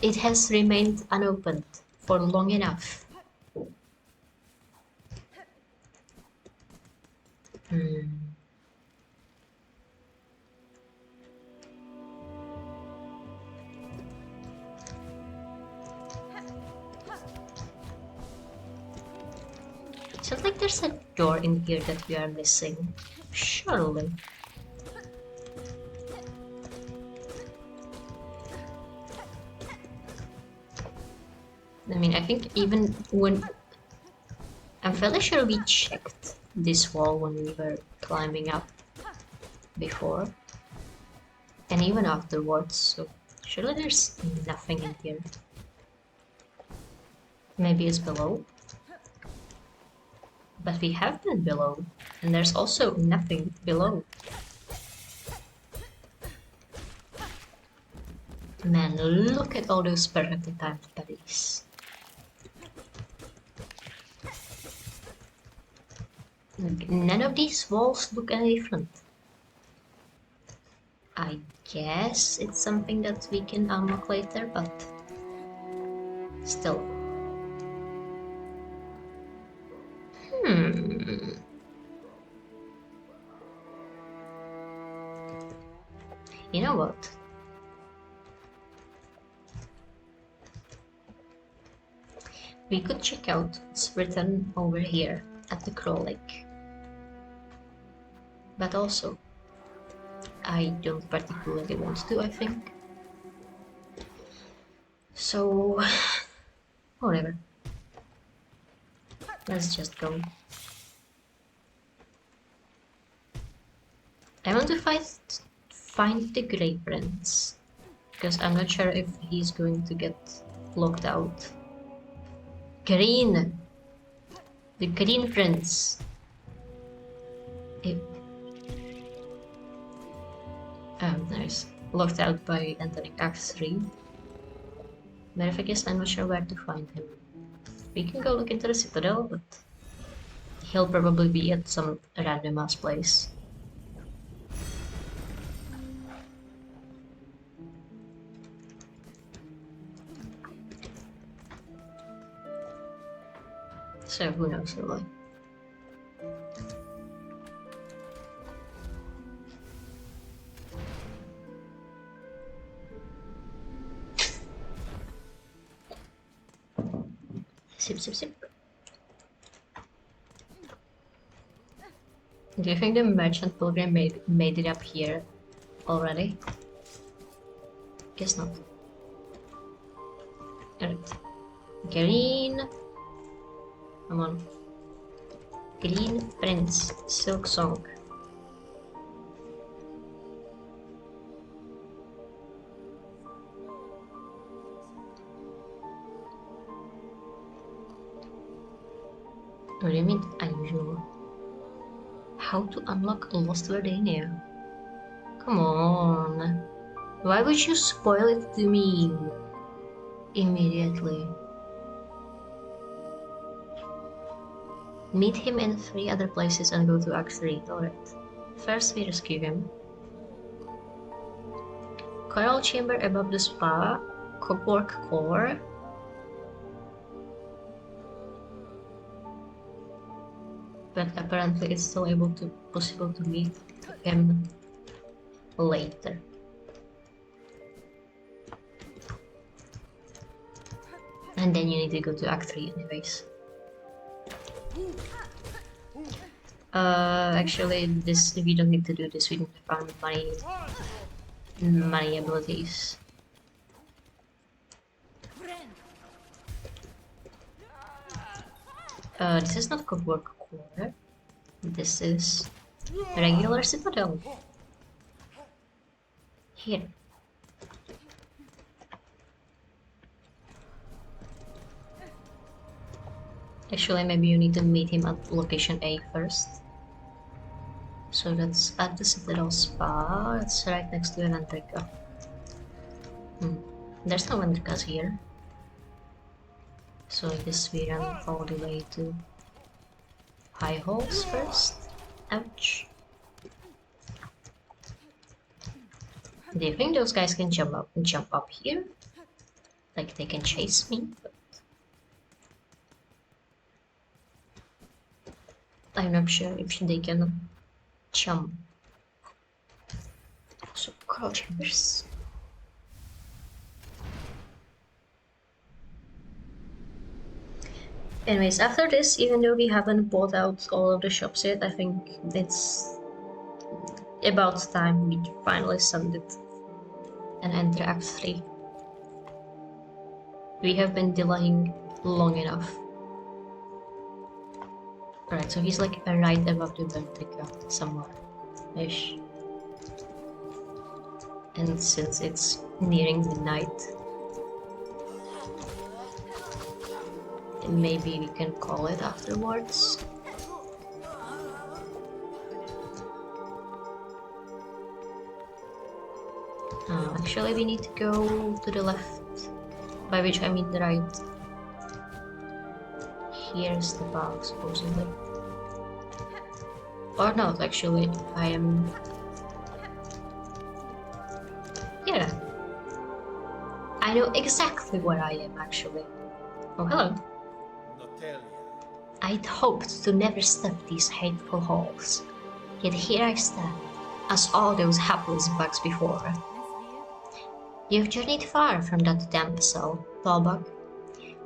S1: It has remained unopened for long enough. there's a door in here that we are missing. Surely. I mean, I think even when... I'm fairly sure we checked this wall when we were climbing up before. And even afterwards, so surely there's nothing in here. Maybe it's below? But we have been below, and there's also nothing below. Man, look at all those perfectly timed buddies. None of these walls look any different. I guess it's something that we can unlock later, but still. You know what? We could check out what's written over here at the Groal Lake. But also, I don't particularly want to, I think. So, whatever. Let's just go. I want to find the Grey Prince, because I'm not sure if he's going to get locked out. Green! The Green Prince! Nice. Locked out by entering Act 3. But if I guess I'm not sure where to find him. We can go look into the Citadel, but he'll probably be at some random ass place. So who knows really. Sip, sip, sip. Do you think the merchant pilgrim made it up here already? Guess not. Alright. Green. Come on. Green Prince. Silksong. What do you mean unusual? How to unlock Lost Verdania? Come on. Why would you spoil it to me immediately? Meet him in 3 other places and go to Act 3. Alright. First we rescue him. Coral chamber above the spa. Copwork core. But apparently it's still possible to meet him later. And then you need to go to Act 3 anyways. Actually, we don't need to do this. We need to find money abilities. This is not Copwork core. This is regular Citadel. Here. Actually, maybe you need to meet him at location A first. So that's at the Citadel Spa. It's right next to an Antrica. There's no Antricas here. So I guess we run all the way to High Halls first. Ouch. Do you think those guys can jump up here? Like they can chase me? But I'm not sure if they can jump. So crouchers. Anyways, after this, even though we haven't bought out all of the shops yet, I think it's about time we finally send it and enter Act 3. We have been delaying long enough. Alright, so he's like right above the Bentica somewhere ish. And since it's nearing midnight, maybe we can call it afterwards. Actually, we need to go to the left, by which I mean the right. Here's the bug, supposedly. Or not, actually, I am... Yeah. I know exactly where I am, actually. Oh, hello. I'd hoped to never step these hateful halls. Yet here I stand, as all those hapless bugs before. You've journeyed far from that damp cell, Tallbug.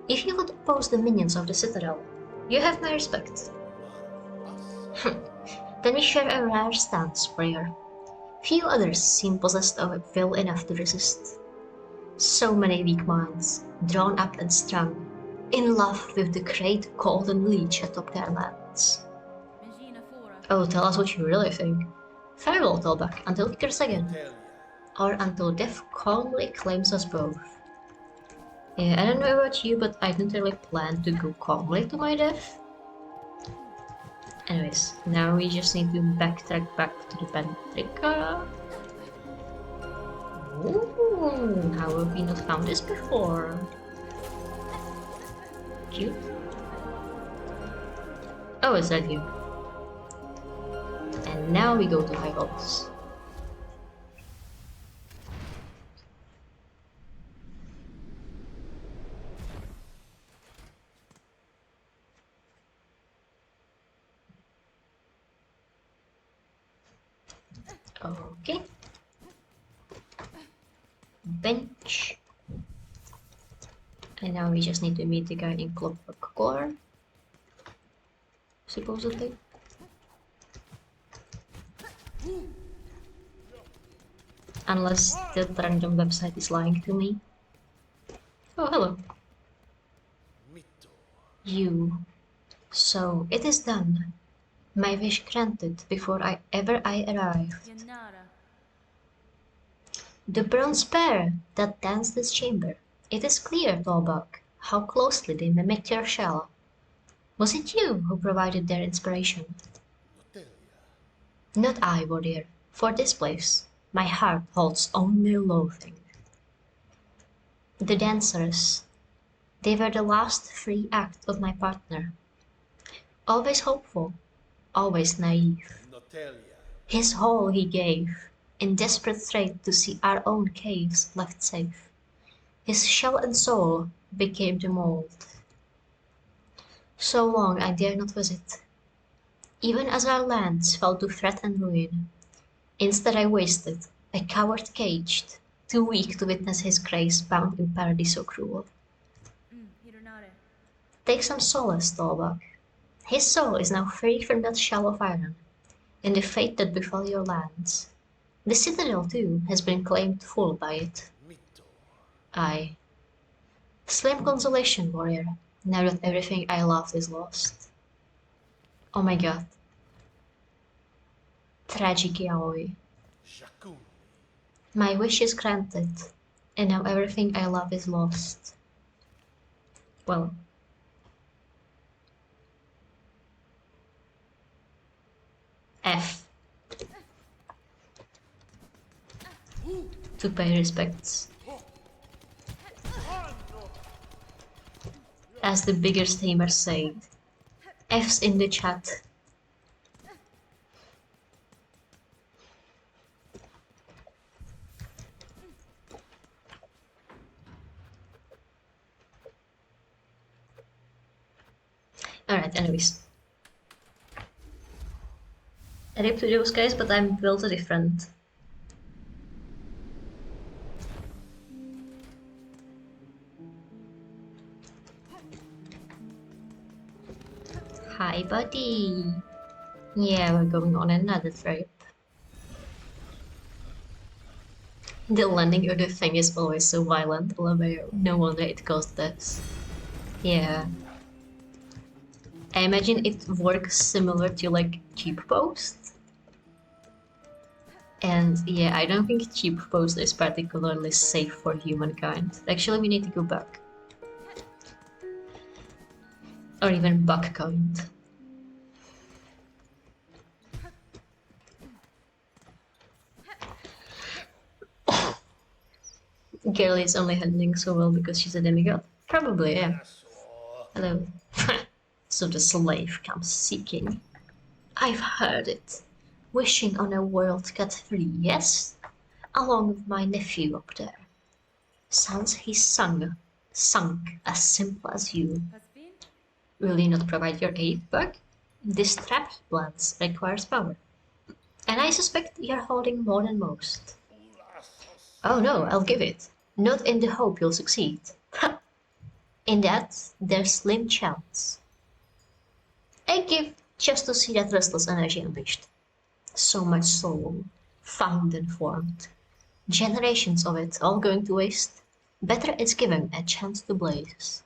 S1: If you would oppose the minions of the Citadel, you have my respect. Then we share a rare stance, warrior. Few others seem possessed of will enough to resist. So many weak minds, drawn up and strung, in love with the great golden leech atop their lands. Oh, tell us what you really think. Farewell, Tallbug, until we curse again. Or until death calmly claims us both. Yeah, I don't know about you, but I don't really plan to go calmly to my death. Anyways, now we just need to backtrack back to the Pentrica. Ooh, how have we not found this before? Cute. Oh, is that you? And now we go to High Halls. Okay. Bench. And now we just need to meet the guy in Clockwork Core. Supposedly. Unless that random website is lying to me. Oh, hello. You. So, it is done. My wish granted before I arrived. The bronze pair that danced this chamber. It is clear, Tallbug, how closely they mimicked your shell. Was it you who provided their inspiration? Not I, warrior. For this place, my heart holds only loathing. The dancers. They were the last free act of my partner. Always hopeful, always naive. His whole he gave, in desperate strait to see our own caves left safe. His shell and soul became the mold. So long I dare not visit, even as our lands fell to threat and ruin. Instead I wasted, a coward caged, too weak to witness his grace bound in paradise so cruel. Take some solace, Tallbug. His soul is now free from that shell of iron, and the fate that befell your lands. The Citadel, too, has been claimed full by it. Aye. Slim consolation, warrior, now that everything I loved is lost. Oh my god. Tragic yaoi. My wish is granted, and now everything I love is lost. Well. F. To pay respects. As the bigger steamers said, F's in the chat. Alright, anyways. RIP to those guys, but I'm built different. Hi, buddy. Yeah, we're going on another trip. The landing of the thing is always so violent, LMAO. No wonder it caused this. Yeah. I imagine it works similar to like cheap post. And yeah, I don't think cheap post is particularly safe for humankind. Actually, we need to go back. Or even buckkind. Girl is only handling so well because she's a demigod. Probably, yeah. Hello. So the slave comes seeking. I've heard it. Wishing on a world cut free, yes? Along with my nephew up there. Sounds he's sunk as simple as you. Will you not provide your aid, Buck? This trap plans requires power. And I suspect you're holding more than most. Oh no, I'll give it. Not in the hope you'll succeed. In that, there's slim chance. I give just to see that restless energy unleashed. So much soul, found and formed. Generations of it all going to waste. Better it's given a chance to blaze.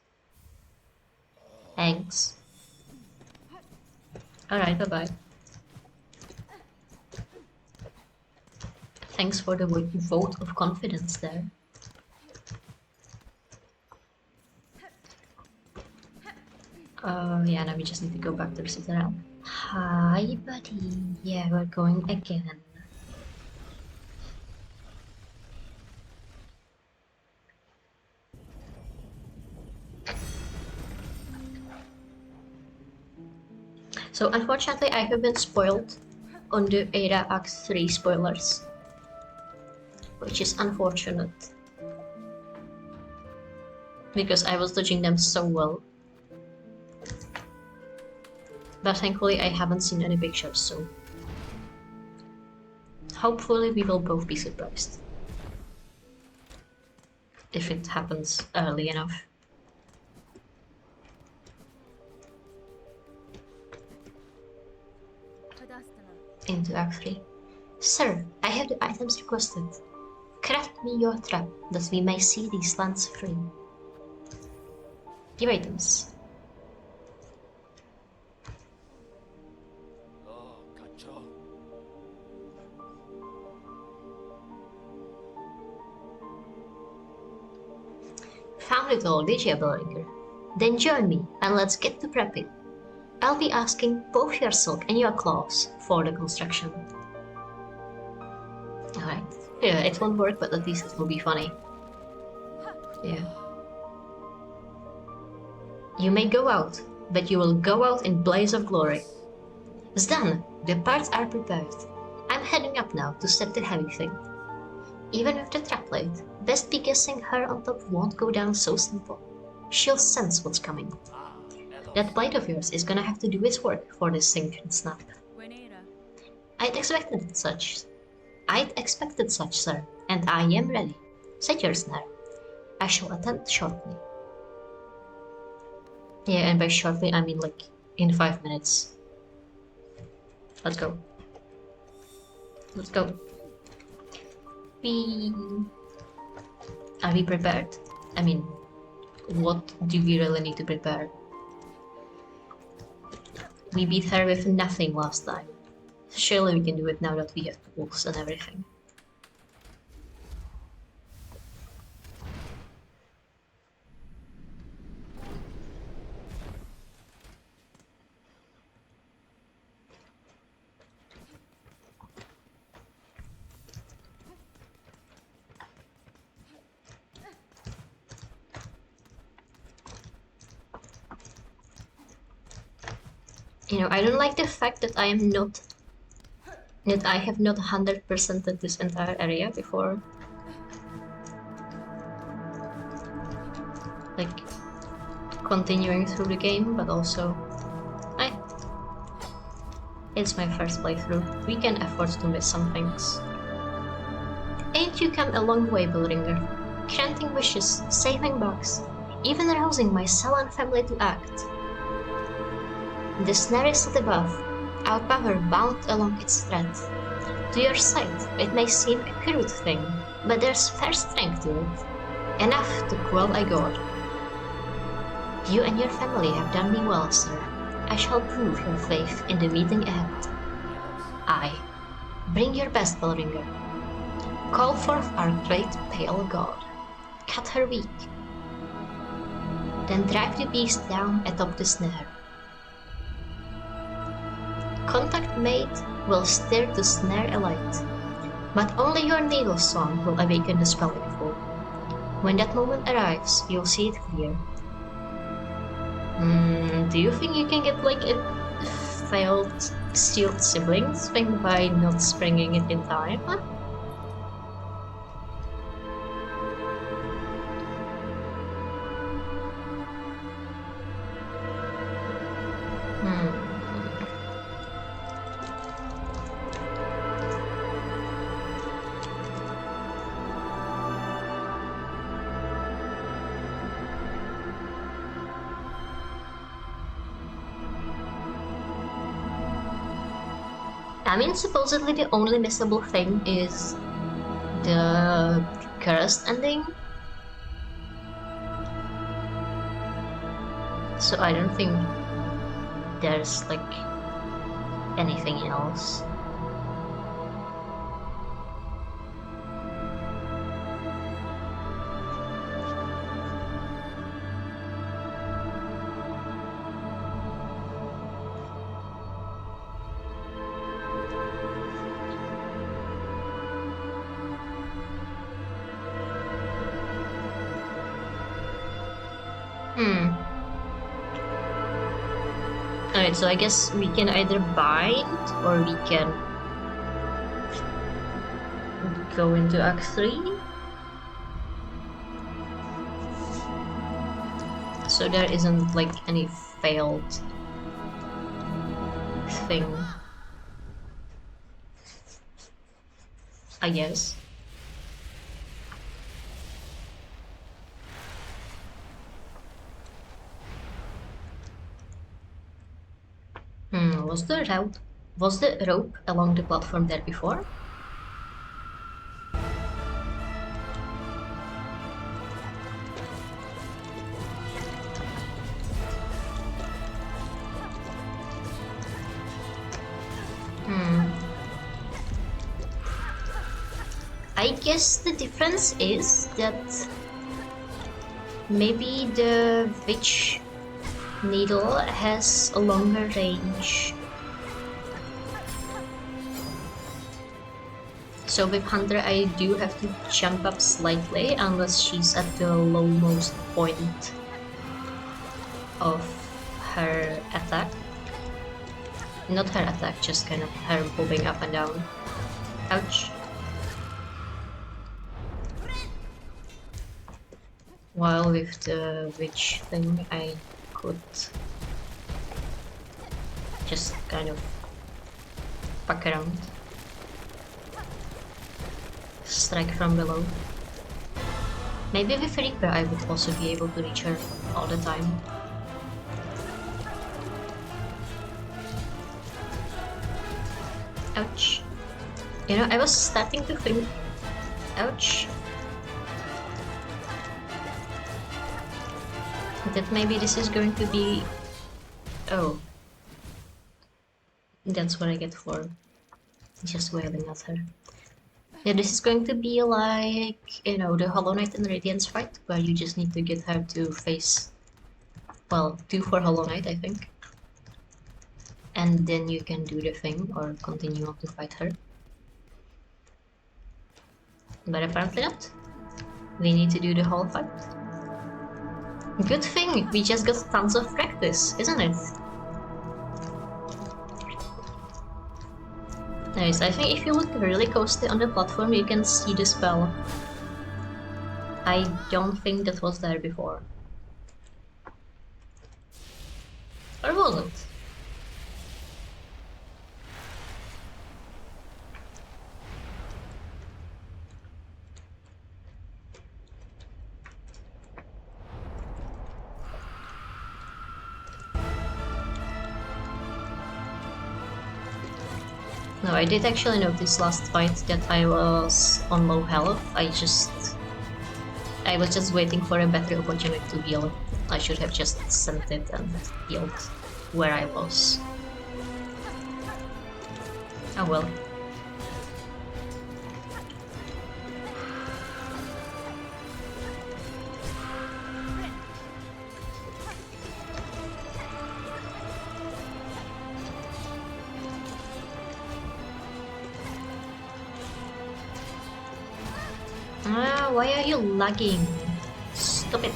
S1: Thanks. Alright, bye-bye. Thanks for the vote of confidence there. Yeah, now we just need to go back to the citadel. Hi, buddy. Yeah, we're going again. So unfortunately, I have been spoiled on the Ada Act 3 spoilers, which is unfortunate because I was dodging them so well. But thankfully I haven't seen any pictures, so hopefully we will both be surprised. If it happens early enough. Into Act 3. Sir, I have the items requested. Craft me your trap, that we may see these lands free. Give items. Found it all, did you, Bellringer? Then join me, and let's get to prepping. I'll be asking both your silk and your claws for the construction. Alright. Yeah, it won't work, but at least it will be funny. Yeah. You may go out, but you will go out in blaze of glory. Zdan, the parts are prepared. I'm heading up now to set the heavy thing. Even with the trap plate, best be guessing her on top won't go down so simple. She'll sense what's coming. That blade of yours is gonna have to do its work for this sink and snap. I'd expected such, sir, and I am ready. Set your snare. I shall attend shortly. Yeah, and by shortly I mean like in 5 minutes. Let's go. Let's go. Are we prepared? I mean, what do we really need to prepare? We beat her with nothing last time. Surely we can do it now that we have tools and everything. You know, I don't like the fact that I have not 100%ed this entire area before. Like, continuing through the game, but also... It's my first playthrough. We can afford to miss some things. Ain't you come a long way, Bellringer? Granting wishes, saving bugs, even arousing my Salan family to act. The snare is set above, our power bound along its thread. To your sight, it may seem a crude thing, but there's fair strength to it, enough to quell a god. You and your family have done me well, sir. I shall prove your faith in the meeting ahead. Aye, bring your best, Bellringer. Call forth our great pale god. Cut her weak. Then drive the beast down atop the snare. Contact made will stir the snare alight, but only your needle song will awaken the spell in full. When that moment arrives, you'll see it clear. Do you think you can get like a failed sealed siblings thing by not springing it in time? Huh? I mean, supposedly the only missable thing is the cursed ending. So I don't think there's like anything else. Alright, so I guess we can either bind or we can go into Act 3. So there isn't like any failed thing, I guess. Was the rope along the platform there before? I guess the difference is that maybe the witch needle has a longer range. So with Hunter I do have to jump up slightly unless she's at the lowmost point of her attack. Not her attack, just kind of her moving up and down. Ouch. While with the witch thing I could just kind of fuck around. Strike from below. Maybe with Reaper I would also be able to reach her all the time. Ouch. You know, I was starting to think... Ouch. That maybe this is going to be... Oh. That's what I get for just wailing at her. Yeah, this is going to be like, you know, the Hollow Knight and Radiance fight, where you just need to get her to face, well, 2 for Hollow Knight, I think. And then you can do the thing, or continue on to fight her. But apparently not. We need to do the whole fight. Good thing, we just got tons of practice, isn't it? Nice, I think if you look really closely on the platform you can see the spell. I don't think that was there before. Or was it? No, I did actually notice last fight that I was on low health. I was just waiting for a better opportunity to heal. I should have just sent it and healed where I was. Oh well. Why are you lagging? Stop it.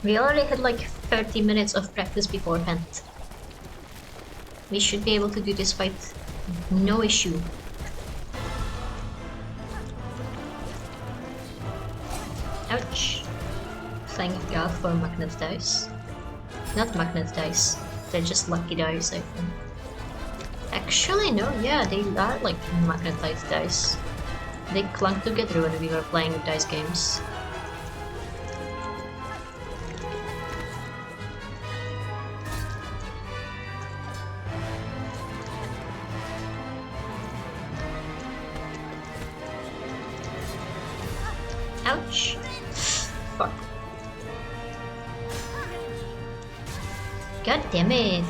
S1: We already had like 30 minutes of practice beforehand. We should be able to do this fight, no issue. Ouch. Thank God for magnet dice. Not magnet dice, they're just lucky dice, I think. Actually, no, yeah, they are like magnetized dice. They clung together when we were playing dice games. Ouch. Fuck. God damn it.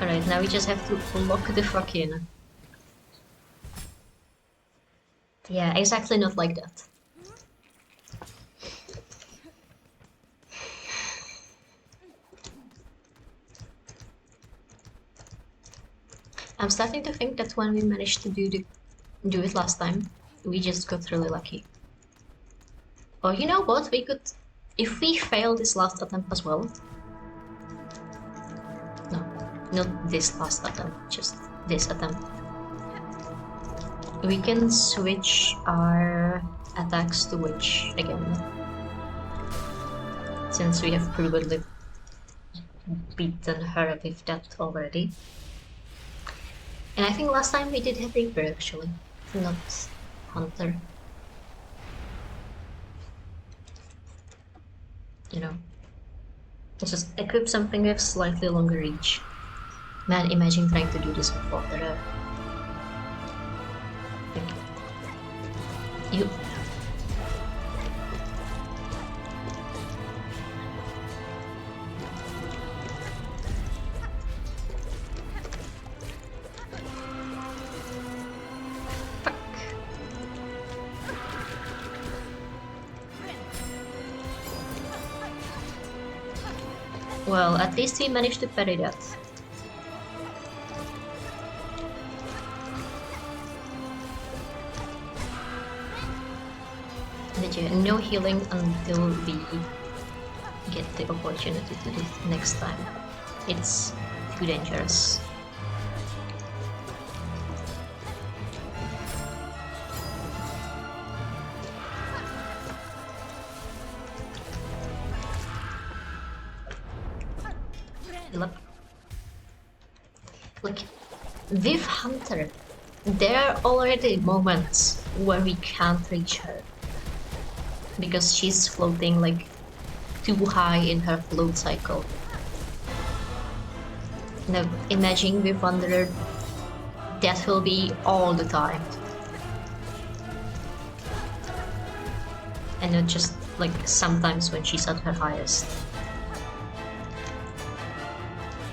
S1: Alright, now we just have to lock the fuck in. Yeah, exactly not like that. I'm starting to think that when we managed to do it last time, we just got really lucky. Or you know what, we could... If we fail this last attempt as well... No, not this last attempt, just this attempt. We can switch our attacks to witch again. Since we have probably beaten her with that already. And I think last time we did have Reaper actually, not Hunter. You know, let's just equip something with slightly longer reach. Man, imagine trying to do this with water. You. Fuck. Well, at least we managed to parry that. No healing until we get the opportunity to do it next time. It's too dangerous. Look, with Hunter, there are already moments where we can't reach her. Because she's floating like too high in her float cycle. Now imagine with Wanderer, that will be all the time. And not just like sometimes when she's at her highest.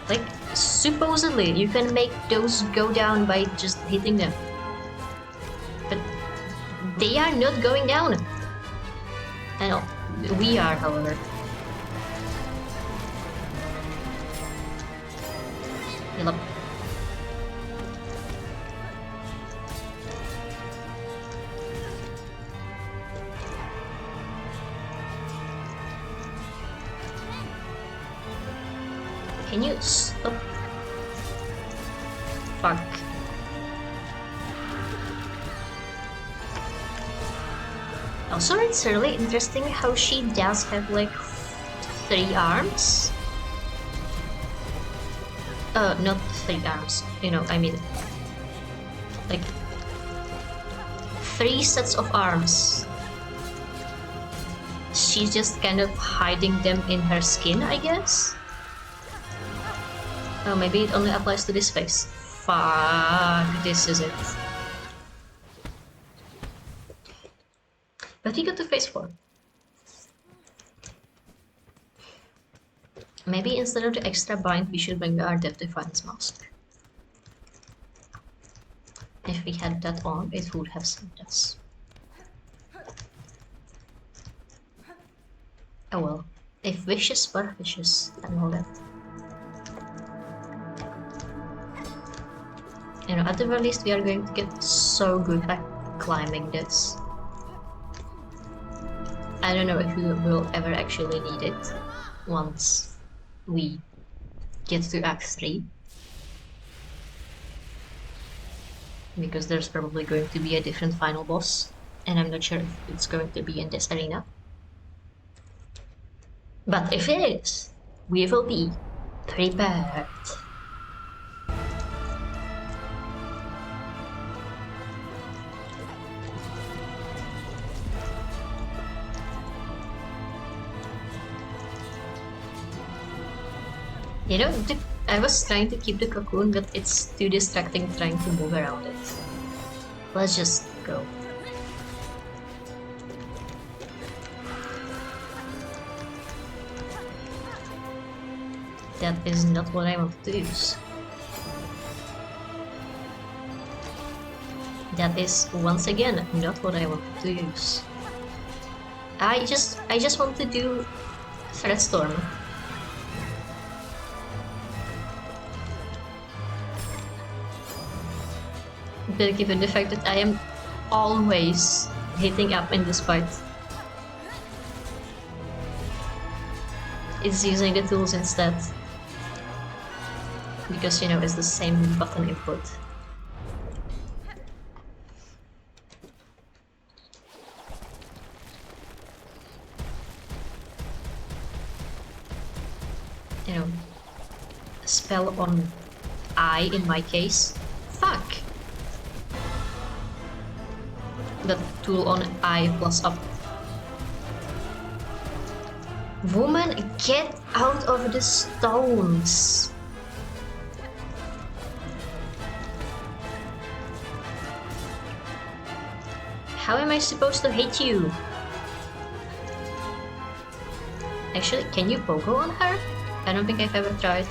S1: Like supposedly you can make those go down by just hitting them. But they are not going down. I know, we are, however. Heal up. Can you stop? Fuck. Also, it's really interesting how she does have like 3 arms. Not 3 arms. You know, I mean, like 3 sets of arms. She's just kind of hiding them in her skin, I guess. Oh, maybe it only applies to this face. Fuck, this is it. But we got to phase 4. Maybe instead of the extra bind, we should bring our Death Defiance mask. If we had that on, it would have saved us. Oh well. If wishes were wishes and all that. You know, at the very least we are going to get so good at climbing this. I don't know if we will ever actually need it once we get to Act 3. Because there's probably going to be a different final boss, and I'm not sure if it's going to be in this arena. But if it is, we will be prepared. You know, I was trying to keep the cocoon, but it's too distracting trying to move around it. Let's just go. That is not what I wanted to use. That is, once again, not what I wanted to use. I just want to do Threadstorm. But given the fact that I am always hitting up in this fight, it's using the tools instead. Because, you know, it's the same button input. You know, spell on I in my case. Fuck! The tool on I plus up. Woman, get out of the stones! How am I supposed to hit you? Actually, can you pogo on her? I don't think I've ever tried.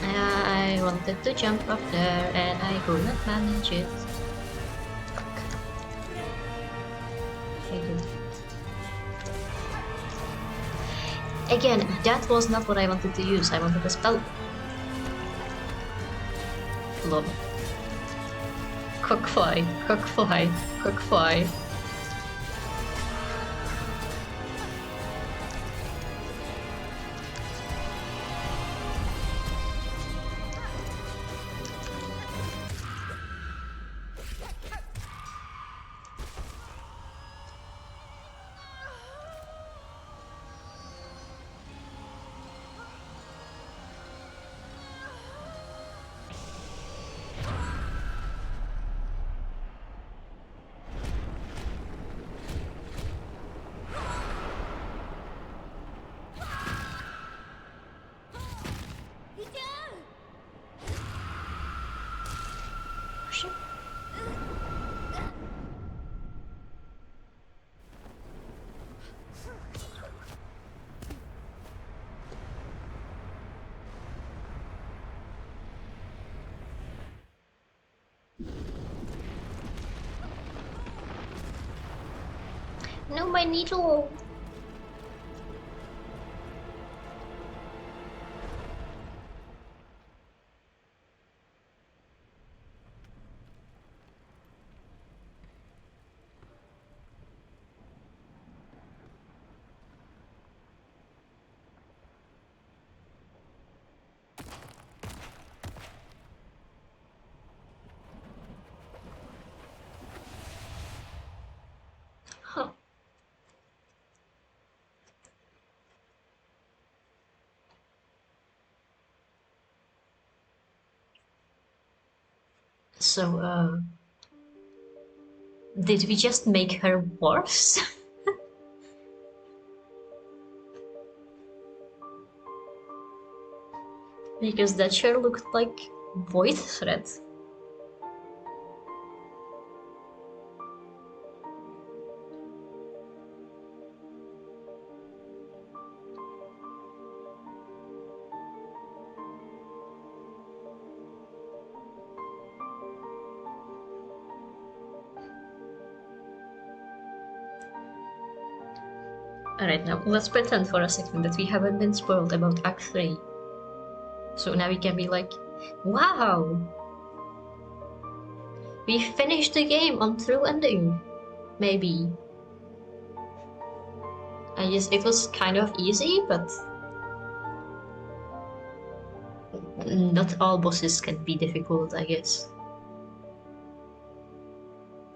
S1: I wanted to jump up there and I could not manage it. Fuck. I did. Again, that was not what I wanted to use. I wanted a spell. Lol. Cockfly, cockfly, cockfly. No, my needle! Huh. So, did we just make her worse? Because that sure looked like void thread. Alright, now let's pretend for a second that we haven't been spoiled about Act 3. So now we can be like, wow! We finished the game on true ending. Maybe. It was kind of easy, but not all bosses can be difficult, I guess.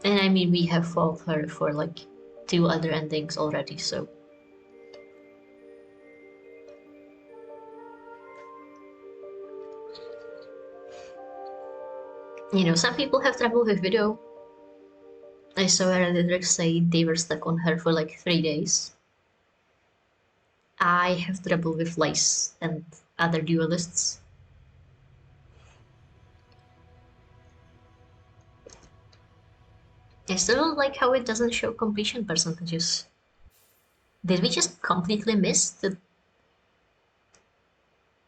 S1: And I mean, we have fought her for like 2 other endings already, so. You know, some people have trouble with video. I saw a Reddit say they were stuck on her for like 3 days. I have trouble with Lice and other duelists. I still don't like how it doesn't show completion percentages. Did we just completely miss the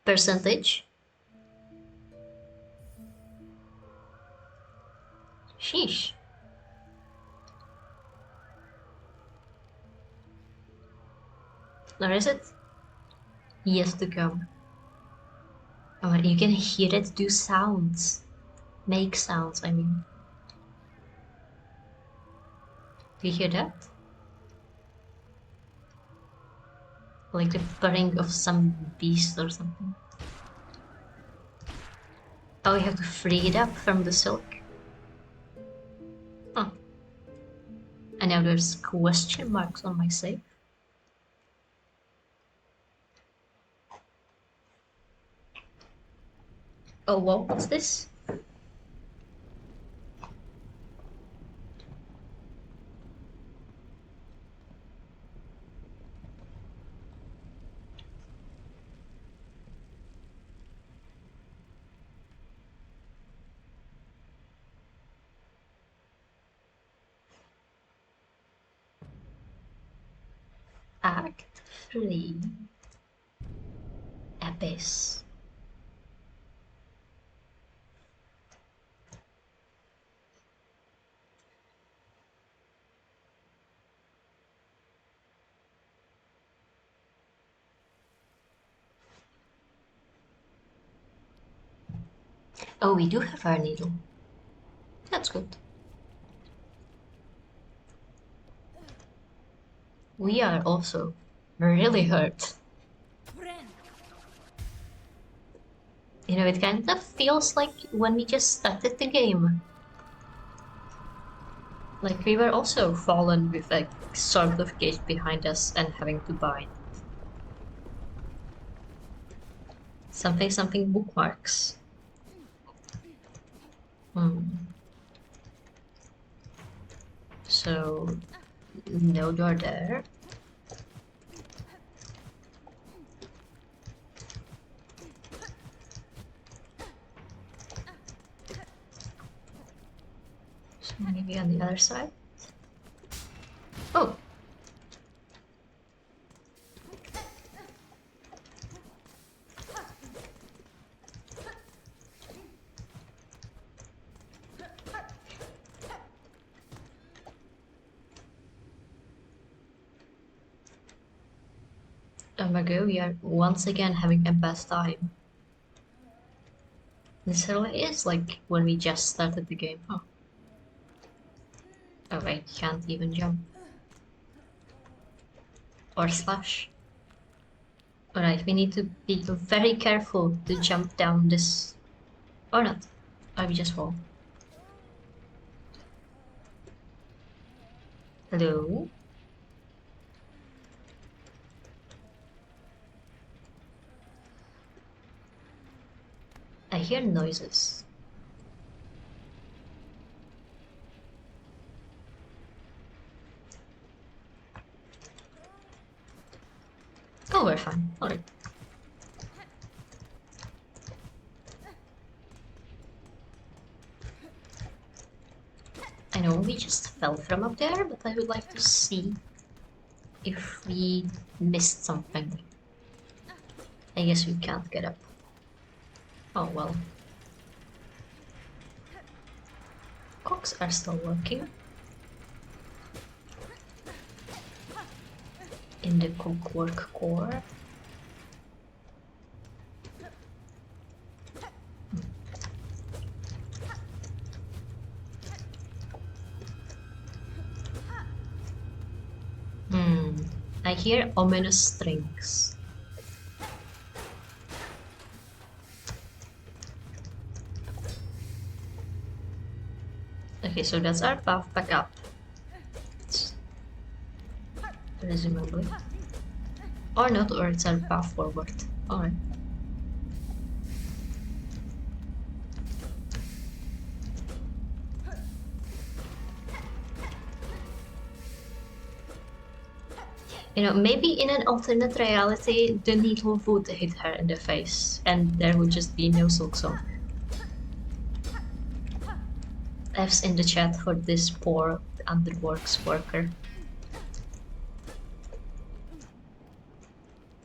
S1: percentage? Sheesh. Or is it? Yes to come. Oh, and you can hear it do sounds. Make sounds, I mean. Do you hear that? Like the purring of some beast or something. Oh, you have to free it up from the silk. Huh. And now there's question marks on my save. Oh, whoa, what's this? Act 3. Abyss. Oh, we do have our needle. That's good. We are also really hurt. You know, it kind of feels like when we just started the game. Like we were also fallen with a sort of gate behind us and having to bind. Something bookmarks. So, no door there. So maybe on the other side. Oh! Oh my god, we are once again having a bad time. This really is like when we just started the game, huh? Oh, I can't even jump. Or slash. Alright, we need to be very careful to jump down this... Or not. Or we just fall. Hello? I hear noises. fine. Alright. I know we just fell from up there, but I would like to see if we missed something. I guess we can't get up. Oh well. Cocks are still working. In the cookwork core. I hear ominous strings. Okay, so that's our path back up. Presumably. Or not, or it's our path forward. Alright. You know, maybe in an alternate reality, the needle would hit her in the face, and there would just be no Silksong. F's in the chat for this poor underworks worker.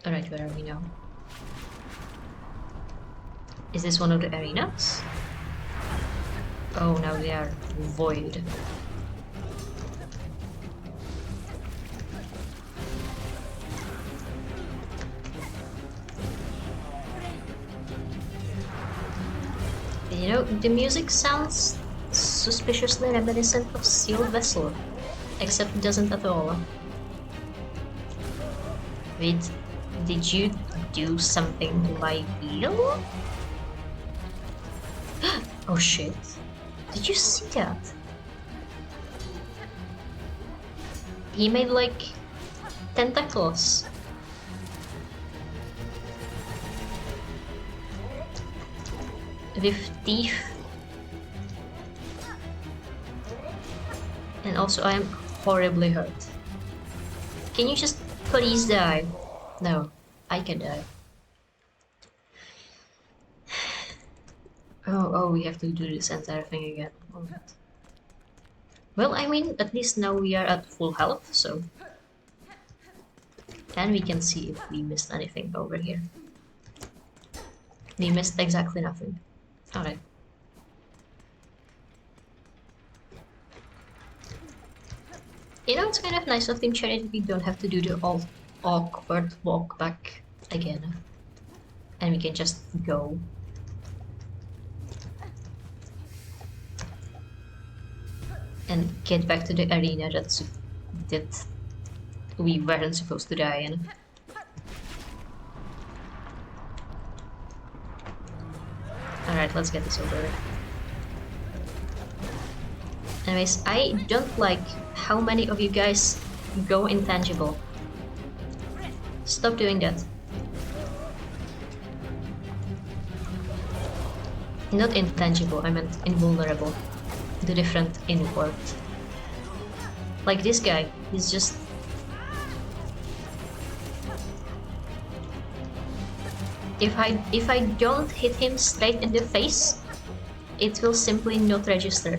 S1: Alright, where are we now? Is this one of the arenas? Oh, now they are void. You know, the music sounds suspiciously reminiscent of Sealed Vessel, except it doesn't at all. Wait, did you do something to my wheel? Oh shit. Did you see that? He made like tentacles. With teeth. And also I am horribly hurt. Can you just please die? No, I can die. Oh, we have to do this entire thing again. Alright. Well, I mean, at least now we are at full health, so... And we can see if we missed anything over here. We missed exactly nothing. Alright. You know, it's kind of nice of Team Cherry that we don't have to do the awkward walk back again. And we can just go. And get back to the arena that we weren't supposed to die in. Alright, let's get this over with. Anyways, I don't like how many of you guys go intangible. Stop doing that. Not intangible, I meant invulnerable. The different inward. Like this guy, he's just... If I don't hit him straight in the face, it will simply not register.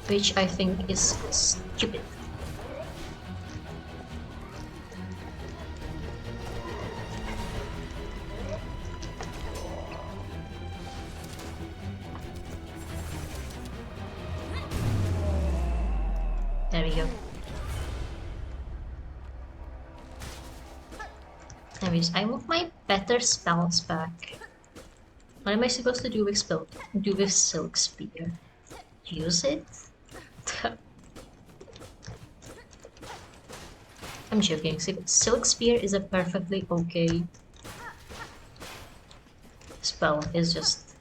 S1: Which I think is stupid. There we go. Anyways, I want my better spells back. What am I supposed to do with Silk Spear? Use it? I'm joking. Silk Spear is a perfectly okay spell. It's just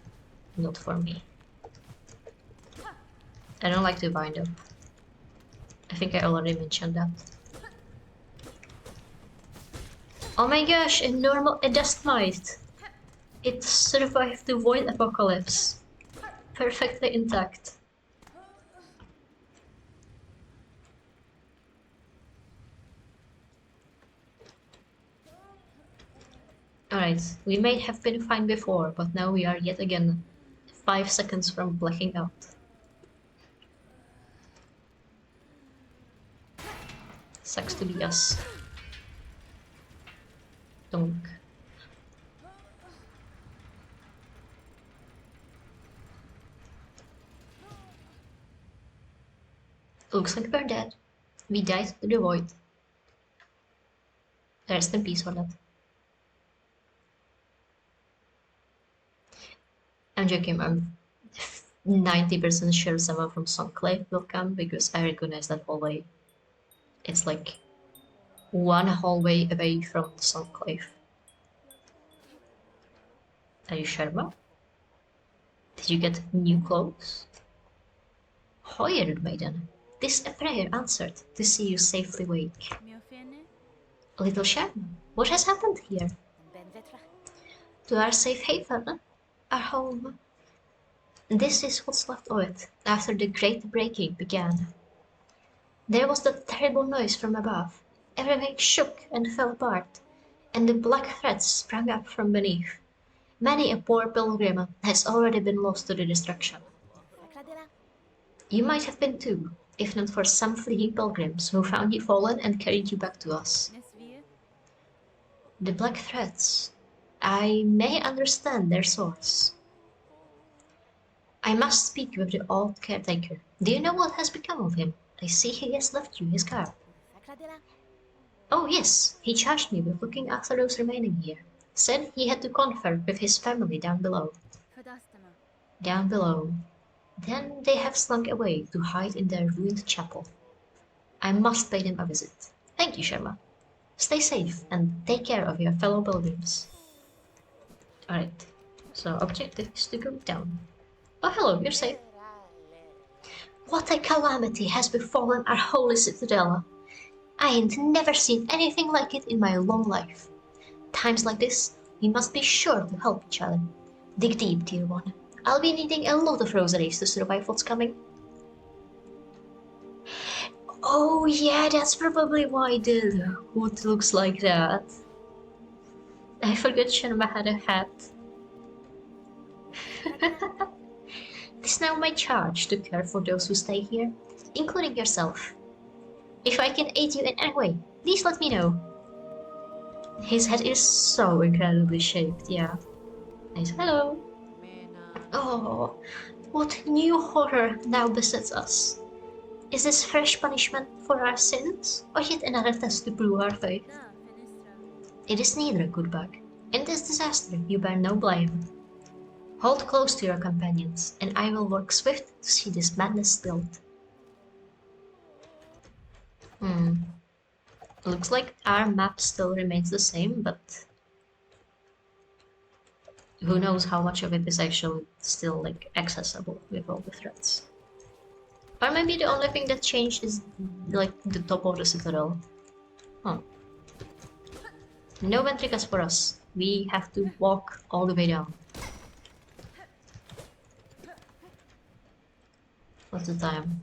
S1: not for me. I don't like to bind up. I think I already mentioned that. Oh my gosh, a dust mite! It survived the void apocalypse. Perfectly intact. Right, we may have been fine before, but now we are yet again 5 seconds from blacking out. Sucks to be us. Donk. Looks like we're dead. We died to the void. Rest in peace for that. I'm joking, I'm 90% sure someone from Sunclave will come because I recognize that hallway. It's like one hallway away from the Sunclave. Are you sure, Ma? Did you get new clothes? Hired maiden. This a prayer answered to see you safely wake. Little Sherman, what has happened here? To our safe haven, our home. This is what's left of it after the great breaking began. There was that terrible noise from above. Everything shook and fell apart, and the black threads sprang up from beneath. Many a poor pilgrim has already been lost to the destruction. You might have been too, if not for some fleeing pilgrims who found you fallen and carried you back to us. The black threads. I may understand their source. I must speak with the old caretaker. Do you know what has become of him? I see he has left you his car. Oh yes, he charged me with looking after those remaining here. Said he had to confer with his family down below. Down below. Then they have slunk away to hide in their ruined chapel. I must pay them a visit. Thank you, Sherma. Stay safe and take care of your fellow pilgrims. Alright, so objective is to go down. Oh hello, you're safe. What a calamity has befallen our holy citadel. I ain't never seen anything like it in my long life. Times like this, we must be sure to help each other. Dig deep, dear one. I'll be needing a lot of rosaries to survive what's coming. Oh yeah, that's probably why the hood looks like that. I forgot Shenma had a hat. It is now my charge to care for those who stay here, including yourself. If I can aid you in any way, please let me know. His head is so incredibly shaped, yeah. Nice, hello. Oh, what new horror now besets us? Is this fresh punishment for our sins, or yet another test to prove our faith? It is neither, good bug. In this disaster you bear no blame. Hold close to your companions, and I will work swift to see this madness stilled. Looks like our map still remains the same, but who knows how much of it is actually still like accessible with all the threats. Or maybe the only thing that changed is like the top of the citadel. Huh. No ventricas for us. We have to walk all the way down. What's the time?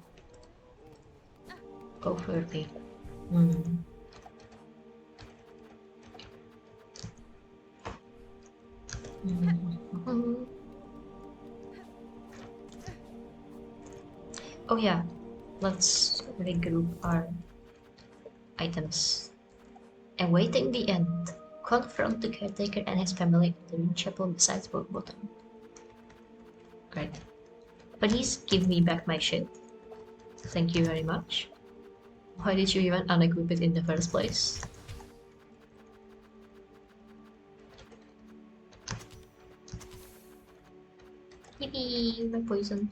S1: Go 30. Oh yeah, let's regroup our items. Awaiting the end, confront the caretaker and his family in the ruined chapel beside Rock Bottom. Great. Please give me back my shit. Thank you very much. Why did you even unequip it in the first place? Yippee, my poison.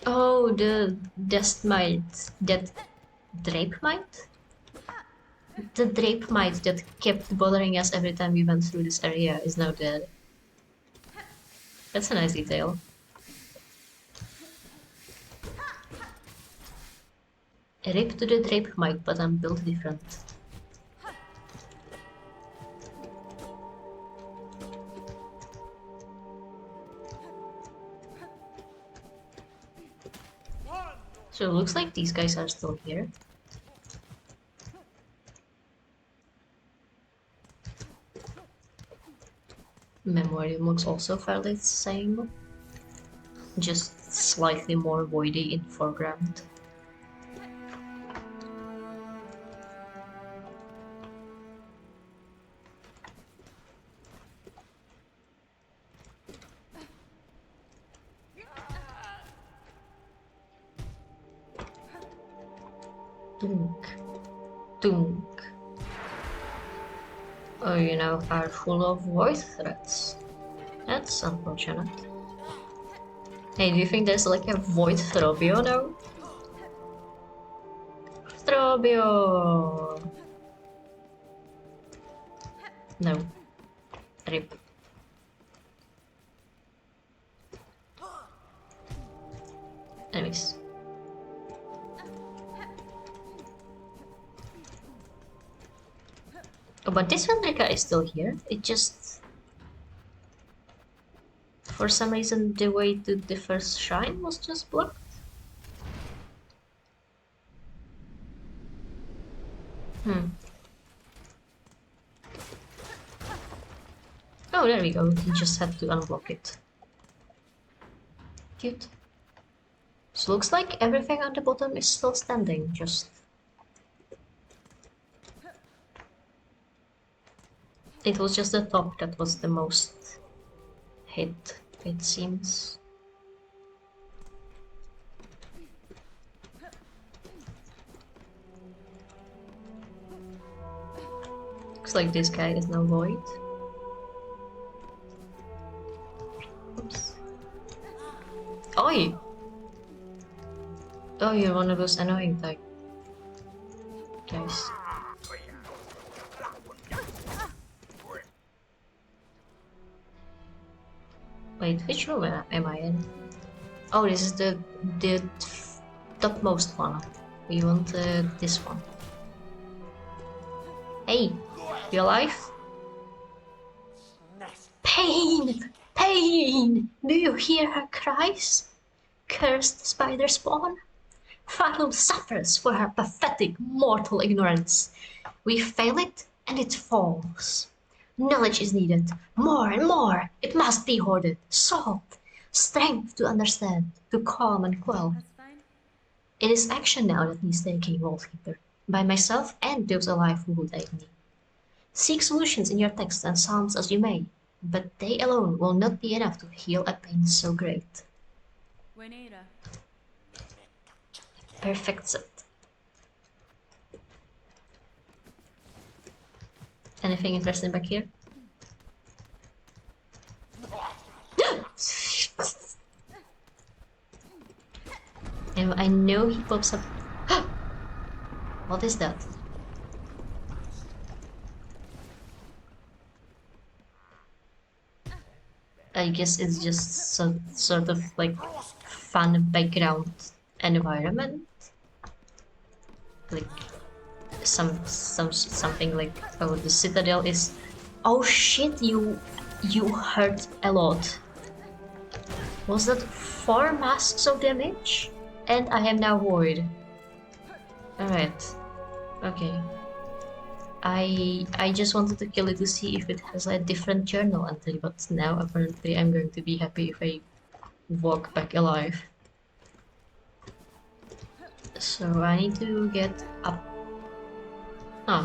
S1: Oh, the dust mite, that drape mite? The drape mite that kept bothering us every time we went through this area is now dead. That's a nice detail. Rip to the drape mite, but I'm built different. So it looks like these guys are still here. Memorial looks also fairly the same. Just slightly more voidy in foreground. Dunk. Dunk. Oh, you know, are full of voice threats. That's unfortunate. Hey, do you think there's like a void Throbio now? Throbio! No. Rip. Anyways. Oh, but this Vendrika is still here. It just... For some reason, the way to the first shrine was just blocked. Oh, there we go. You just had to unblock it. Cute. So looks like everything on the bottom is still standing, just... It was just the top that was the most hit, it seems. Looks like this guy is now void. Oops. Oi! Oh, you're one of those annoying type guys. Wait, which room am I in? Oh, this is the topmost one. We want this one. Hey, you alive? Pain! Pain! Do you hear her cries? Cursed spider spawn? Fathom suffers for her pathetic mortal ignorance. We fail it, and it falls. Knowledge is needed, more and more. It must be hoarded, salt, strength to understand, to calm and quell. It is action now that needs taking, Wolfkeeper, by myself and those alive who would aid me. Seek solutions in your texts and psalms as you may, but they alone will not be enough to heal a pain so great. Perfect set. Anything interesting back here? And I know he pops up. What is that? I guess it's just sort of like fun background environment. Like something like, oh, the citadel is... Oh shit, you hurt a lot. Was that 4 masks of damage? And I am now void. Alright. Okay. I just wanted to kill it to see if it has a different journal entry, but now apparently I'm going to be happy if I walk back alive. So I need to get up. Huh.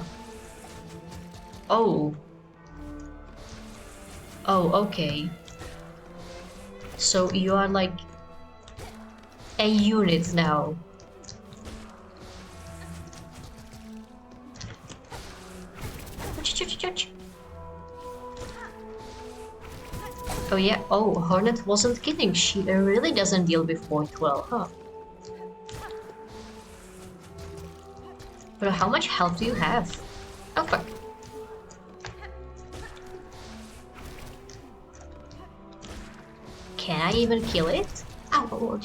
S1: Oh. Oh, okay. So you are like a unit now. Oh yeah, oh, Hornet wasn't kidding. She really doesn't deal with void well, huh? But how much health do you have? Oh fuck. Can I even kill it? Ow,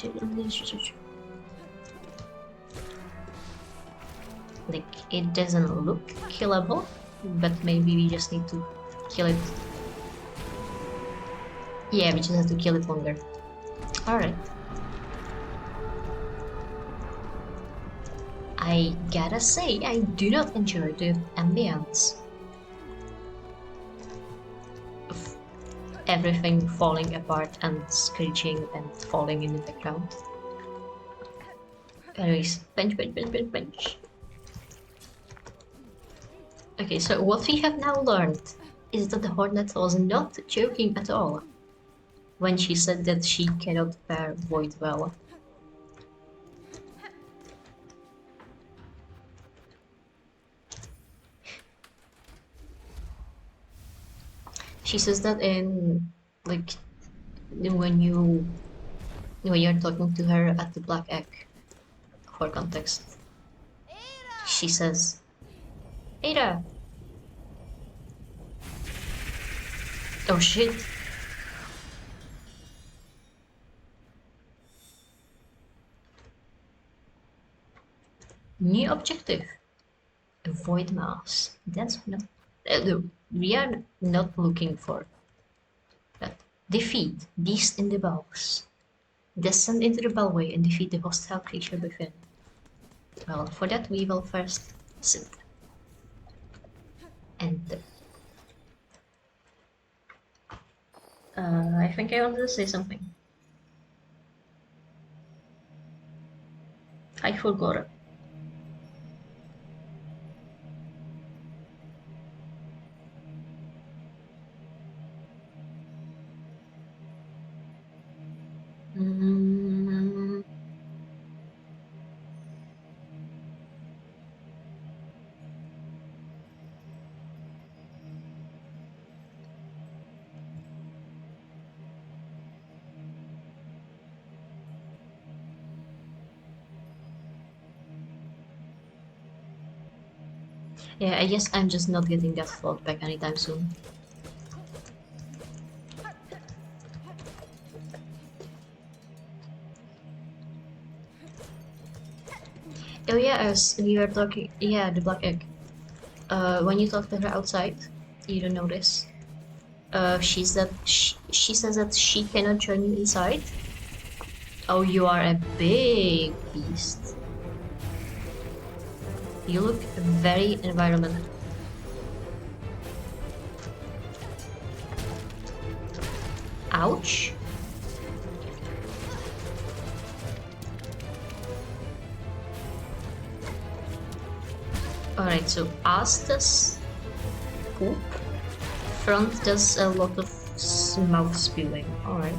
S1: like, it doesn't look killable, but maybe we just need to kill it. Yeah, we just have to kill it longer. Alright. I gotta say, I do not enjoy the ambience of everything falling apart and screeching and falling in the background. Anyways, bench. Okay, so what we have now learned is that the Hornet was not joking at all when she said that she cannot bear void well. She says that in, like, when you're talking to her at the Black Egg, for context. She says, Ada! Oh shit! New objective. Avoid mass. That's not... we are not looking for that. Defeat beast in the box. Descend into the bellway and defeat the hostile creature within. Well, for that we will first sit. Enter. I think I wanted to say something. I forgot. Yeah, I guess I'm just not getting that float back anytime soon. Oh yeah, as we were talking, yeah, the Black Egg. When you talk to her outside, you don't notice. She says that she cannot join you inside. Oh, you are a big beast. You look very environmental. Ouch. Alright, so ass does poop. Front does a lot of mouth spewing. Alright.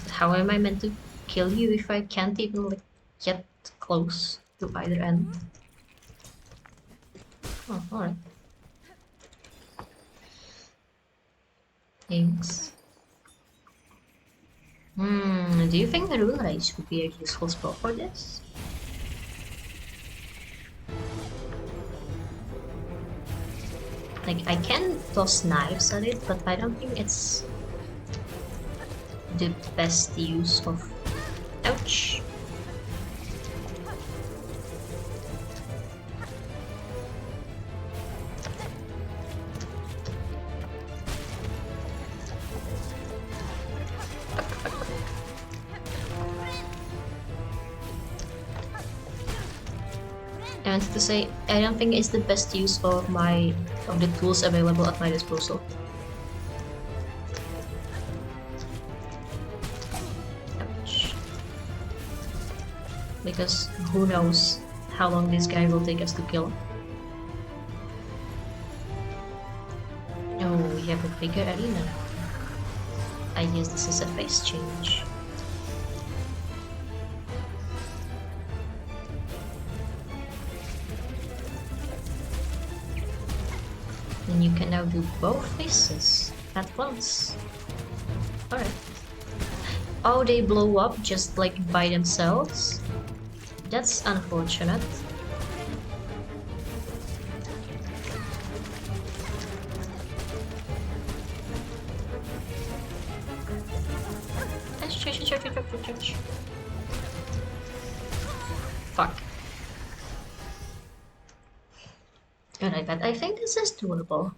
S1: How am I meant to kill you if I can't even like get close to either end? Oh, alright. Thanks. Do you think the Rune Rage would be a useful spell for this? Like, I can toss knives at it, but I don't think it's the best use of... Ouch! I wanted to say, I don't think it's the best use of the tools available at my disposal. Ouch. Because who knows how long this guy will take us to kill. Oh, we have a bigger arena now. I guess this is a face change. And you can now do both faces at once. Alright. Oh, they blow up just like by themselves? That's unfortunate. Fuck. Alright, but I think this is doable.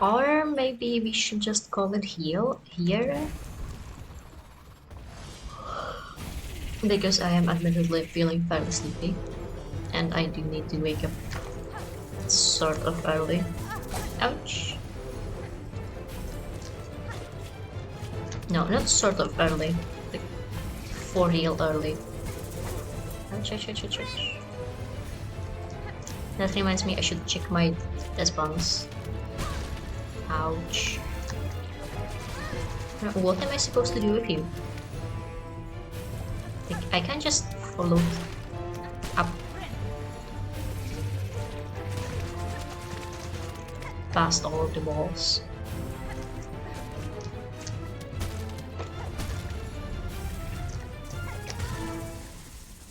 S1: Or maybe we should just call it heal here. Because I am admittedly feeling fairly sleepy. And I do need to wake up sort of early. Ouch. No, not sort of early. Like, for real early. Ouch, ouch, ouch, ouch, ouch. That reminds me I should check my response. Ouch. What am I supposed to do with you? Like, I can't just float up past all of the walls.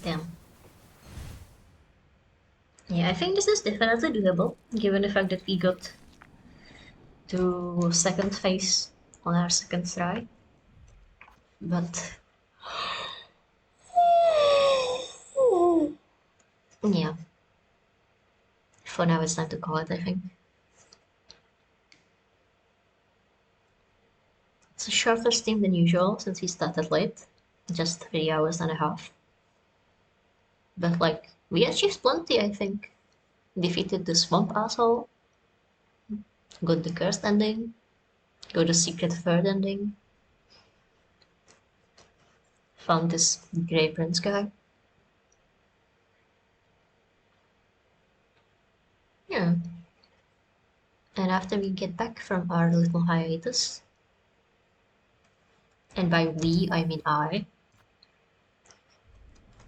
S1: Damn. Yeah, I think this is definitely doable, given the fact that we got to second phase on our second try. But yeah, for now it's time to call it, I think. It's a shorter stream than usual since we started late, just 3 hours and a half. But like, we achieved plenty, I think. Defeated the swamp asshole, got the cursed ending, got the secret third ending, found this Grey Prince guy. Yeah. And after we get back from our little hiatus, and by we I mean I.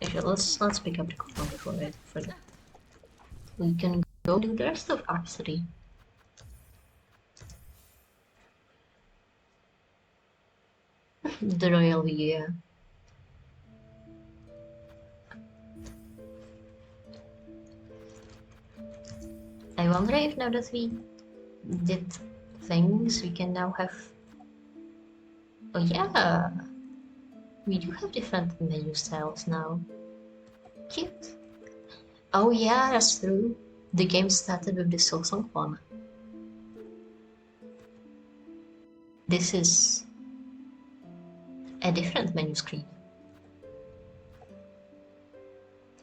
S1: Actually, let's pick up the coupon before I forget. We can go do the rest of Arc 3. The Royal View, yeah. I wonder if now that we did things, we can now have... Oh yeah! We do have different menu styles now. Cute. Oh yeah, that's true. The game started with the Silksong one. This is a different menu screen.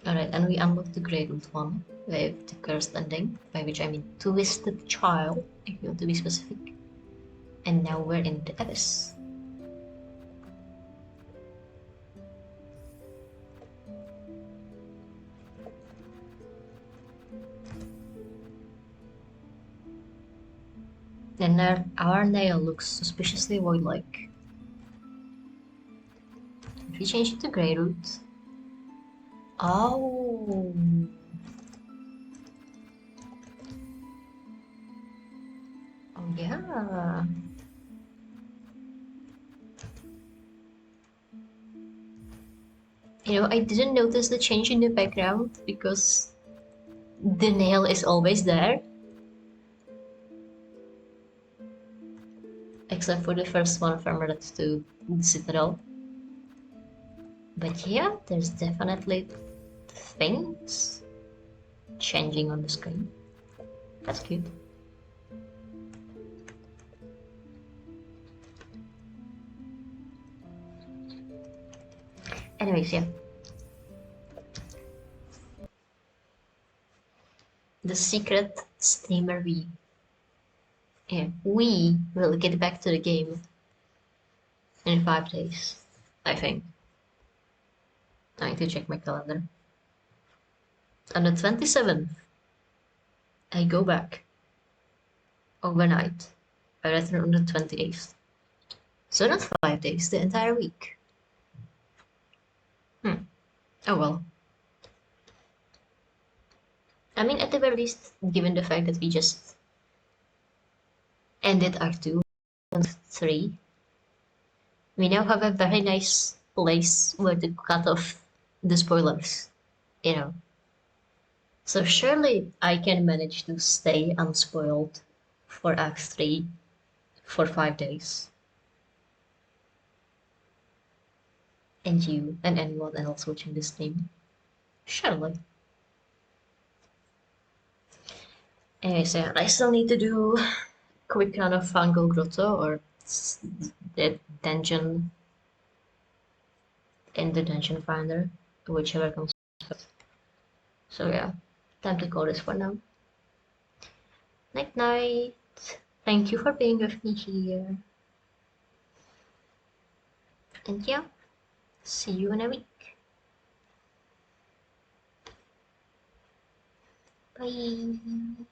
S1: Alright, and we unlocked the Grey Root one with the cursed ending, by which I mean Twisted Child, if you want to be specific. And now we're in the Abyss. And our nail looks suspiciously void-like. If we change it to Grey Root... Oh... Oh yeah... You know, I didn't notice the change in the background because the nail is always there. Except for the first one from Red to the Citadel. But yeah, there's definitely things changing on the screen. That's cute. Anyways, yeah. The secret steamer V. Yeah, we will get back to the game in 5 days, I think. I need to check my calendar. On the 27th, I go back overnight. I return on the 28th. So not 5 days, the entire week. Oh well. I mean, at the very least, given the fact that we just ended Act 2 and 3, we now have a very nice place where to cut off the spoilers, you know. So surely I can manage to stay unspoiled for Act 3 for 5 days. And you and anyone else watching this stream. Surely. Anyway, so I still need to do quick run of Fungal Grotto or the dungeon in the dungeon finder, whichever comes first. So yeah, time to call this for now. Night night. Thank you for being with me here. And yeah, see you in a week. Bye.